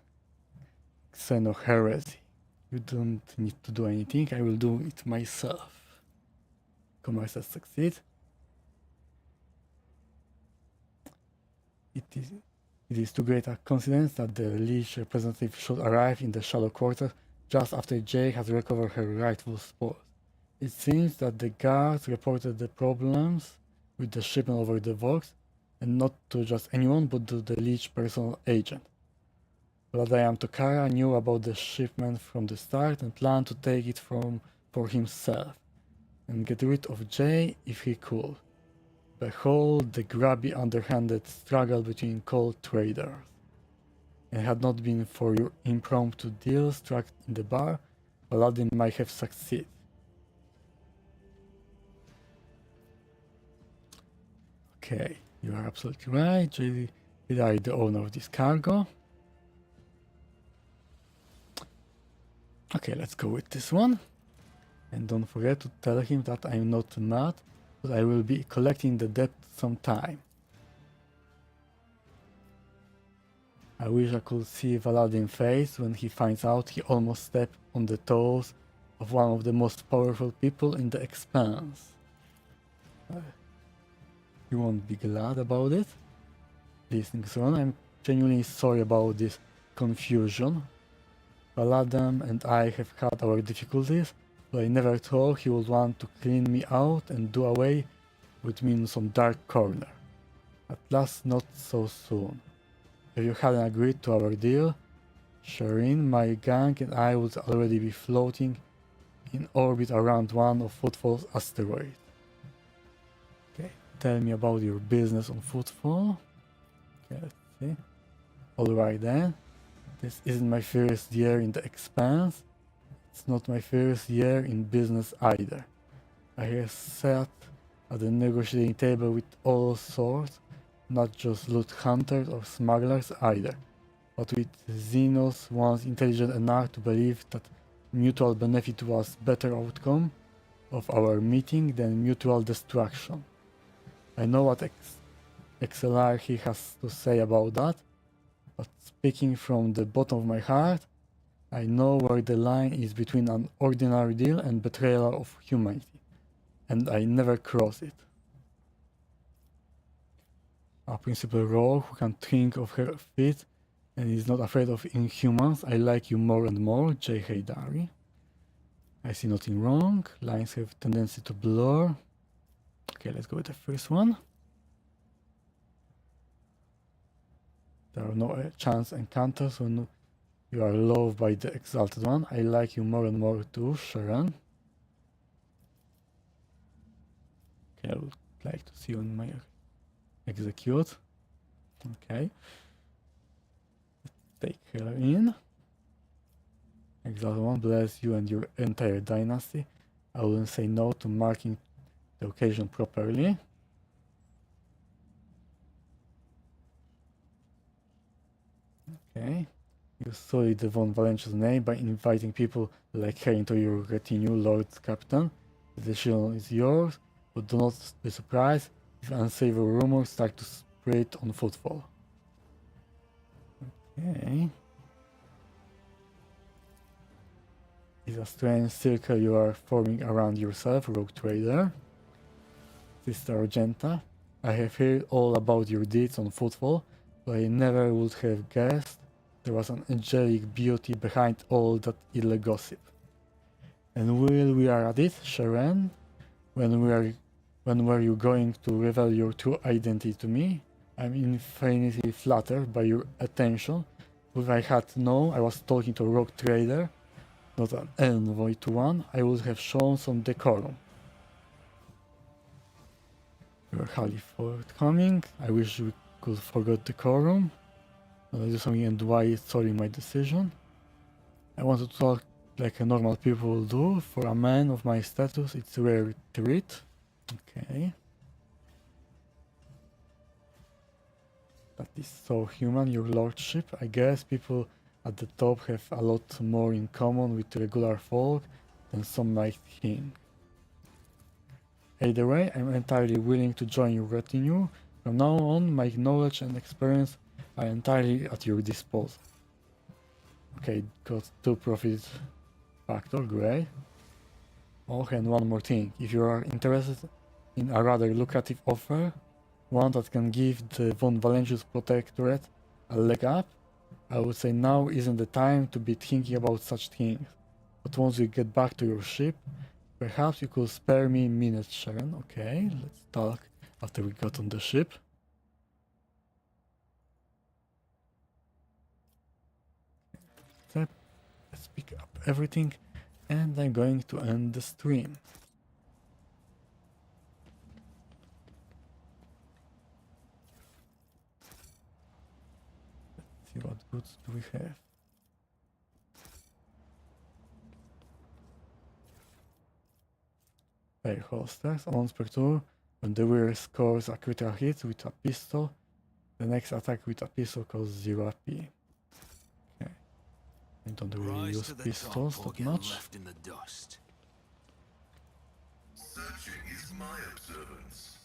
Xeno heresy. You don't need to do anything, I will do it myself. Commerce has succeeded. It is too great a coincidence that the Leech representative should arrive in the Shadow Quarter just after Jay has recovered her rightful spot. It seems that the guards reported the problems with the shipment over the Vox, and not to just anyone but to the Leech personal agent. Vladayam Tokara knew about the shipment from the start and planned to take it for himself, and get rid of Jay if he could. Behold the grabby, underhanded struggle between cold traders. And had not been for your impromptu deal struck in the bar, Paladin might have succeeded. Okay, you are absolutely right. JD is the owner of this cargo. Okay, let's go with this one. And don't forget to tell him that I'm not mad, but I will be collecting the debt sometime. I wish I could see Valadin's face when he finds out he almost stepped on the toes of one of the most powerful people in the Expanse. You won't be glad about it? Listening, Son, I'm genuinely sorry about this confusion. Paladin and I have had our difficulties, but I never thought he would want to clean me out and do away with me in some dark corner. At last, not so soon. If you hadn't agreed to our deal, Shireen, my gang and I would already be floating in orbit around one of Footfall's asteroids. Okay, tell me about your business on Footfall. Okay, let's see. Alright then. This isn't my first year in the Expanse. It's not my first year in business either. I have sat at the negotiating table with all sorts, not just loot hunters or smugglers either, but with Xenos once intelligent enough to believe that mutual benefit was better outcome of our meeting than mutual destruction. I know what XLR he has to say about that, but speaking from the bottom of my heart, I know where the line is between an ordinary deal and betrayal of humanity, and I never cross it. A Principal Rogue who can think of her feet and is not afraid of inhumans. I like you more and more, J. Haydari. I see nothing wrong. Lines have tendency to blur. Okay, let's go with the first one. There are no chance encounters when you are loved by the Exalted One. I like you more and more too, Sharon. Okay, I would like to see you in my execute. Okay. Take her in. Exalted One bless you and your entire dynasty. I wouldn't say no to marking the occasion properly. Okay. You sullied the Von Valencia's name by inviting people like her into your retinue, Lord Captain. The decision is yours, but do not be surprised if unsavory rumors start to spread on Footfall. Okay. It's a strange circle you are forming around yourself, Rogue Trader. Sister Argenta, I have heard all about your deeds on Footfall, but I never would have guessed there was an angelic beauty behind all that ill gossip. And while we are at it, Sharon, when were you going to reveal your true identity to me? I'm infinitely flattered by your attention. If I had known I was talking to a rogue trader, not an envoy to one, I would have shown some decorum. You are highly forthcoming. I wish we could forget decorum. I do something and why sorry my decision. I want to talk like a normal people do. For a man of my status, it's a rare treat. Okay. That is so human, your lordship. I guess people at the top have a lot more in common with regular folk than some might think. Either way, I'm entirely willing to join your retinue. From now on, my knowledge and experience are entirely at your disposal. Okay, got 2 profit factor, great. Oh, and one more thing. If you are interested in a rather lucrative offer, one that can give the Von Valencius Protectorate a leg up, I would say now isn't the time to be thinking about such things. But once you get back to your ship, perhaps you could spare me minutes, Sharon. Okay, let's talk after we got on the ship. Let's pick up everything, and I'm going to end the stream. Let's see what goods do we have. Pair holsters, once per turn. When the wearer scores a critical hit with a pistol, the next attack with a pistol costs 0 AP. Okay. I don't really use pistols that much. Searching is my observance.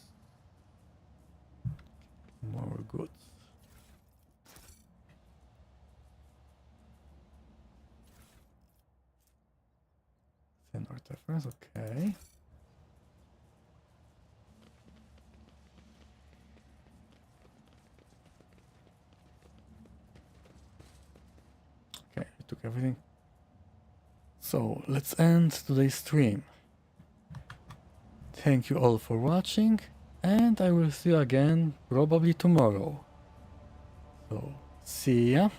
More goods. Send artifacts, okay. everything. So let's end today's stream. Thank you all for watching, and I will see you again probably tomorrow. So see ya.